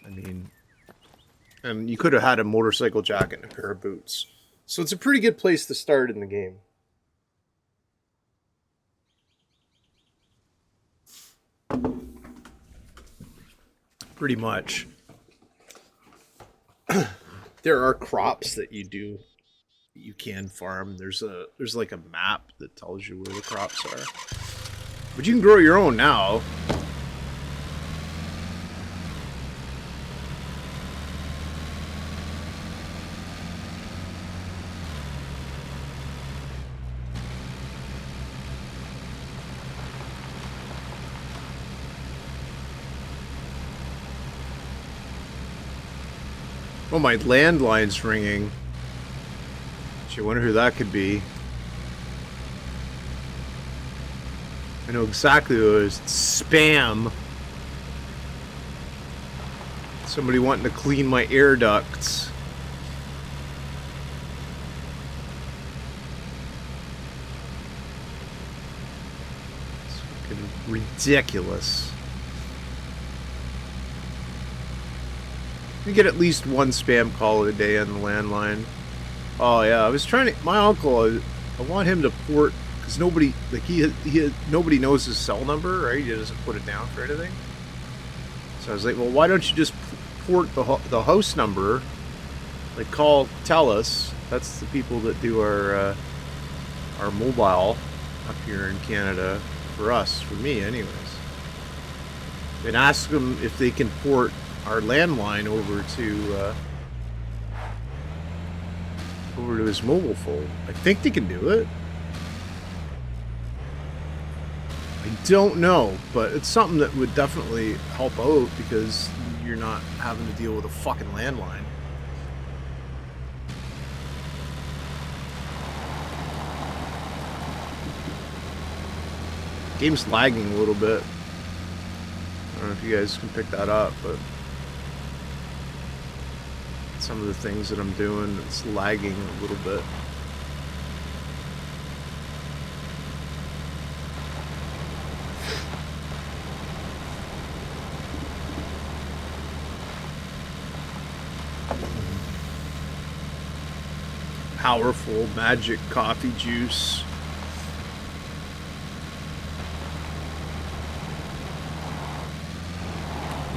I mean, and you could have had a motorcycle jacket and a pair of boots. So it's a pretty good place to start in the game. Pretty much. There are crops that you can farm. There's like a map that tells you where the crops are. But you can grow your own now. Oh, my landline's ringing. I wonder who that could be. I know exactly who it is. It's spam. Somebody wanting to clean my air ducts. It's fucking ridiculous. You get at least one spam call a day on the landline. Oh yeah, I was trying to. My uncle, I want him to port because nobody nobody knows his cell number, right? He doesn't put it down for anything. So I was like, well, why don't you just port the house number? Like call TELUS. That's the people that do our mobile up here in Canada for us, for me, anyways. And ask them if they can port our landline over to his mobile phone. I think they can do it. I don't know, but it's something that would definitely help out because you're not having to deal with a fucking landline. Game's lagging a little bit. I don't know if you guys can pick that up, but some of the things that I'm doing, it's lagging a little bit. Powerful magic coffee juice.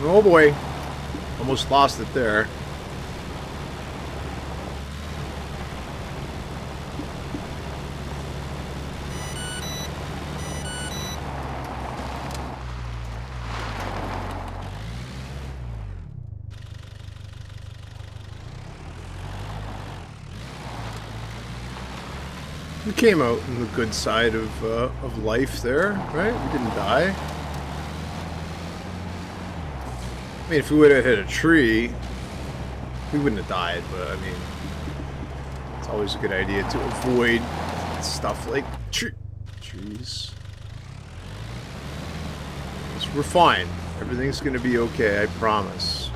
Oh boy, almost lost it there. We came out on the good side of life there, right? We didn't die. I mean, if we would have hit a tree, we wouldn't have died, but I mean, it's always a good idea to avoid stuff like trees. So we're fine. Everything's gonna be okay, I promise.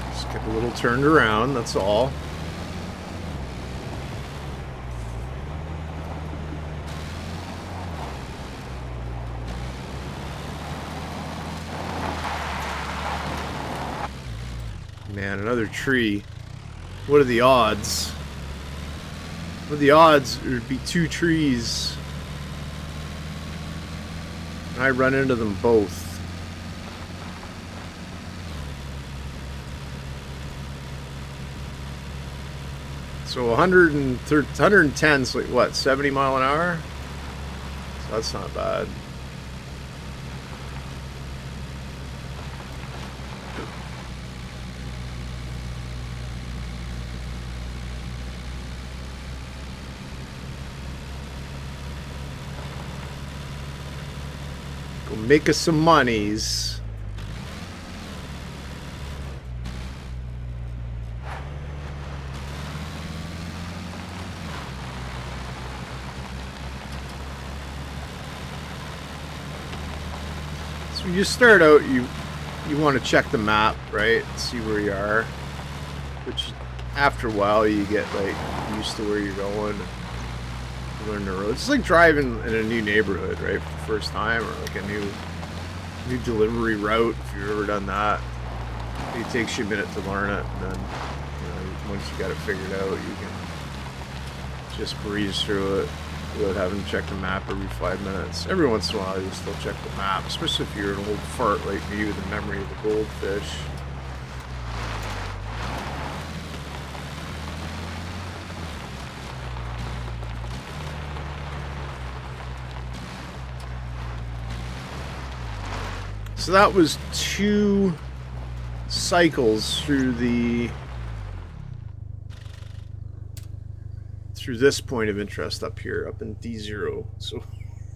Just get a little turned around, that's all. Man, another tree. What are the odds? What are the odds there'd be two trees? And I run into them both. So 110 is like what, 70 mile an hour? So that's not bad. Go make us some monies. So when you start out, you want to check the map, right? See where you are. Which after a while you get like used to where you're going. Learn the roads. It's like driving in a new neighborhood, right? For the first time, or like a new delivery route. If you've ever done that, it takes you a minute to learn it, and then once you got it figured out, you can just breeze through it without having to check the map every 5 minutes. Every once in a while, you still check the map, especially if you're an old fart like me with the memory of the goldfish. So that was 2 cycles through this point of interest up here, up in D0. So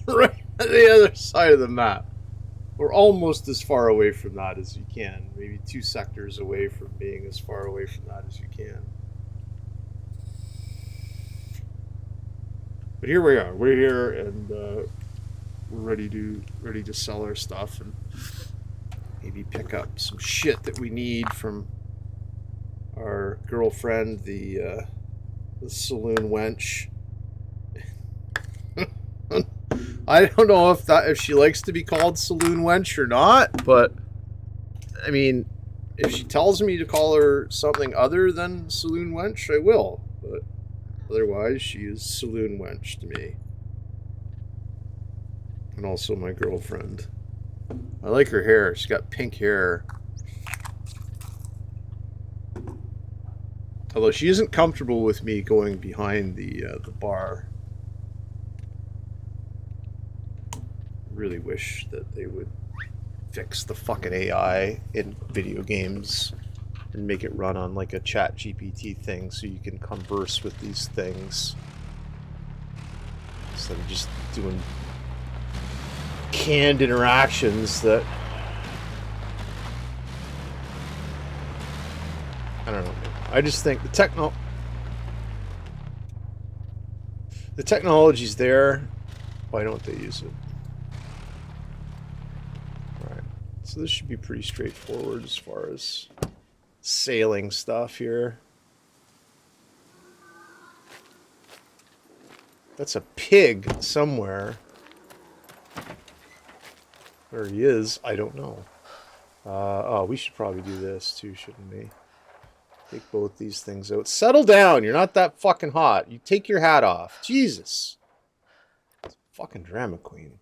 right on the other side of the map. We're almost as far away from that as you can. Maybe 2 sectors away from being as far away from that as you can. But here we are. We're here, and we're ready to sell our stuff and maybe pick up some shit that we need from our girlfriend, the saloon wench. I don't know if she likes to be called saloon wench or not, but I mean, if she tells me to call her something other than saloon wench, I will. But otherwise, she is saloon wench to me. And also my girlfriend. I like her hair. She's got pink hair. Although she isn't comfortable with me going behind the bar. I really wish that they would fix the fucking AI in video games and make it run on like a chat GPT thing so you can converse with these things instead of just doing canned interactions that I don't know. I just think the technology's there. Why don't they use it? Alright. So this should be pretty straightforward as far as sailing stuff here. That's a pig somewhere. Where he is, I don't know. Oh, we should probably do this too, shouldn't we? Take both these things out. Settle down. You're not that fucking hot. You take your hat off. Jesus. It's a fucking drama queen.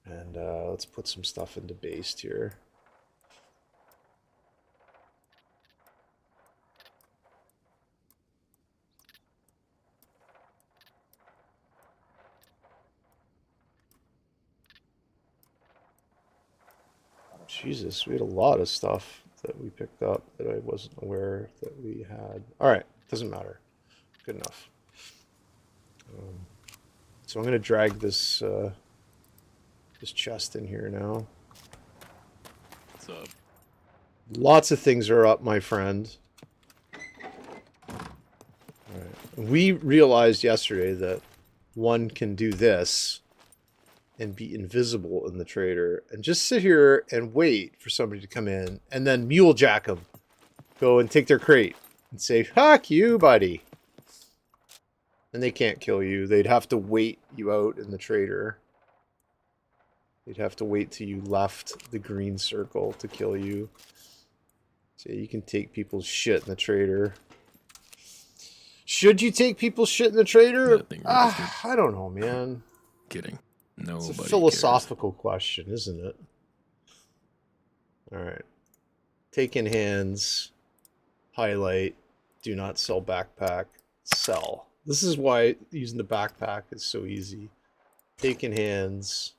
And let's put some stuff into based here. Jesus, we had a lot of stuff that we picked up that I wasn't aware that we had. Alright, doesn't matter. Good enough. So I'm going to drag this this chest in here now. What's up? Lots of things are up, my friend. Alright. We realized yesterday that one can do this and be invisible in the trader and just sit here and wait for somebody to come in and then mule jack them. Go and take their crate and say, fuck you, buddy. And they can't kill you. They'd have to wait you out in the trader. They'd have to wait till you left the green circle to kill you. So you can take people's shit in the trader. Should you take people's shit in the trader? I don't know, man. Kidding. Nobody It's a philosophical question, isn't it? Alright. Take in hands. Highlight. Do not sell backpack. Sell. This is why using the backpack is so easy. Take in hands.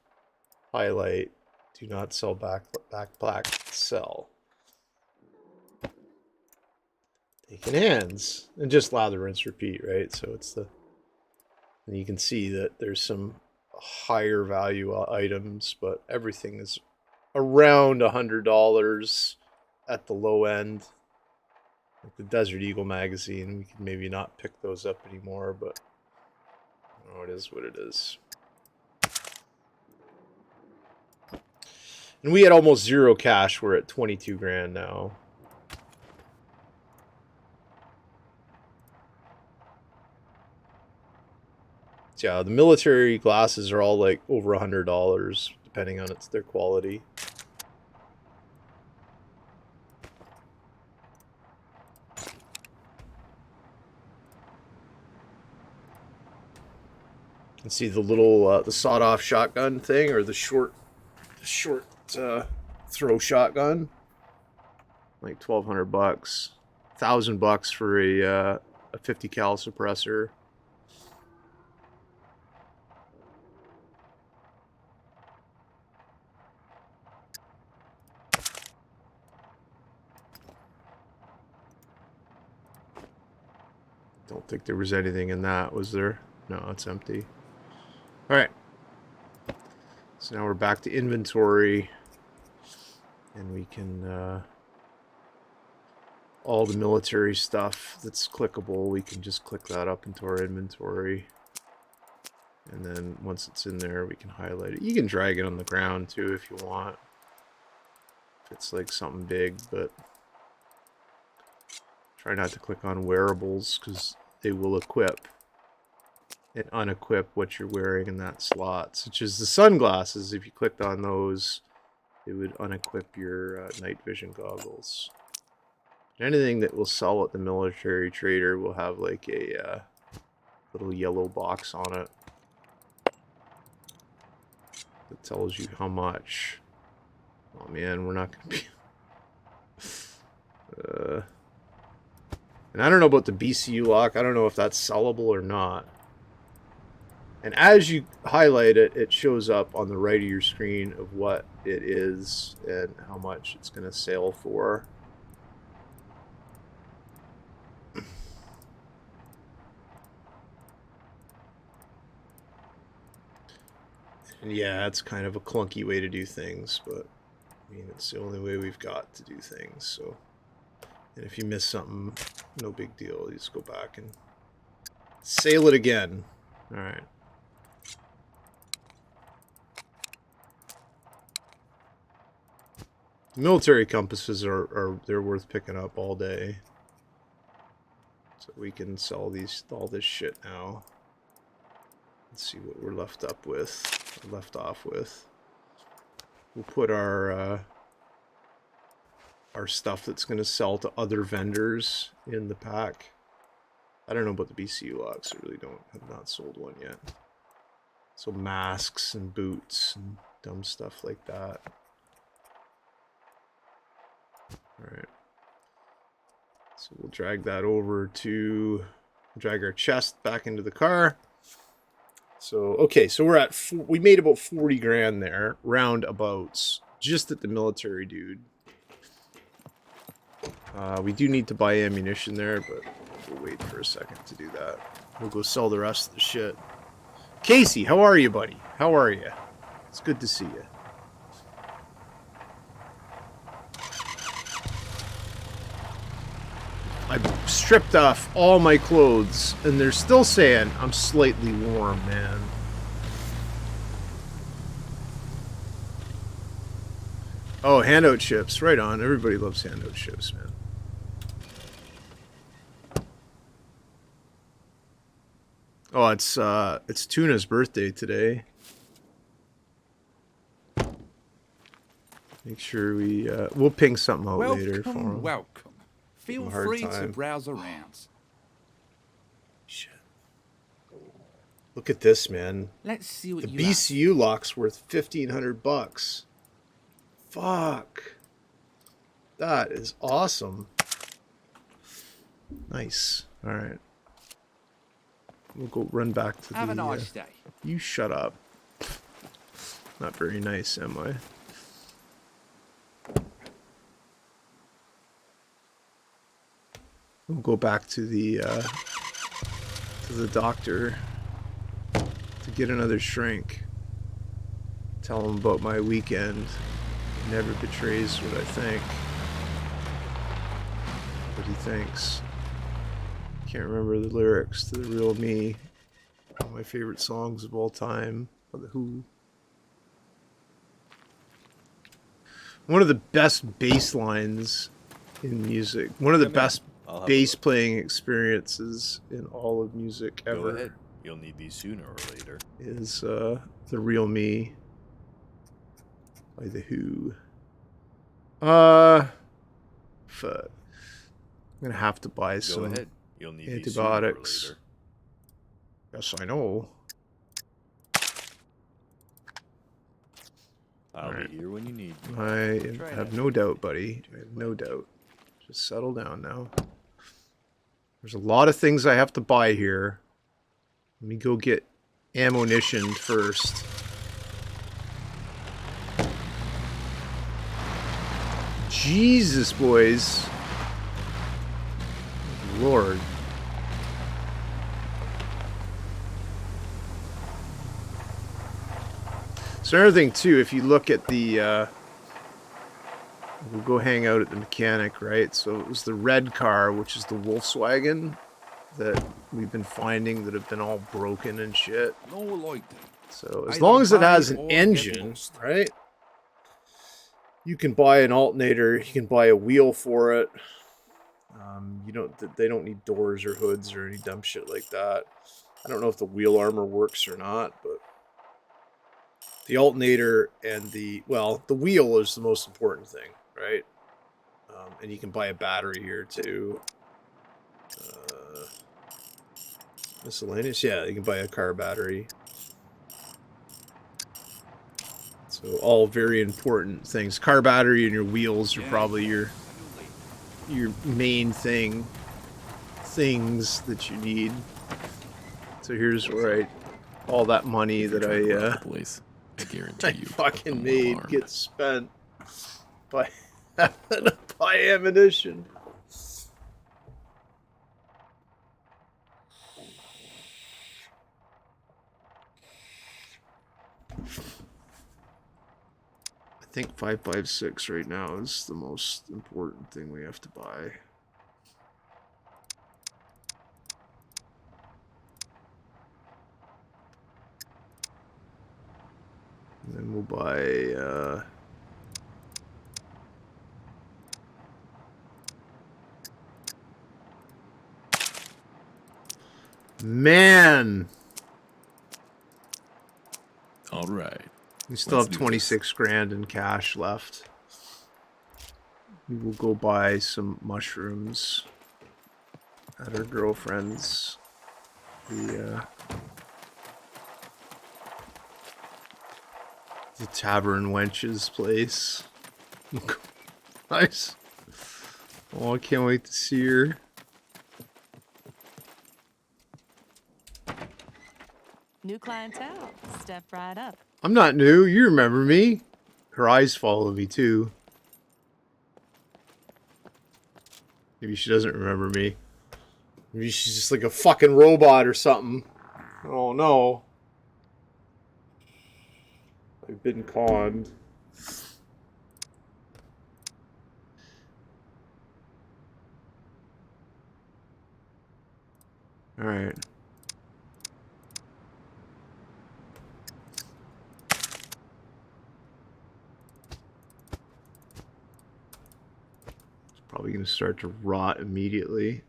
Highlight. Do not sell backpack. Sell. Take in hands. And just lather, rinse, repeat, right? So it's the... And you can see that there's some higher value items, but everything is around $100 at the low end. Like the Desert Eagle magazine, we can maybe not pick those up anymore, but you know, it is what it is. And we had almost zero cash. We're at 22 grand now. So yeah, the military glasses are all like over $100, depending on their quality. You can see the little the sawed-off shotgun thing, or the short throw shotgun, like $1,200, $1,000 for a 50 cal suppressor. Don't think there was anything in that, was there? No, it's empty. All right. So now we're back to inventory, and we can all the military stuff that's clickable, we can just click that up into our inventory. And then once it's in there, we can highlight it. You can drag it on the ground too if you want. If it's like something big, but try not to click on wearables because they will equip and unequip what you're wearing in that slot. Such as the sunglasses, if you clicked on those, it would unequip your night vision goggles. Anything that will sell at the military trader will have like a little yellow box on it that tells you how much. Oh man, we're not going to be... and I don't know about the BCU lock. I don't know if that's sellable or not. And as you highlight it, it shows up on the right of your screen of what it is and how much it's going to sell for. And yeah, it's kind of a clunky way to do things, but I mean, it's the only way we've got to do things. So, and if you miss something, no big deal. You just go back and sale it again. All right. Military compasses they're worth picking up all day. So we can sell all this shit now. Let's see what we're left off with. We'll put our stuff that's going to sell to other vendors in the pack. I don't know about the BCU locks. I really have not sold one yet. So masks and boots and dumb stuff like that. Alright. So we'll drag that over to... drag our chest back into the car. So, okay, so we're at... we made about 40 grand there, roundabouts, just at the military dude. We do need to buy ammunition there, but we'll wait for a second to do that. We'll go sell the rest of the shit. Casey, how are you, buddy? How are you? It's good to see you. I've stripped off all my clothes, and they're still saying I'm slightly warm, man. Oh, handout chips. Right on. Everybody loves handout chips, man. Oh, it's Tuna's birthday today. Make sure we'll ping something out later for him. Welcome. Feel free to browse around. Shit. Look at this, man. Let's see what the you BCU lock's worth $1,500. Fuck. That is awesome. Nice. All right. We'll go run back to Have the... a nice day. You shut up. Not very nice, am I? We'll go back to the doctor to get another shrink. Tell him about my weekend. He never betrays what I think. What he thinks. Can't remember the lyrics to The Real Me. One of my favorite songs of all time. By The Who. One of the best bass lines in music. One of the best bass playing experiences in all of music ever. Go ahead. You'll need these sooner or later. Is The Real Me by The Who. Fuck. I'm gonna have to buy some Go ahead. You'll need antibiotics. These sooner or later. Yes, I know. I'll Alright. be here when you need me. I have no doubt, buddy. I have no doubt. Just settle down now. There's a lot of things I have to buy here. Let me go get ammunition first. Jesus, boys. Lord. So another thing too, if you look at the we'll go hang out at the mechanic, right? So it was the red car, which is the Volkswagen that we've been finding that have been all broken and shit. No like that. So as long as it has an engine, right? You can buy an alternator, you can buy a wheel for it. They don't need doors or hoods or any dumb shit like that. I don't know if the wheel armor works or not, but the alternator and the wheel is the most important thing, right? And you can buy a battery here too. Miscellaneous, yeah, you can buy a car battery. So all very important things. Car battery and your wheels are probably your main things that you need. So here's where all that money that I guarantee you fucking made gets spent by having to buy ammunition. I think 5.56 right now is the most important thing we have to buy. And then we'll buy man. All right. We still have 26 grand in cash left. We will go buy some mushrooms at our girlfriend's. The Tavern Wench's place. Nice. Oh, I can't wait to see her. New clientele. Step right up. I'm not new. You remember me. Her eyes follow me, too. Maybe she doesn't remember me. Maybe she's just like a fucking robot or something. Oh, no. I've been conned. Alright. Probably going to start to rot immediately.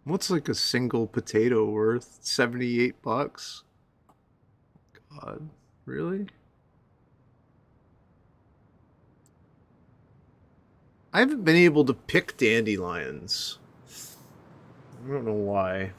What's like a single potato worth? 78 bucks? God, really? I haven't been able to pick dandelions. I don't know why.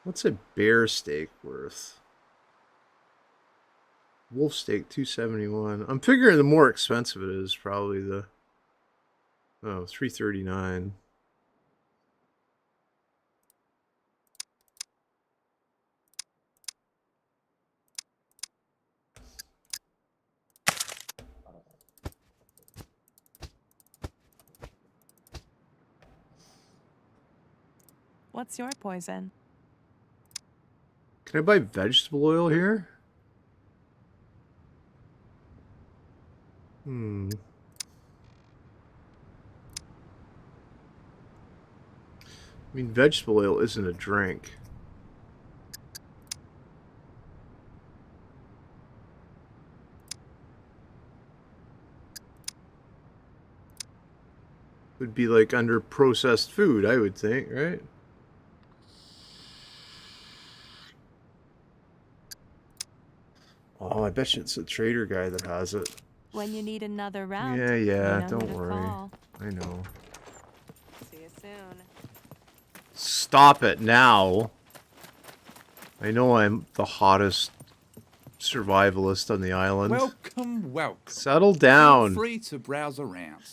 What's a bear steak worth? Wolf steak, $271. I'm figuring the more expensive it is, probably the... Oh, $339. What's your poison? Can I buy vegetable oil here? I mean, vegetable oil isn't a drink. Would be like under processed food, I would think, right? Oh, I bet you it's a trader guy that has it. When you need another round, Yeah, you know who don't to worry. call. I know. See you soon. Stop it now. I know I'm the hottest survivalist on the island. Welcome, welcome. Settle Feel down. free to browse around.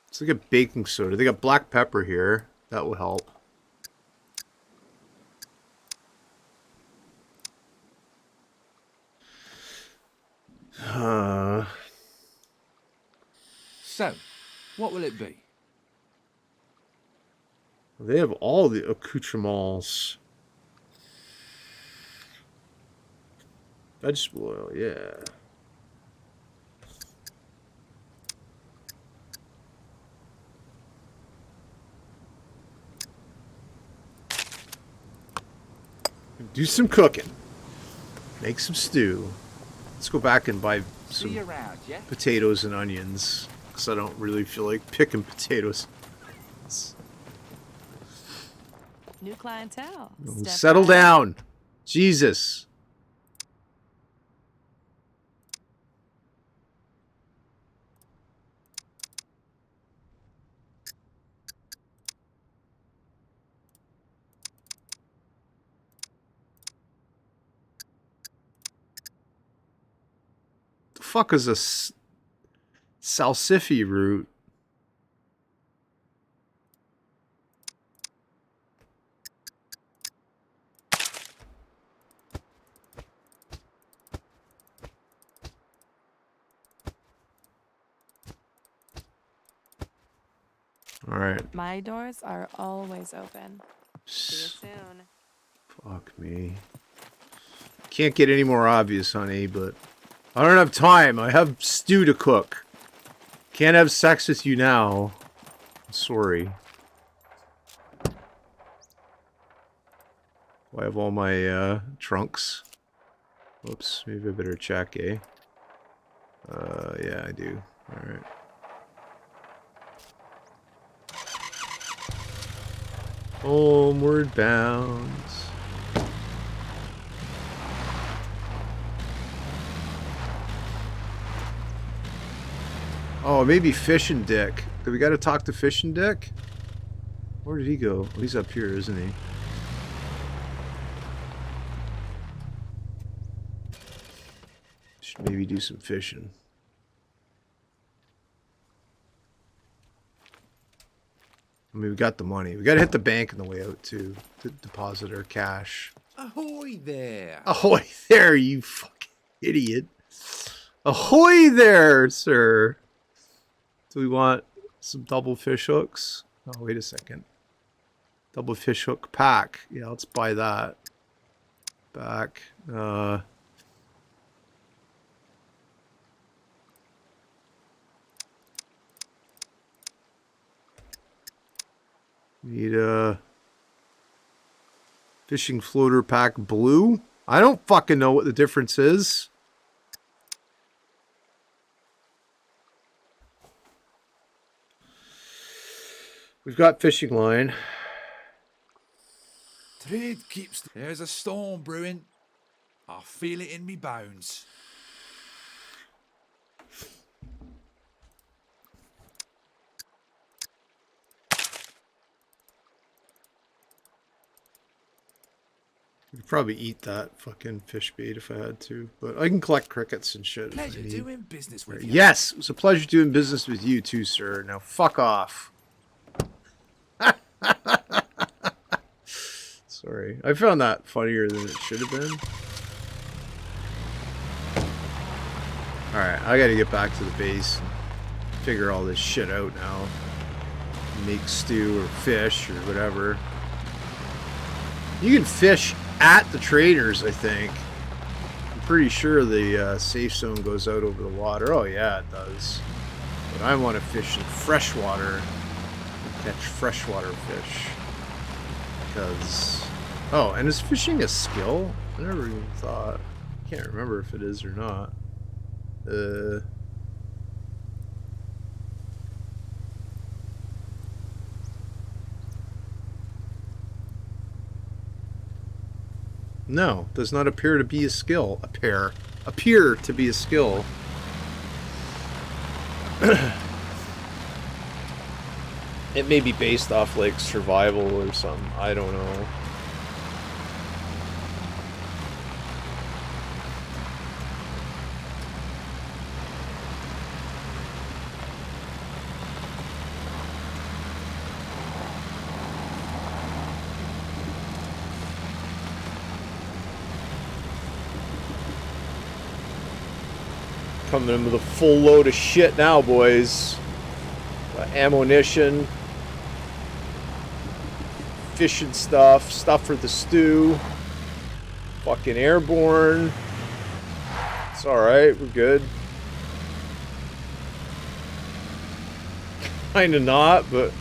It's like a baking soda. They got black pepper here. That will help. So, what will it be? They have all the accoutrements. Vegetable oil, yeah. Do some cooking. Make some stew. Let's go back and buy See you some around, yeah? potatoes and onions. Because I don't really feel like picking potatoes. New clientele. Step Settle right up. down. Jesus. The fuck is a salsifi root? All right. My doors are always open. See you soon. Fuck me. Can't get any more obvious, honey, but I don't have time. I have stew to cook. Can't have sex with you now. I'm sorry. I have all my trunks. Whoops, maybe I better check, eh? Yeah, I do. Alright. Homeward bound. Oh, maybe Fishing Dick. Do we gotta talk to Fishing Dick? Where did he go? Oh, he's up here, isn't he? Should maybe do some fishing. I mean, we got the money. We gotta hit the bank on the way out, too, to deposit our cash. Ahoy there! Ahoy there, you fucking idiot. Ahoy there, sir. Do we want some double fish hooks? Oh, wait a second. Double fish hook pack. Yeah, let's buy that. Back. Need a fishing floater pack blue. I don't fucking know what the difference is. We've got fishing line. Trade keeps. There's a storm brewing. I feel it in me bones. I could probably eat that fucking fish bait if I had to, but I can collect crickets and shit. If I Pleasure need. doing business with you. Yes, it was a pleasure doing business with you too, sir. Now fuck off. Sorry, I found that funnier than it should have been. Alright, I gotta get back to the base and figure all this shit out now. Make stew or fish or whatever. You can fish at the traders, I think. I'm pretty sure the safe zone goes out over the water. Oh yeah, it does. But I want to fish in freshwater and catch freshwater fish. Because... Oh, and is fishing a skill? I never even thought. Can't remember if it is or not. No, does not appear to be a skill. Appear to be a skill. It may be based off like survival or something. I don't know. Coming in with a full load of shit now, boys. Ammunition, fishing stuff for the stew. Fucking airborne. It's alright, we're good. Kinda not, but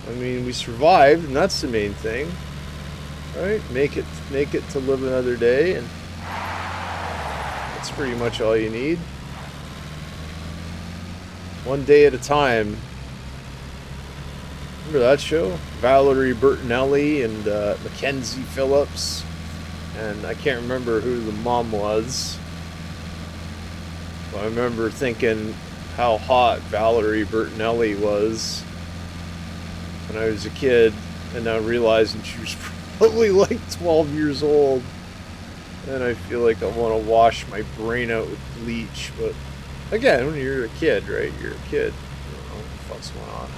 I mean we survived and that's the main thing. Right? Make it to live another day, and that's pretty much all you need. One day at a time. Remember that show? Valerie Bertinelli and Mackenzie Phillips. And I can't remember who the mom was. But I remember thinking how hot Valerie Bertinelli was when I was a kid. And now realizing she was probably like 12 years old. And I feel like I want to wash my brain out with bleach. But again, when you're a kid, right? You're a kid. You don't know what the fuck's going on.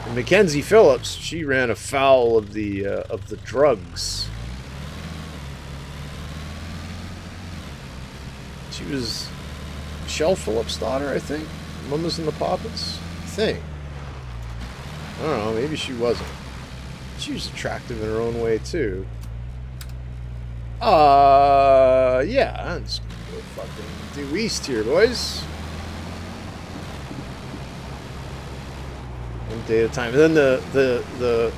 And Mackenzie Phillips, she ran afoul of the drugs. She was Michelle Phillips' daughter, I think. Mamas and the Poppets, I think. I don't know, maybe she wasn't. She was attractive in her own way too. Yeah, I'm just gonna go fucking due east here, boys. One day at a time. And then the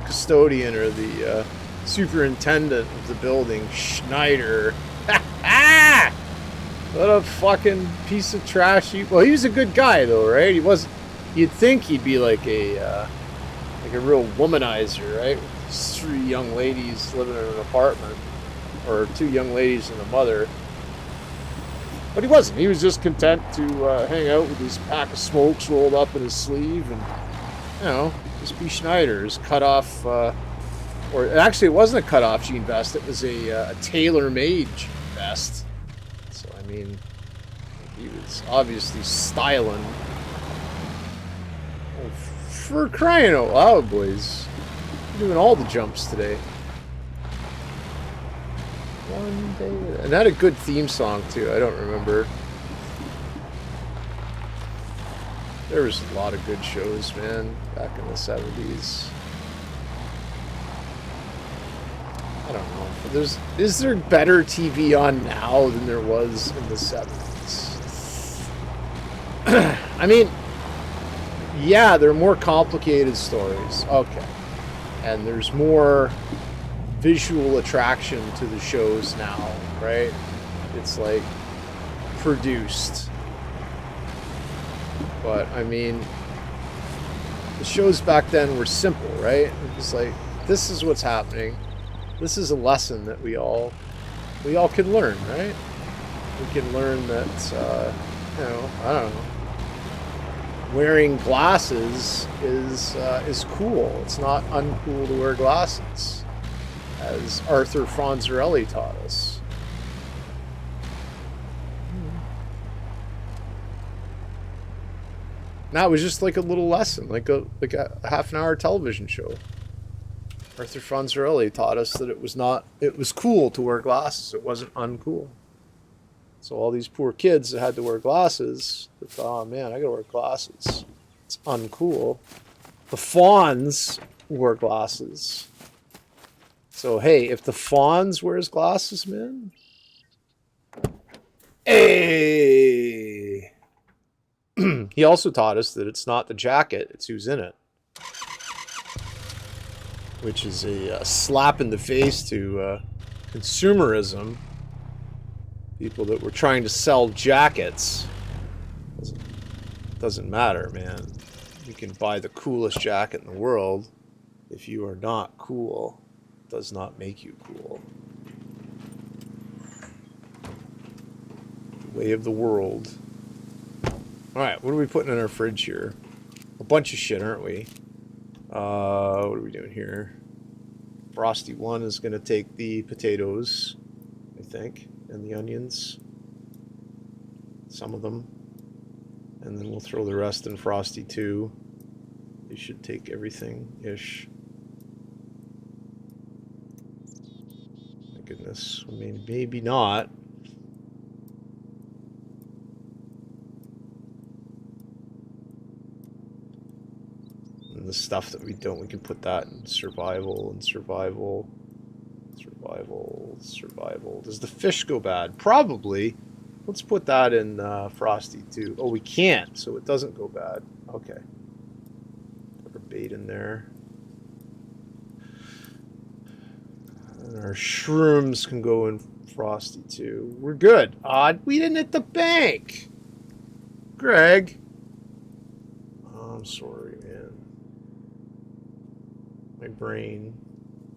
custodian or the superintendent of the building, Schneider. What a fucking piece of trash. Well, he was a good guy though, right? He wasn't. You'd think he'd be like a real womanizer, right? With these 3 young ladies living in an apartment, or 2 young ladies and a mother. But he wasn't. He was just content to hang out with his pack of smokes rolled up in his sleeve and, you know, just be Schneider's cut off, or actually it wasn't a cut off jean vest, it was a tailor-made jean vest. So, I mean, he was obviously styling. Oh, for crying out loud, boys. We're doing all the jumps today. One day, and that had a good theme song too. I don't remember. There was a lot of good shows, man, back in the 70s. I don't know. Is there better TV on now than there was in the 70s? I mean, yeah, there are more complicated stories. Okay. And there's more visual attraction to the shows now, right? It's like produced. But I mean, the shows back then were simple, right? It was like, this is what's happening. This is a lesson that we all can learn, right? We can learn that, you know, I don't know. Wearing glasses is cool. It's not uncool to wear glasses, as Arthur Fonzarelli taught us. That was just like a little lesson, like a half-an-hour television show. Arthur Fonzarelli taught us that it was cool to wear glasses. It wasn't uncool. So all these poor kids that had to wear glasses, they thought, oh man, I gotta wear glasses. It's uncool. The Fonz wore glasses. So hey, if the Fonz wears glasses, man, hey. He also taught us that it's not the jacket, it's who's in it. Which is a slap in the face to consumerism. People that were trying to sell jackets. Doesn't matter, man. You can buy the coolest jacket in the world. If you are not cool, it does not make you cool. The way of the world. Alright, what are we putting in our fridge here? A bunch of shit, aren't we? What are we doing here? Frosty 1 is going to take the potatoes, I think, and the onions. Some of them. And then we'll throw the rest in Frosty 2. They should take everything-ish. My goodness. I mean, maybe not. The stuff that we don't, we can put that in survival and survival. Does the fish go bad? Probably. Let's put that in Frosty too. Oh, we can't, so it doesn't go bad. Okay. Put our bait in there. And our shrooms can go in Frosty too. We're good. Odd. We didn't hit the bank. Greg. Oh, I'm sorry, man. My brain.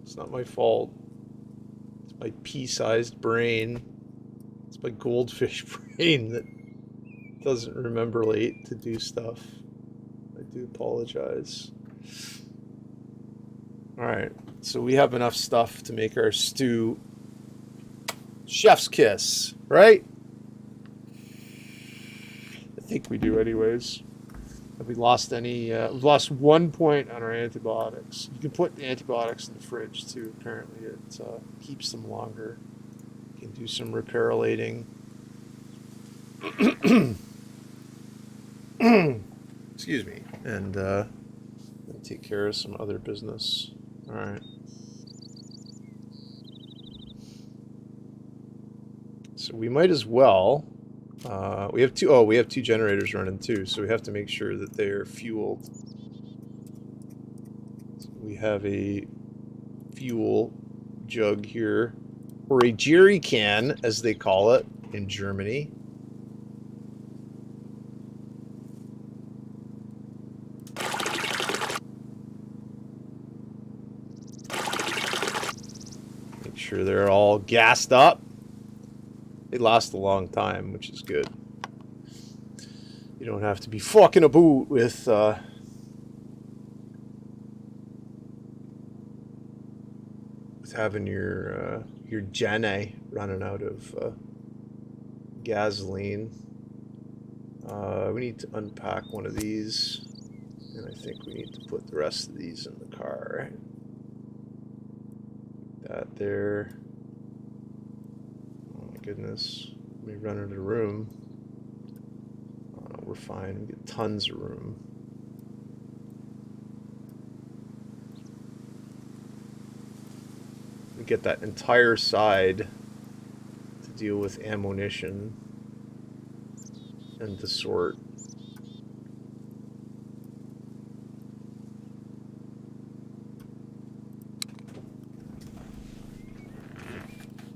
It's not my fault. It's my pea-sized brain. It's my goldfish brain that doesn't remember late to do stuff. I do apologize. Alright, so we have enough stuff to make our stew chef's kiss, right? I think we do anyways. Have we lost any? We've lost 1 point on our antibiotics. You can put the antibiotics in the fridge too. Apparently, it keeps them longer. You can do some repair-lating. Excuse me. And take care of some other business. All right. So we might as well. We have two. Oh, we have 2 generators running too, so we have to make sure that they are fueled. So we have a fuel jug here, or a jerry can, as they call it in Germany. Make sure they're all gassed up. They last a long time, which is good. You don't have to be fucking about with having your Jenny running out of gasoline. We need to unpack one of these, and I think we need to put the rest of these in the car. Right? That there. Goodness, let me run into the room. Oh, no, we're fine. We get tons of room. We get that entire side to deal with ammunition and the sort.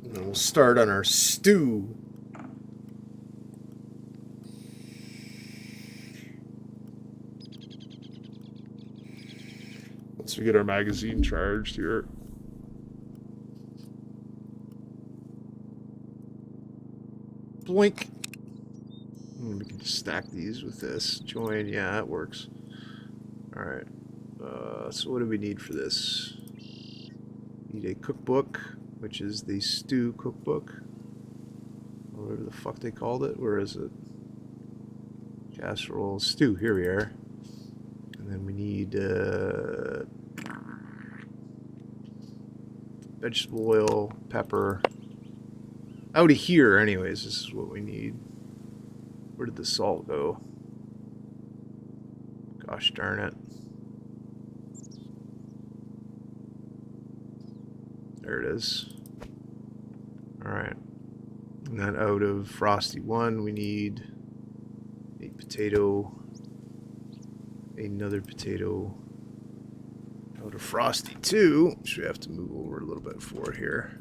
And we'll start on our stew. to get our magazine charged here. Blink. We can just stack these with this. Join, yeah, that works. Alright. So what do we need for this? Need a cookbook, which is the stew cookbook. Or whatever the fuck they called it. Where is it? Casserole stew. Here we are. And then we need vegetable oil, pepper. Out of here, anyways, this is what we need. Where did the salt go? Gosh darn it. There it is. Alright. And then out of Frosty 1, we need a potato, another potato. Out of Frosty 2, which we have to move over a little bit forward here.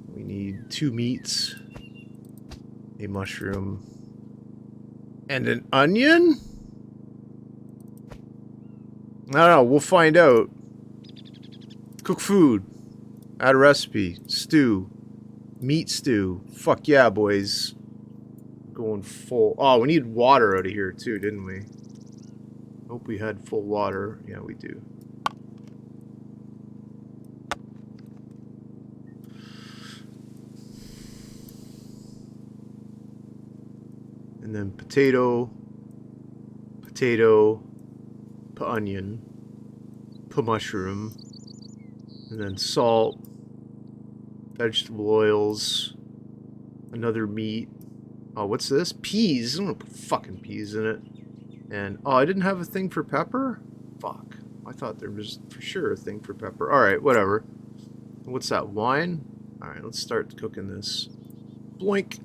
We need 2 meats, a mushroom, and an onion? I don't know, we'll find out. Cook food. Add a recipe. Stew. Meat stew. Fuck yeah, boys. Going full. Oh, we need water out of here too, didn't we? Hope we had full water. Yeah, we do. And then potato, onion, mushroom, and then salt, vegetable oils, another meat. Oh, what's this? Peas. I'm gonna put fucking peas in it. And, oh, I didn't have a thing for pepper? Fuck. I thought there was for sure a thing for pepper. Alright, whatever. What's that, wine? Alright, let's start cooking this. Blink.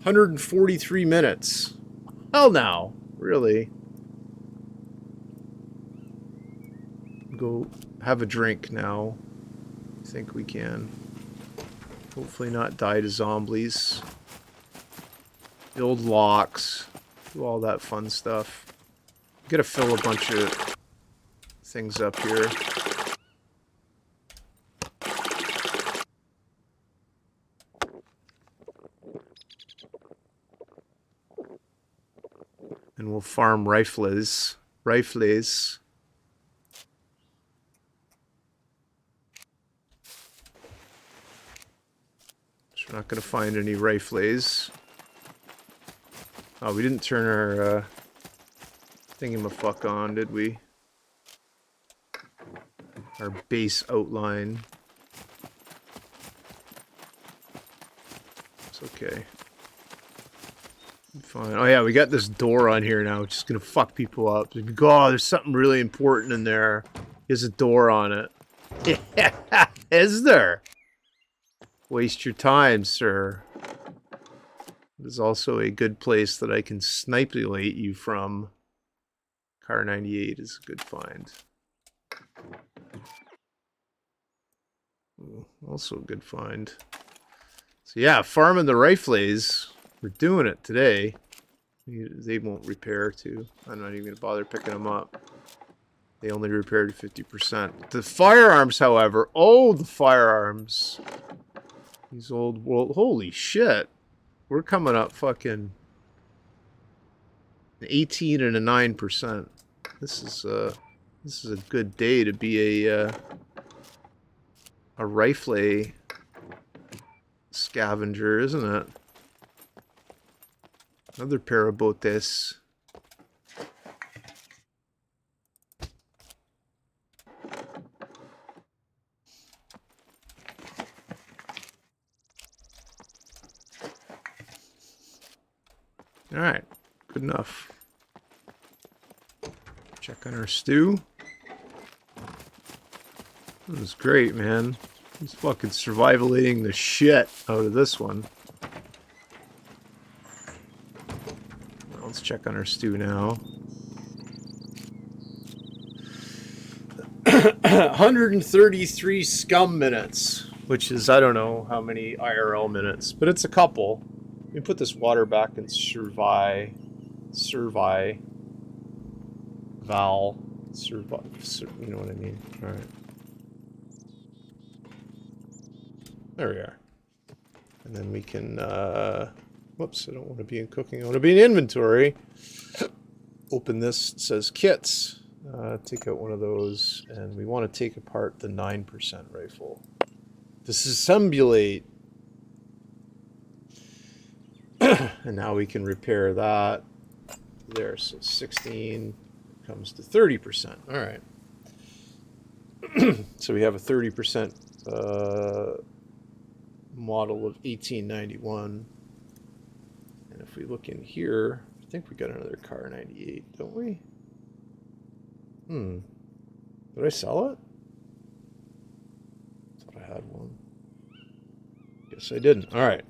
143 minutes. Hell now. Really? Go have a drink now. I think we can. Hopefully not die to zombies. Build locks. Do all that fun stuff. Gotta fill a bunch of things up here. And we'll farm rifles. Rifles. We're not going to find any rifles. Oh, we didn't turn our thingamafuck on, did we? Our base outline. It's okay. Fine. Oh yeah, we got this door on here now, which is going to fuck people up. Oh, there's something really important in there. There's a door on it. Yeah, is there? Waste your time, sir. There's also a good place that I can snipulate you from. Car 98 is a good find. Ooh, also a good find. So yeah, farming the rifles. We're doing it today. They won't repair too. I'm not even going to bother picking them up. They only repaired 50%. The firearms, however. Oh, the firearms. These old world. Holy shit. We're coming up fucking 18 and a 9%. This is a good day to be a rifle scavenger, isn't it? Another pair of botes. Alright, good enough. Check on our stew. This is great, man. He's fucking survivalating the shit out of this one. Well, let's check on our stew now. 133 SCUM minutes, which is, I don't know how many IRL minutes, but it's a couple. We put this water back in Val. survive. You know what I mean? All right. There we are. And then we can, whoops, I don't want to be in cooking. I want to be in inventory. Open this, it says kits. Take out one of those, and we want to take apart the 9% rifle. Disassemblate. And now we can repair that. There, so 16 comes to 30%. All right. So we have a 30% model of 1891. And if we look in here, I think we got another car 98, don't we? Did I sell it? I thought I had one. Guess I didn't. All right.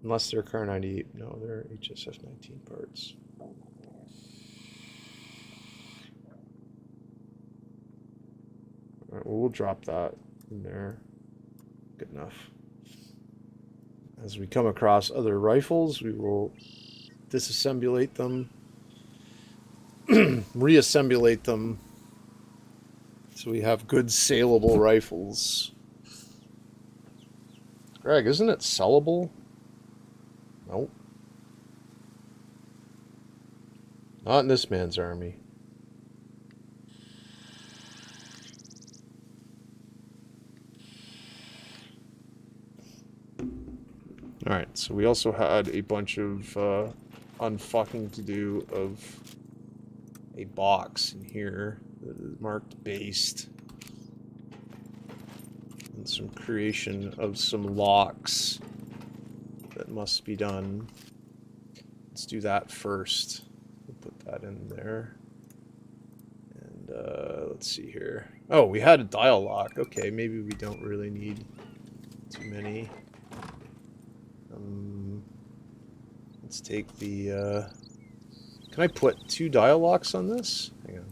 Unless they're car 98. No, they're HSF 19 parts. All right, well, we'll drop that in there. Good enough. As we come across other rifles, we will disassemblate them, reassemblate them, so we have good saleable rifles. Greg, isn't it sellable? Nope. Not in this man's army. Alright, so we also had a bunch of unfucking to do of a box in here that is marked based. And some creation of some locks that must be done. Let's do that first. We'll put that in there. And let's see here. Oh, we had a dial lock. Okay, maybe we don't really need too many. Let's take the, can I put 2 dial locks on this? Hang on.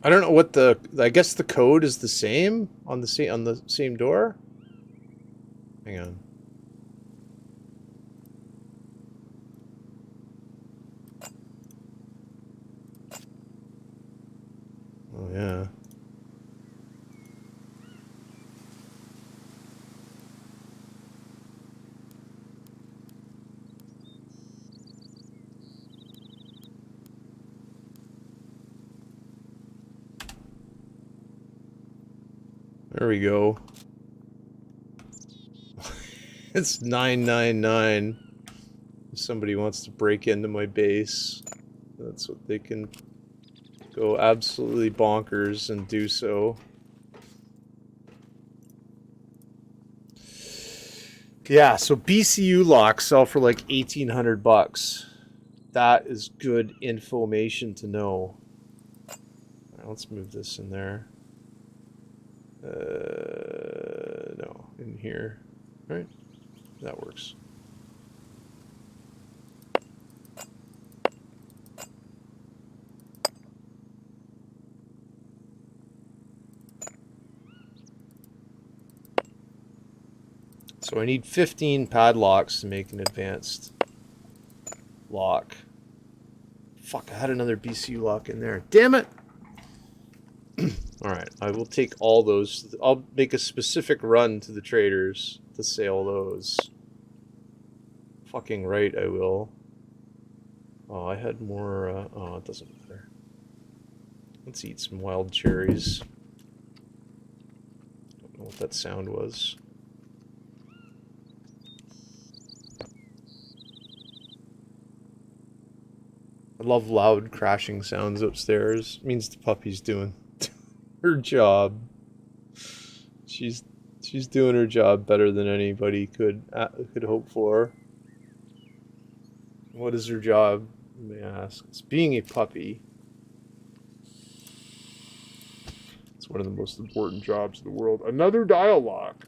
I don't know what the, I guess the code is the same on the same door. Hang on. Oh yeah. There we go. It's 999. If somebody wants to break into my base, that's what they can go absolutely bonkers and do so. Yeah, so BCU locks sell for like 1,800 bucks. That is good information to know. All right, let's move this in there. No, in here, right? That works. So I need 15 padlocks to make an advanced lock. Fuck, I had another BCU lock in there. Damn it! Alright, I will take all those. I'll make a specific run to the traders to sell those. Fucking right, I will. Oh, I had more, oh, it doesn't matter. Let's eat some wild cherries. Don't know what that sound was. I love loud crashing sounds upstairs. It means the puppy's doing her job. She's doing her job better than anybody could hope for. What is her job? Let me ask. It's being a puppy. It's one of the most important jobs in the world. Another dial lock.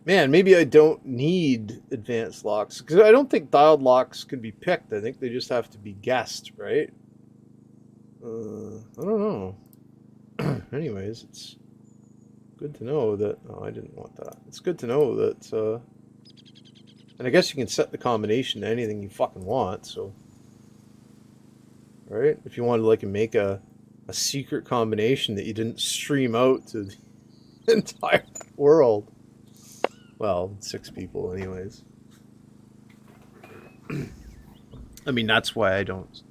Man, maybe I don't need advanced locks because I don't think dialed locks can be picked. I think they just have to be guessed, right? I don't know. Anyways, it's good to know that. Oh, I didn't want that. It's good to know that. And I guess you can set the combination to anything you fucking want. So, right? If you wanted like make a secret combination that you didn't stream out to the entire world. Well, 6 people, anyways. I mean, that's why I don't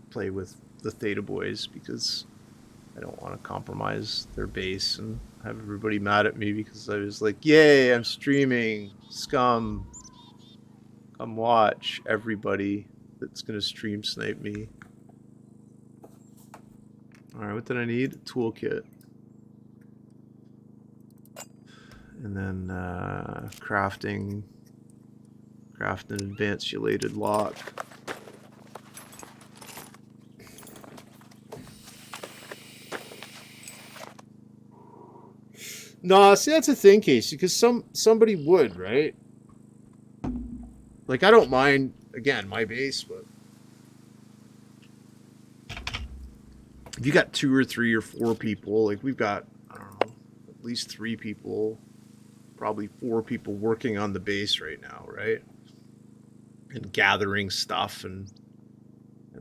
play with the Theta Boys, because I don't want to compromise their base and have everybody mad at me because I was like, yay, I'm streaming. SCUM. Come watch everybody that's going to stream snipe me. Alright, what did I need? A toolkit. And then crafting an advanced elated lock. Nah, see, that's a thing, Casey, because somebody would, right? Like, I don't mind, again, my base, but if you got 2 or 3 or 4 people, like we've got, I don't know, at least 3 people, probably 4 people working on the base right now, right? And gathering stuff and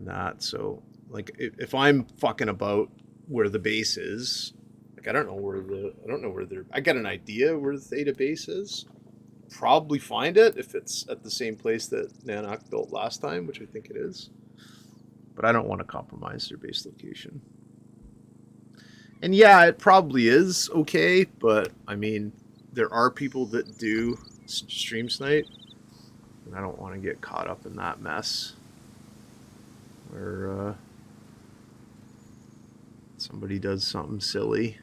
that. So, like, if I'm fucking about where the base is, like, I don't know where they're, I got an idea where the Theta base is. Probably find it if it's at the same place that Nanak built last time, which I think it is. But I don't want to compromise their base location. And yeah, it probably is okay, but I mean, there are people that do stream snipe, and I don't want to get caught up in that mess where somebody does something silly.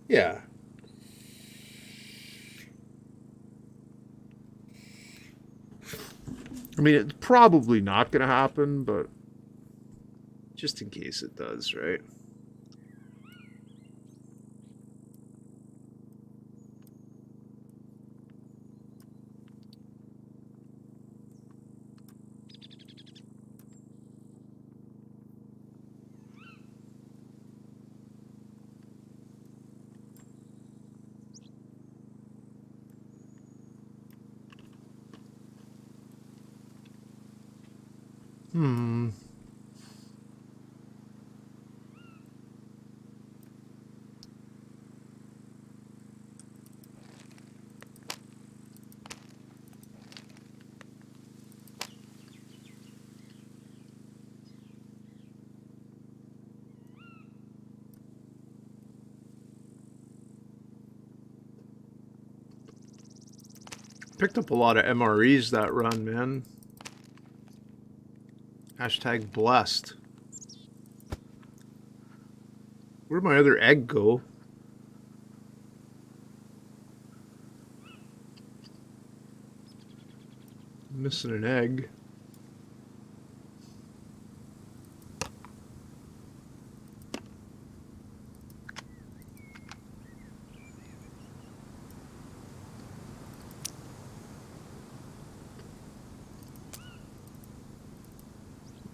Yeah. I mean, it's probably not going to happen, but just in case it does, right? Hmm. Picked up a lot of MREs that run, man. Hashtag blessed. Where'd my other egg go? I'm missing an egg.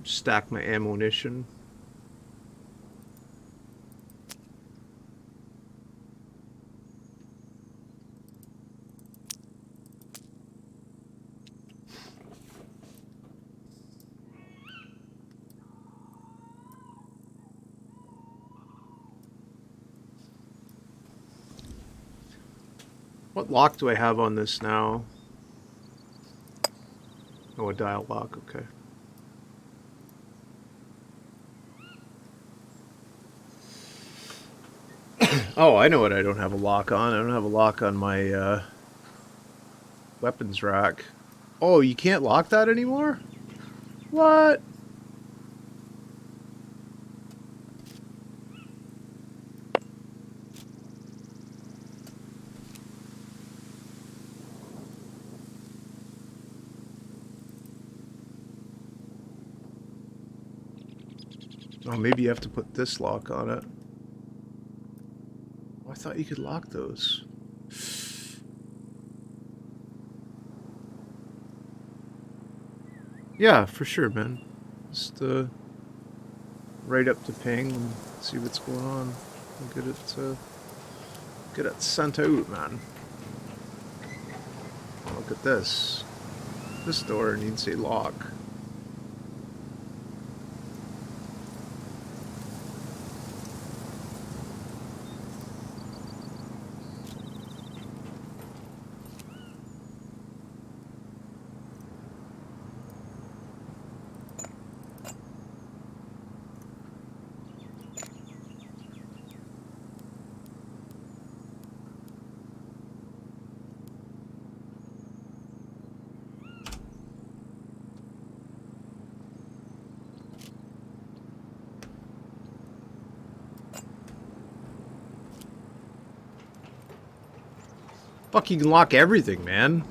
Stack my ammunition. What lock do I have on this now? Oh, a dial lock, okay. Oh, I know what I don't have a lock on. I don't have a lock on my weapons rack. Oh, you can't lock that anymore? What? Oh, maybe you have to put this lock on it. thought you could lock those. Yeah, for sure, man. Just right up to ping and see what's going on. And get it sent out, man. Look at this. This door needs a lock. Fuck, you can lock everything, man.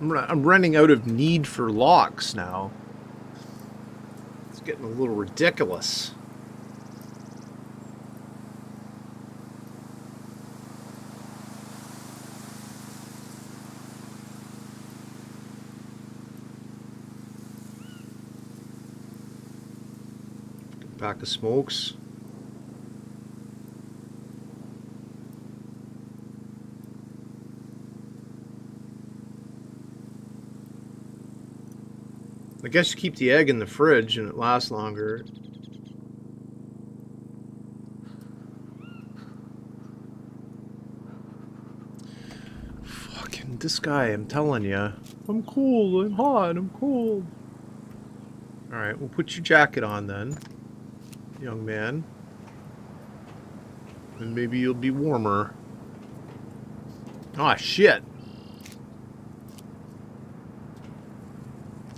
I'm running out of need for locks now. It's getting a little ridiculous. Pack of smokes. I guess you keep the egg in the fridge and it lasts longer. Fucking this guy, I'm telling you. I'm cold, I'm hot, I'm cold. Alright, we'll put your jacket on then, young man. And maybe you'll be warmer. Ah, shit.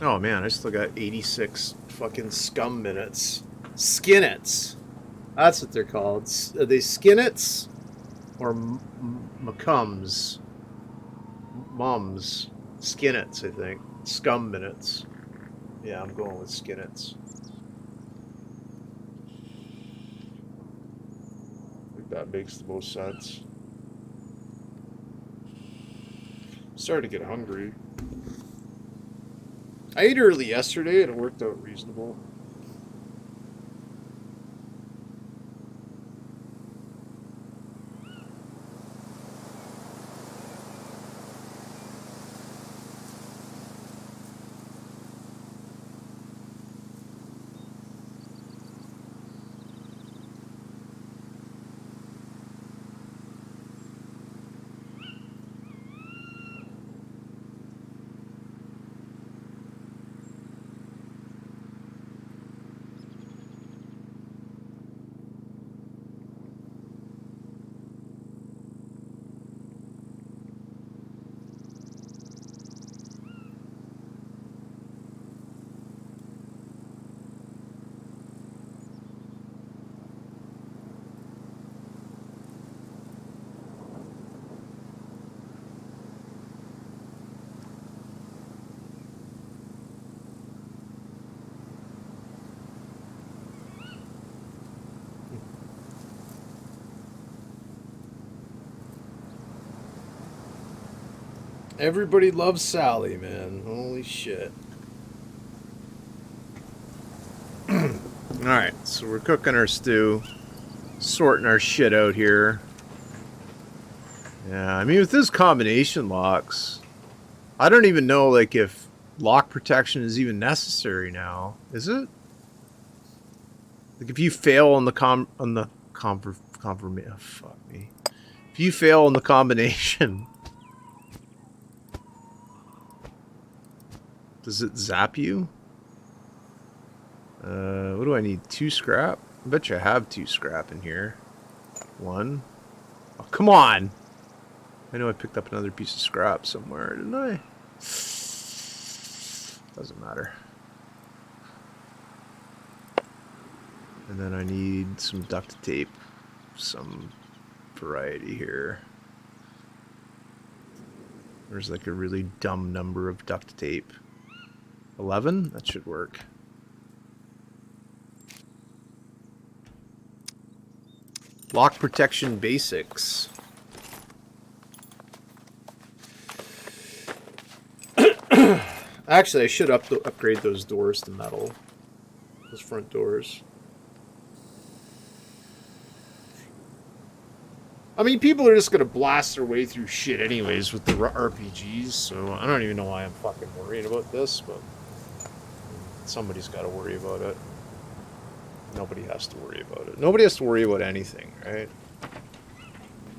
Oh man, I still got 86 fucking SCUM minutes. Skinnets. That's what they're called. Are they skinnets? Or McCums? Mums. Skinnets, I think. SCUM minutes. Yeah, I'm going with skinnets. I think that makes the most sense. I'm starting to get hungry. I ate early yesterday and it worked out reasonable. Everybody loves Sally, man. Holy shit. Alright, so we're cooking our stew. Sorting our shit out here. Yeah, I mean, with this combination locks, I don't even know, like, if lock protection is even necessary now. Is it? Like, if you fail on the oh, fuck me. If you fail on the combination, does it zap you? What do I need? 2 scrap? I bet you I have 2 scrap in here. 1. Oh, come on! I know I picked up another piece of scrap somewhere, didn't I? Doesn't matter. And then I need some duct tape. Some variety here. There's like a really dumb number of duct tape. 11? That should work. Lock protection basics. Actually, I should upgrade those doors to metal. Those front doors. I mean, people are just gonna blast their way through shit anyways with the RPGs, so I don't even know why I'm fucking worried about this, but somebody's got to worry about it. Nobody has to worry about it. Nobody has to worry about anything, right?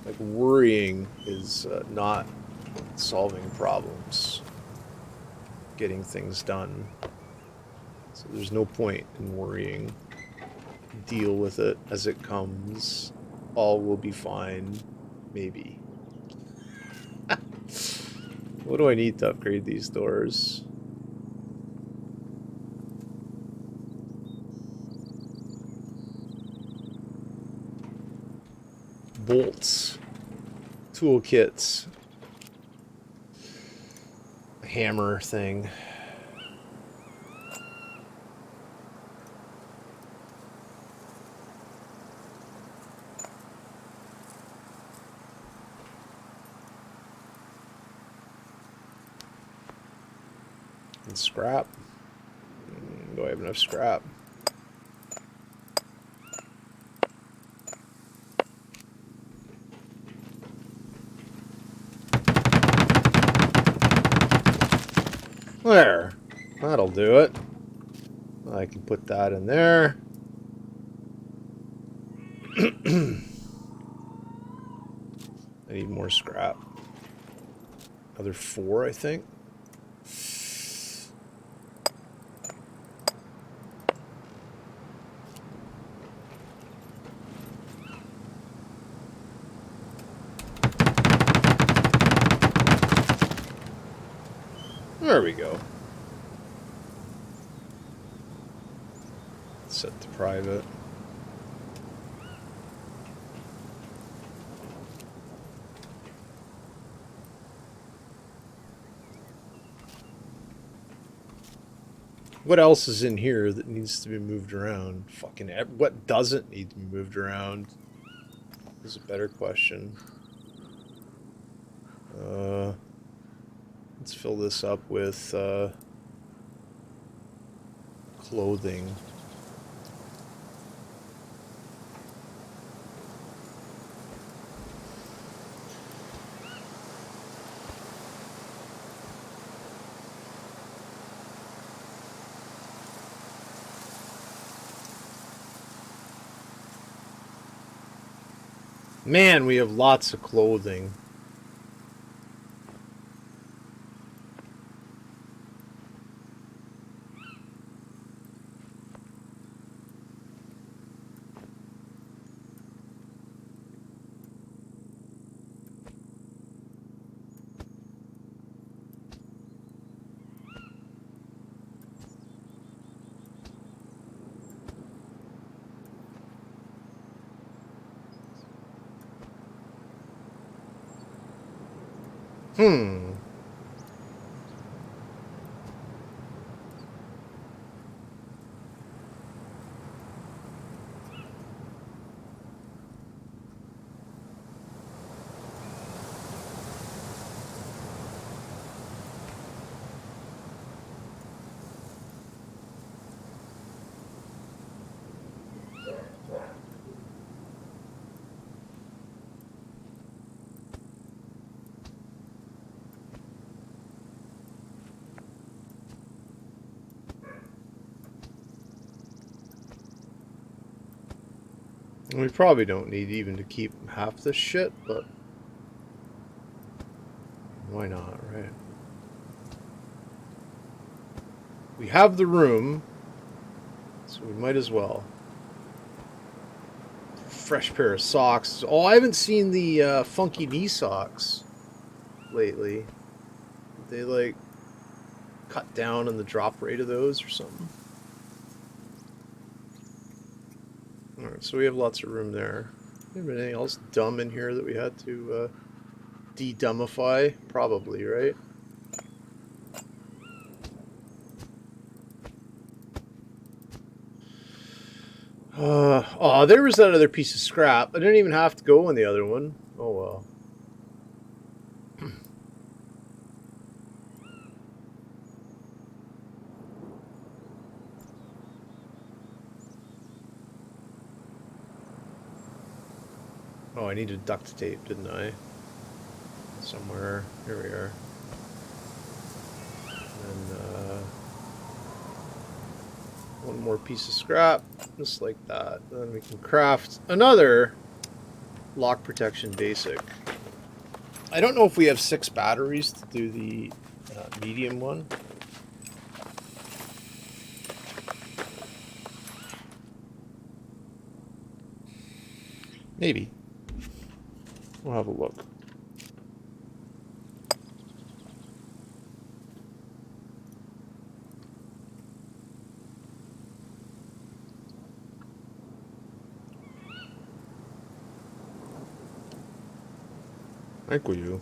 Like, worrying is not solving problems, getting things done. So there's no point in worrying. Deal with it as it comes. All will be fine. Maybe. What do I need to upgrade these doors? Bolts. Toolkits. A hammer thing. And scrap. Do I have enough scrap? There. That'll do it. I can put that in there. I need more scrap. Another 4, I think. There we go. Set to private. What else is in here that needs to be moved around? Fucking what doesn't need to be moved around is a better question. Let's fill this up with clothing. Man, we have lots of clothing. We probably don't need even to keep half this shit, but why not, right? We have the room, so we might as well. Fresh pair of socks. Oh, I haven't seen the funky knee socks lately. They like cut down on the drop rate of those or something. Alright, so we have lots of room there. Do we have anything else dumb in here that we had to de-dumbify? Probably, right? Oh, there was that other piece of scrap. I didn't even have to go on the other one. Oh well. Oh, I needed duct tape, didn't I? Somewhere. Here we are. And one more piece of scrap, just like that. Then we can craft another lock protection basic. I don't know if we have 6 batteries to do the medium one. Maybe. We'll have a look. I think we do.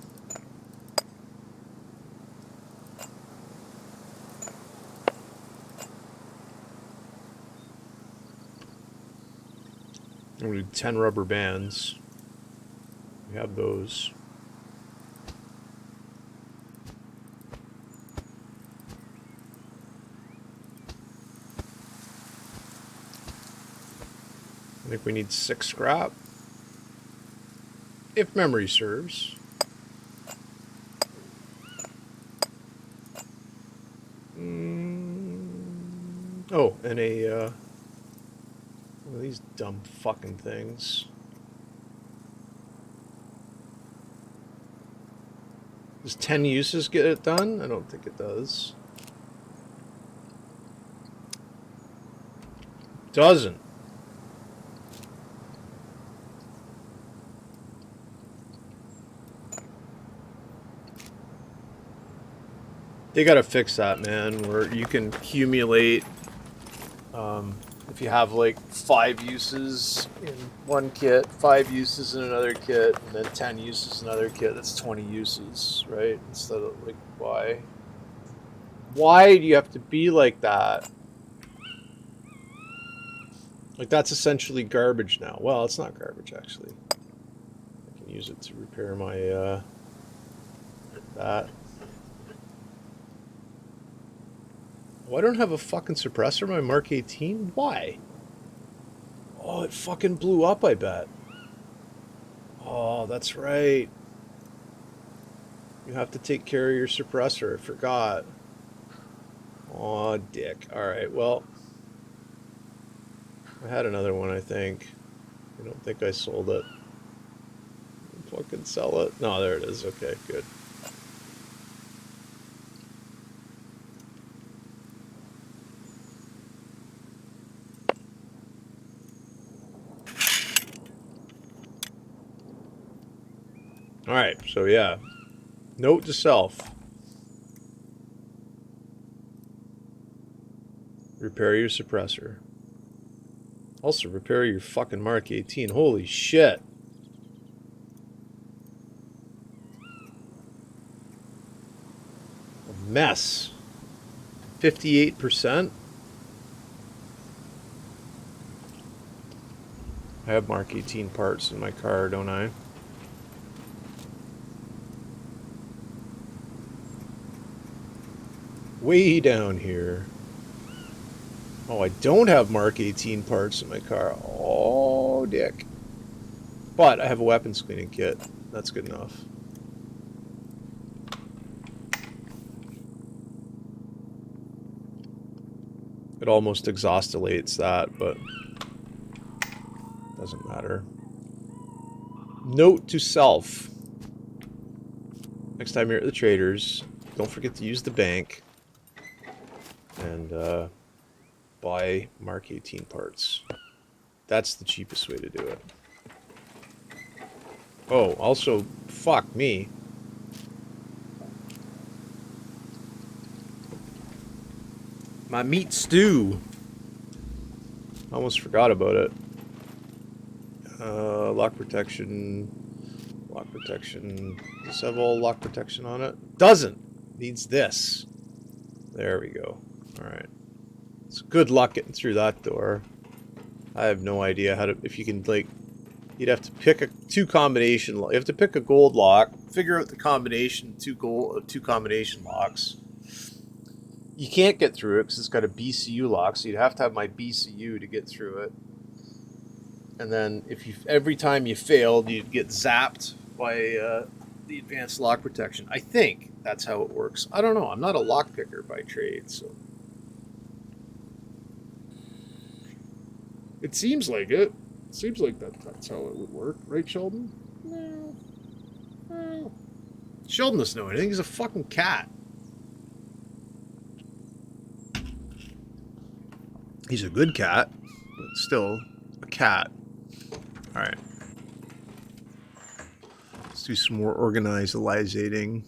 We need 10 rubber bands. We have those. I think we need 6 scrap. If memory serves. Oh, and a, one of these dumb fucking things. Does 10 uses get it done? I don't think it does. Doesn't. They gotta fix that, man, where you can accumulate, if you have like 5 uses in one kit, 5 uses in another kit, and then 10 uses in another kit, that's 20 uses, right? Instead of like, why? Why do you have to be like that? Like, that's essentially garbage now. Well, it's not garbage, actually. I can use it to repair my, that. Oh, I don't have a fucking suppressor on my Mark 18? Why? Oh, it fucking blew up, I bet. Oh, that's right. You have to take care of your suppressor. I forgot. Aw, dick. Alright, well. I had another one, I think. I don't think I sold it. Fucking sell it. No, there it is. Okay, good. Alright, so yeah. Note to self. Repair your suppressor. Also, repair your fucking Mark 18. Holy shit. A mess. 58%? I have Mark 18 parts in my car, don't I? Way down here. Oh, I don't have Mark 18 parts in my car. Oh, dick. But I have a weapons cleaning kit. That's good enough. It almost exhaustolates that, but doesn't matter. Note to self. Next time you're at the traders, don't forget to use the bank and buy Mark 18 parts. That's the cheapest way to do it. Oh, also, fuck me. My meat stew. Almost forgot about it. Lock protection. Lock protection. Does this have all lock protection on it? Doesn't. Needs this. There we go. Alright. It's good luck getting through that door. I have no idea how to, if you can, like, you'd have to pick two combination, you have to pick a gold lock, figure out the combination, two combination locks. You can't get through it because it's got a BCU lock, so you'd have to have my BCU to get through it. And then if you, every time you failed, you'd get zapped by the advanced lock protection. I think that's how it works. I don't know. I'm not a lock picker by trade, so. It seems like it. It seems like that's how it would work, right, Sheldon? No. No. Sheldon doesn't know anything. He's a fucking cat. He's a good cat, but still a cat. All right. Let's do some more organizating.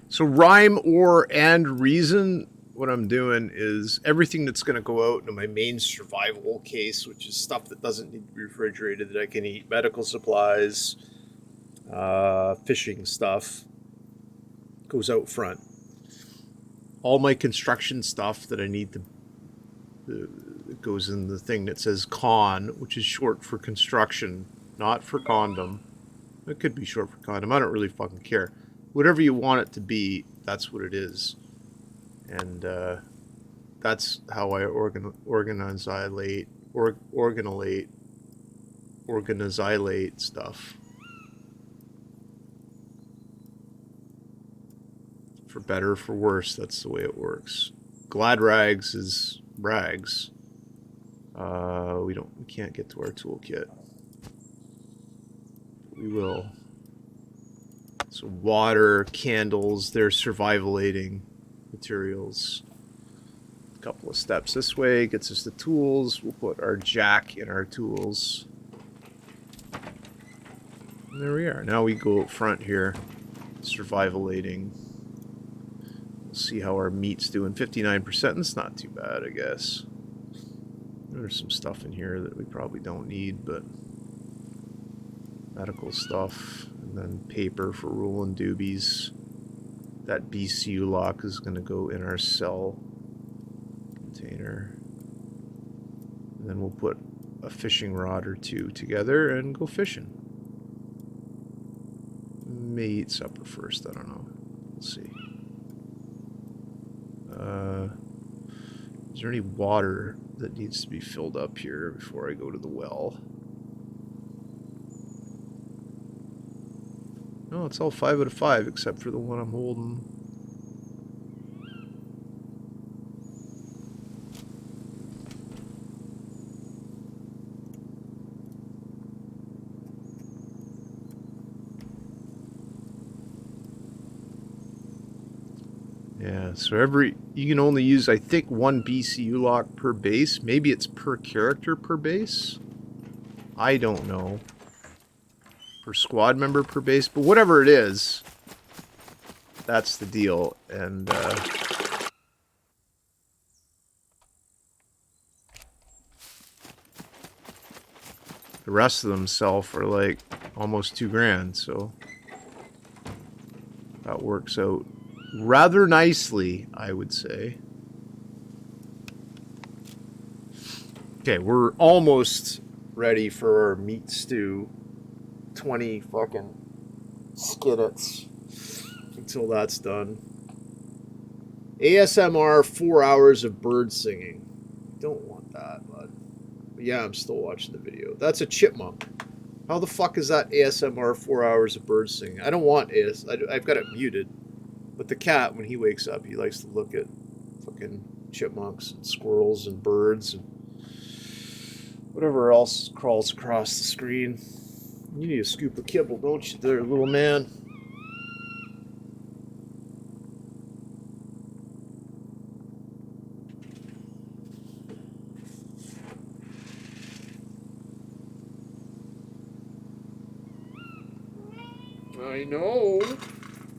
So rhyme, or, and reason, what I'm doing is everything that's going to go out into my main survival case, which is stuff that doesn't need to be refrigerated, that I can eat, medical supplies, fishing stuff, goes out front. All my construction stuff that I need to, goes in the thing that says con, which is short for construction, not for condom. It could be short for condom. I don't really fucking care. Whatever you want it to be, that's what it is. And that's how I organizilate stuff. For better or for worse, that's the way it works. Glad rags is rags. We can't get to our toolkit. We will. So water, candles, they're survivalating materials. A couple of steps this way gets us the tools. We'll put our jack in our tools. And there we are. Now we go up front here. Survivalating. We'll see how our meat's doing. 59%. That's not too bad, I guess. There's some stuff in here that we probably don't need, but medical stuff. And then paper for rolling doobies. That BCU lock is going to go in our cell container. And then we'll put a fishing rod or two together and go fishing. May eat supper first, I don't know. We'll see. Is there any water that needs to be filled up here before I go to the well? No, it's all 5 out of 5 except for the one I'm holding. Yeah, so you can only use, I think, one BCU lock per base. Maybe it's per character per base. I don't know. Per squad member per base, but whatever it is, that's the deal. And the rest of them sell for like almost $2,000, so that works out rather nicely, I would say. Okay, we're almost ready for our meat stew. 20 fucking skiddits until that's done. ASMR 4 hours of bird singing. Don't want that, bud. But yeah, I'm still watching the video. That's a chipmunk. How the fuck is that ASMR 4 hours of bird singing? I don't want I've got it muted. But the cat, when he wakes up, he likes to look at fucking chipmunks and squirrels and birds and whatever else crawls across the screen. You need a scoop of kibble, don't you, there, little man?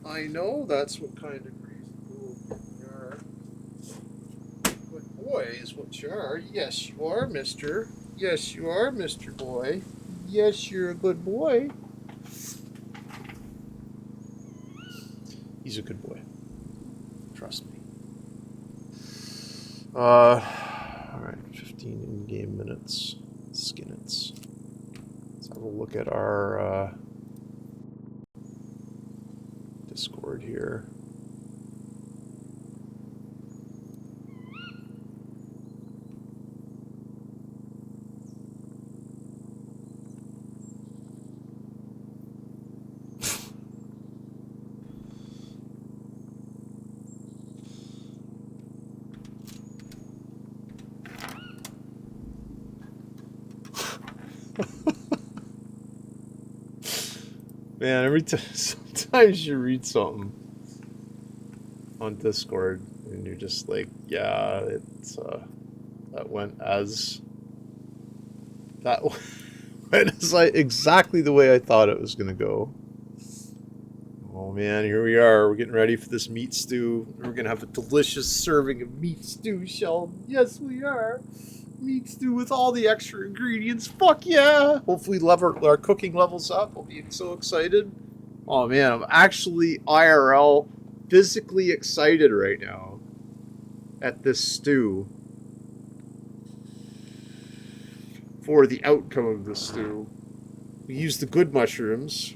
I know that's what kind of crazy fool you are. Good boy is what you are. Yes, you are, mister. Yes, you are, Mr. Boy. Yes, you're a good boy. He's a good boy. Trust me. Alright, 15 in-game minutes. Skinnets. Let's have a look at our Discord here. Man, every time, sometimes you read something on Discord and you're just like, yeah, it's that went as exactly the way I thought it was gonna go. Oh man, here we are. We're getting ready for this meat stew. We're gonna have a delicious serving of meat stew, Sheldon. Yes, we are. Meat stew with all the extra ingredients. Fuck yeah! Hopefully our cooking levels up. I'll be so excited. Oh man, I'm actually IRL physically excited right now at this stew. For the outcome of the stew. We used the good mushrooms.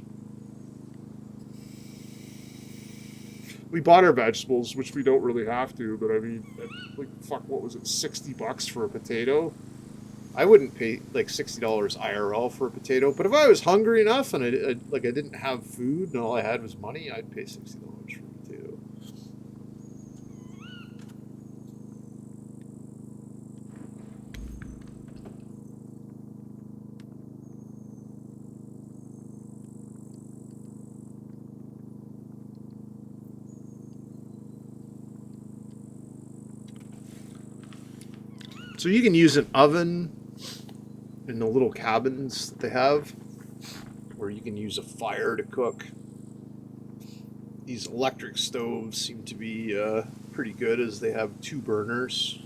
We bought our vegetables, which we don't really have to, but I mean, like, fuck, what was it, $60 for a potato? I wouldn't pay, like, $60 IRL for a potato, but if I was hungry enough and I didn't have food and all I had was money, I'd pay $60 for a potato. So you can use an oven in the little cabins that they have, or you can use a fire to cook. These electric stoves seem to be pretty good as they have 2 burners.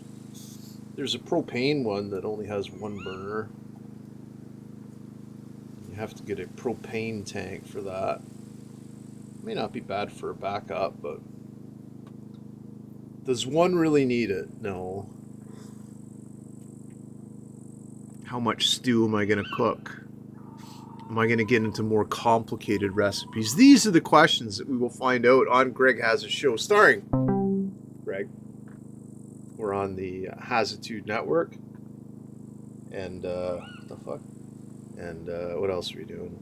There's a propane one that only has 1 burner. You have to get a propane tank for that. May not be bad for a backup, but does one really need it? No. How much stew am I going to cook? Am I going to get into more complicated recipes? These are the questions that we will find out on Greg Has a Show, starring Greg. We're on the Hasitude Network. And, what the fuck? And, what else are we doing?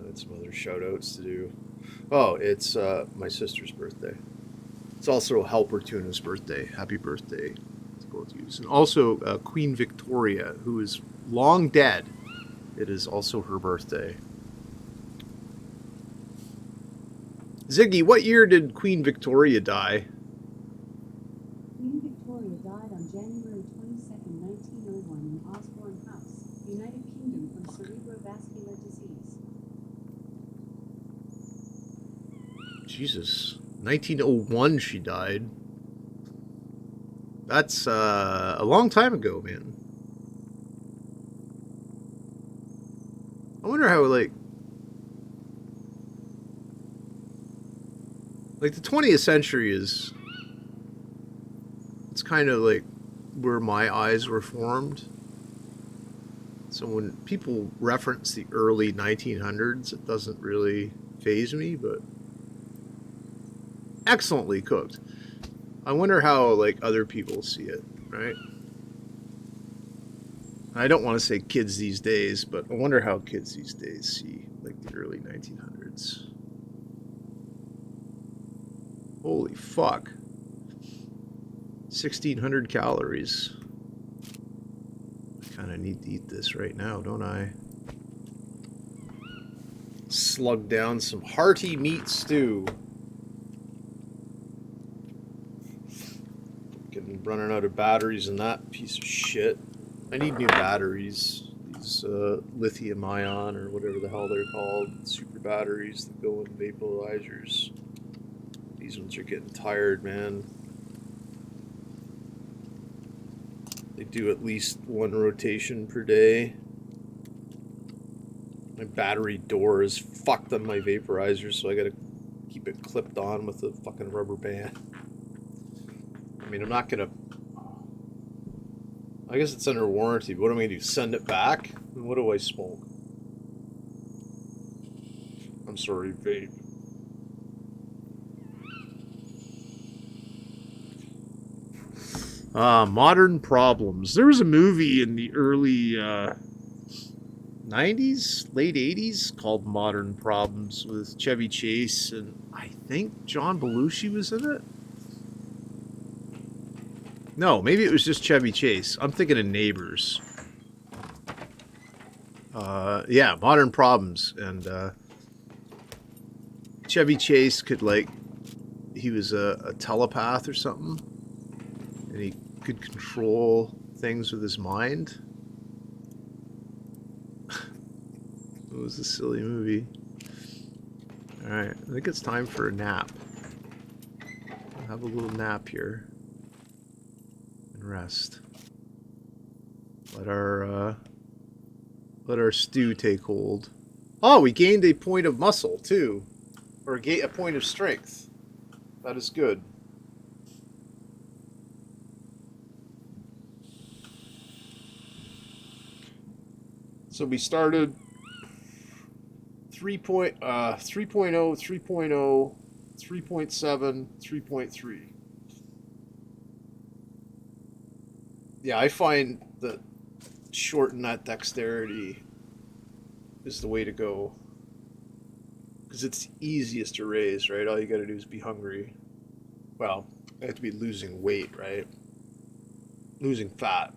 I had some other shout-outs to do. Oh, it's, my sister's birthday. It's also Helper Tuna's birthday. Happy birthday to both of you. And also, Queen Victoria, who is long dead. It is also her birthday. Ziggy, what year did Queen Victoria die? Queen Victoria died on January 22nd, 1901 in Osborne House, United Kingdom from cerebrovascular disease. Jesus. 1901 she died. That's a long time ago, man. I wonder how, like the 20th century is, it's kind of like where my eyes were formed. So when people reference the early 1900s, it doesn't really faze me, but excellently cooked. I wonder how, like, other people see it, right? I don't want to say kids these days, but I wonder how kids these days see, like, the early 1900s. Holy fuck. 1,600 calories. I kind of need to eat this right now, don't I? Slug down some hearty meat stew. Getting running out of batteries in that piece of shit. I need new batteries. These lithium ion or whatever the hell they're called, super batteries that go in vaporizers. These ones are getting tired, man. They do at least one rotation per day. My battery door is fucked on my vaporizer, so I gotta keep it clipped on with a fucking rubber band. I mean, I'm not gonna... I guess it's under warranty, but what am I gonna do? Send it back? And what do I smoke? I'm sorry, vape. Modern Problems. There was a movie in the early 90s, late 80s called Modern Problems with Chevy Chase, and I think John Belushi was in it. No, maybe it was just Chevy Chase. I'm thinking of Neighbors. Yeah, Modern Problems. And Chevy Chase could, like, he was a telepath or something. And he could control things with his mind. It was a silly movie. Alright, I think it's time for a nap. I'll have a little nap here. And rest. Let our stew take hold. Oh, we gained a point of muscle, too. Or a point of strength. That is good. So we started 3.0, 3.7, 3.3. Yeah, I find that shorten that dexterity is the way to go. Because it's easiest to raise, right? All you gotta do is be hungry. Well, I have to be losing weight, right? Losing fat.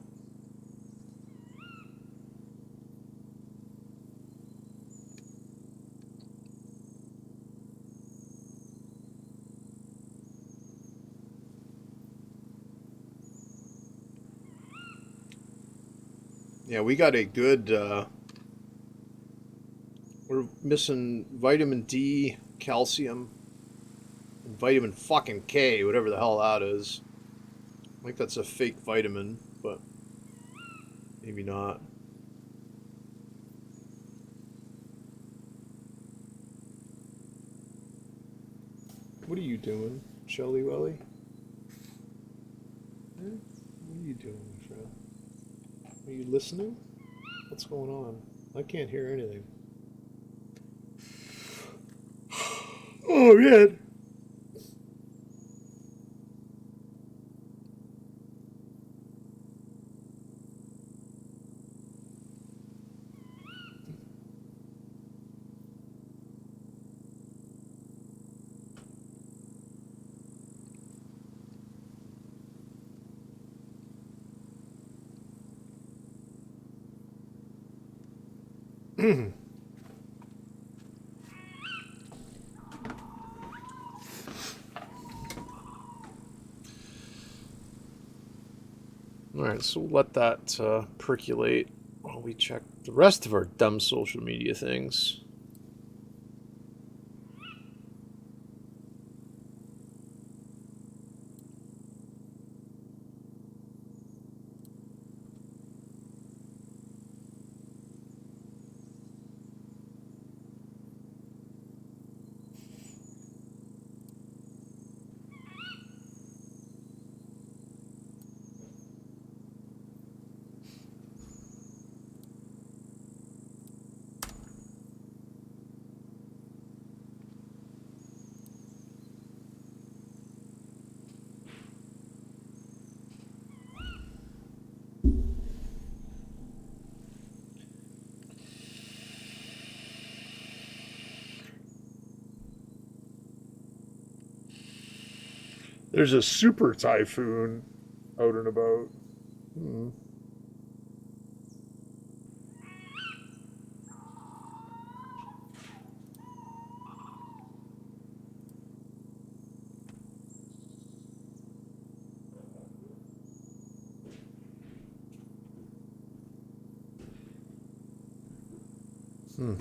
Yeah, we got a good, we're missing vitamin D, calcium, and vitamin fucking K, whatever the hell that is. I think that's a fake vitamin, but maybe not. What are you doing, Shelly Welly? Eh? What are you doing, my friend? Are you listening? What's going on? I can't hear anything. Oh, man. Alright, so we'll let that percolate while we check the rest of our dumb social media things. There's a super typhoon out and about. Hmm. Hmm.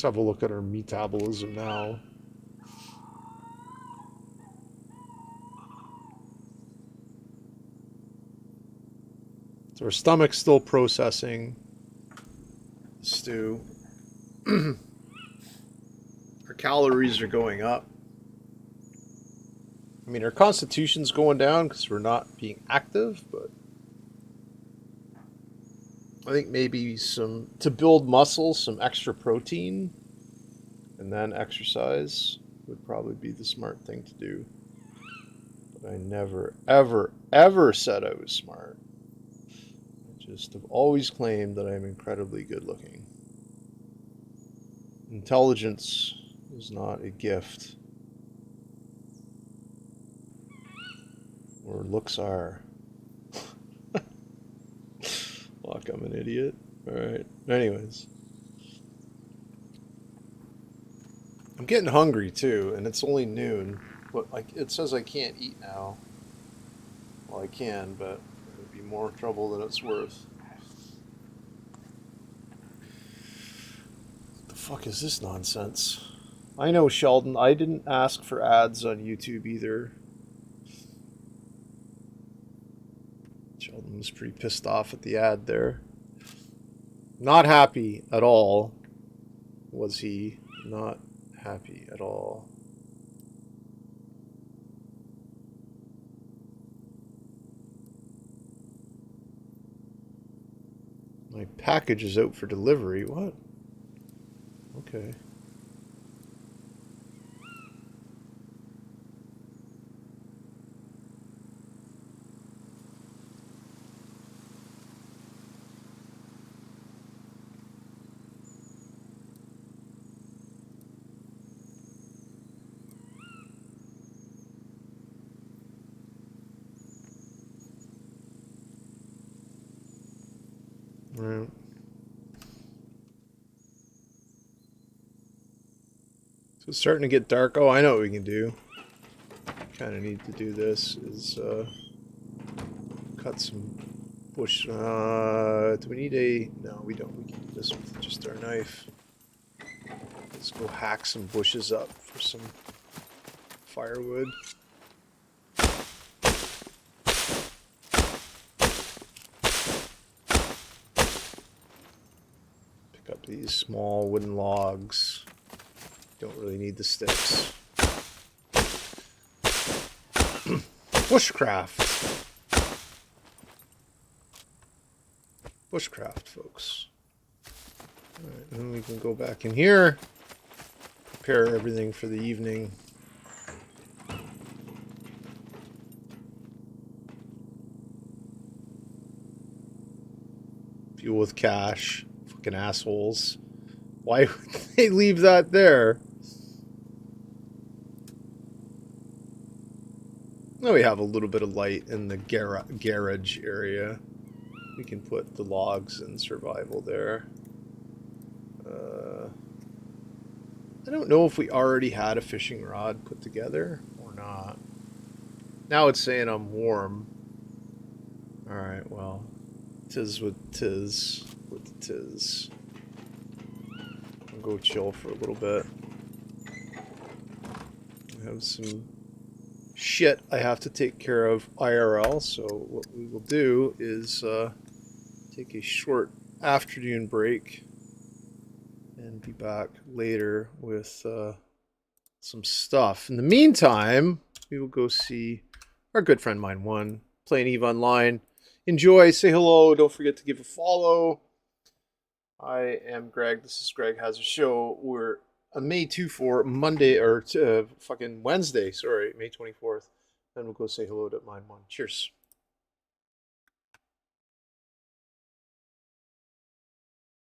Let's have a look at our metabolism now. So our stomach's still processing stew. Our calories are going up. I mean, our constitution's going down because we're not being active, but I think maybe to build muscle, some extra protein, and then exercise would probably be the smart thing to do. But I never, ever, ever said I was smart. I just have always claimed that I'm incredibly good looking. Intelligence is not a gift. Or looks are. Fuck, I'm an idiot. Alright. Anyways. I'm getting hungry too, and it's only noon. But like it says I can't eat now. Well, I can, but it would be more trouble than it's worth. What the fuck is this nonsense? I know, Sheldon. I didn't ask for ads on YouTube either. Sheldon was pretty pissed off at the ad there. Not happy at all. Was he? Not happy at all. My package is out for delivery. What? Okay. Right. So it's starting to get dark. Oh, I know what we can do. Kind of need to do this is cut some bush. Do we need a? No, we don't. We can do this with just our knife. Let's go hack some bushes up for some firewood. Pick up these small wooden logs. Don't really need the sticks. Bushcraft. Bushcraft, folks. Alright, then we can go back in here. Prepare everything for the evening. Fuel with cash. Fucking assholes. Why would they leave that there? Now we have a little bit of light in the garage area. We can put the logs in survival there. I don't know if we already had a fishing rod put together or not. Now it's saying I'm warm. Alright, well. Tis what tis. What the tis. I'll go chill for a little bit. I have some shit I have to take care of IRL, so what we will do is take a short afternoon break and be back later with some stuff. In the meantime, we will go see our good friend Mine One playing EVE Online. Enjoy, say hello, don't forget to give a follow. I am Greg. This is Greg Has a Show. We're May 24, Monday, or fucking Wednesday, sorry, May 24th. Then we'll go say hello to Mine One. Cheers.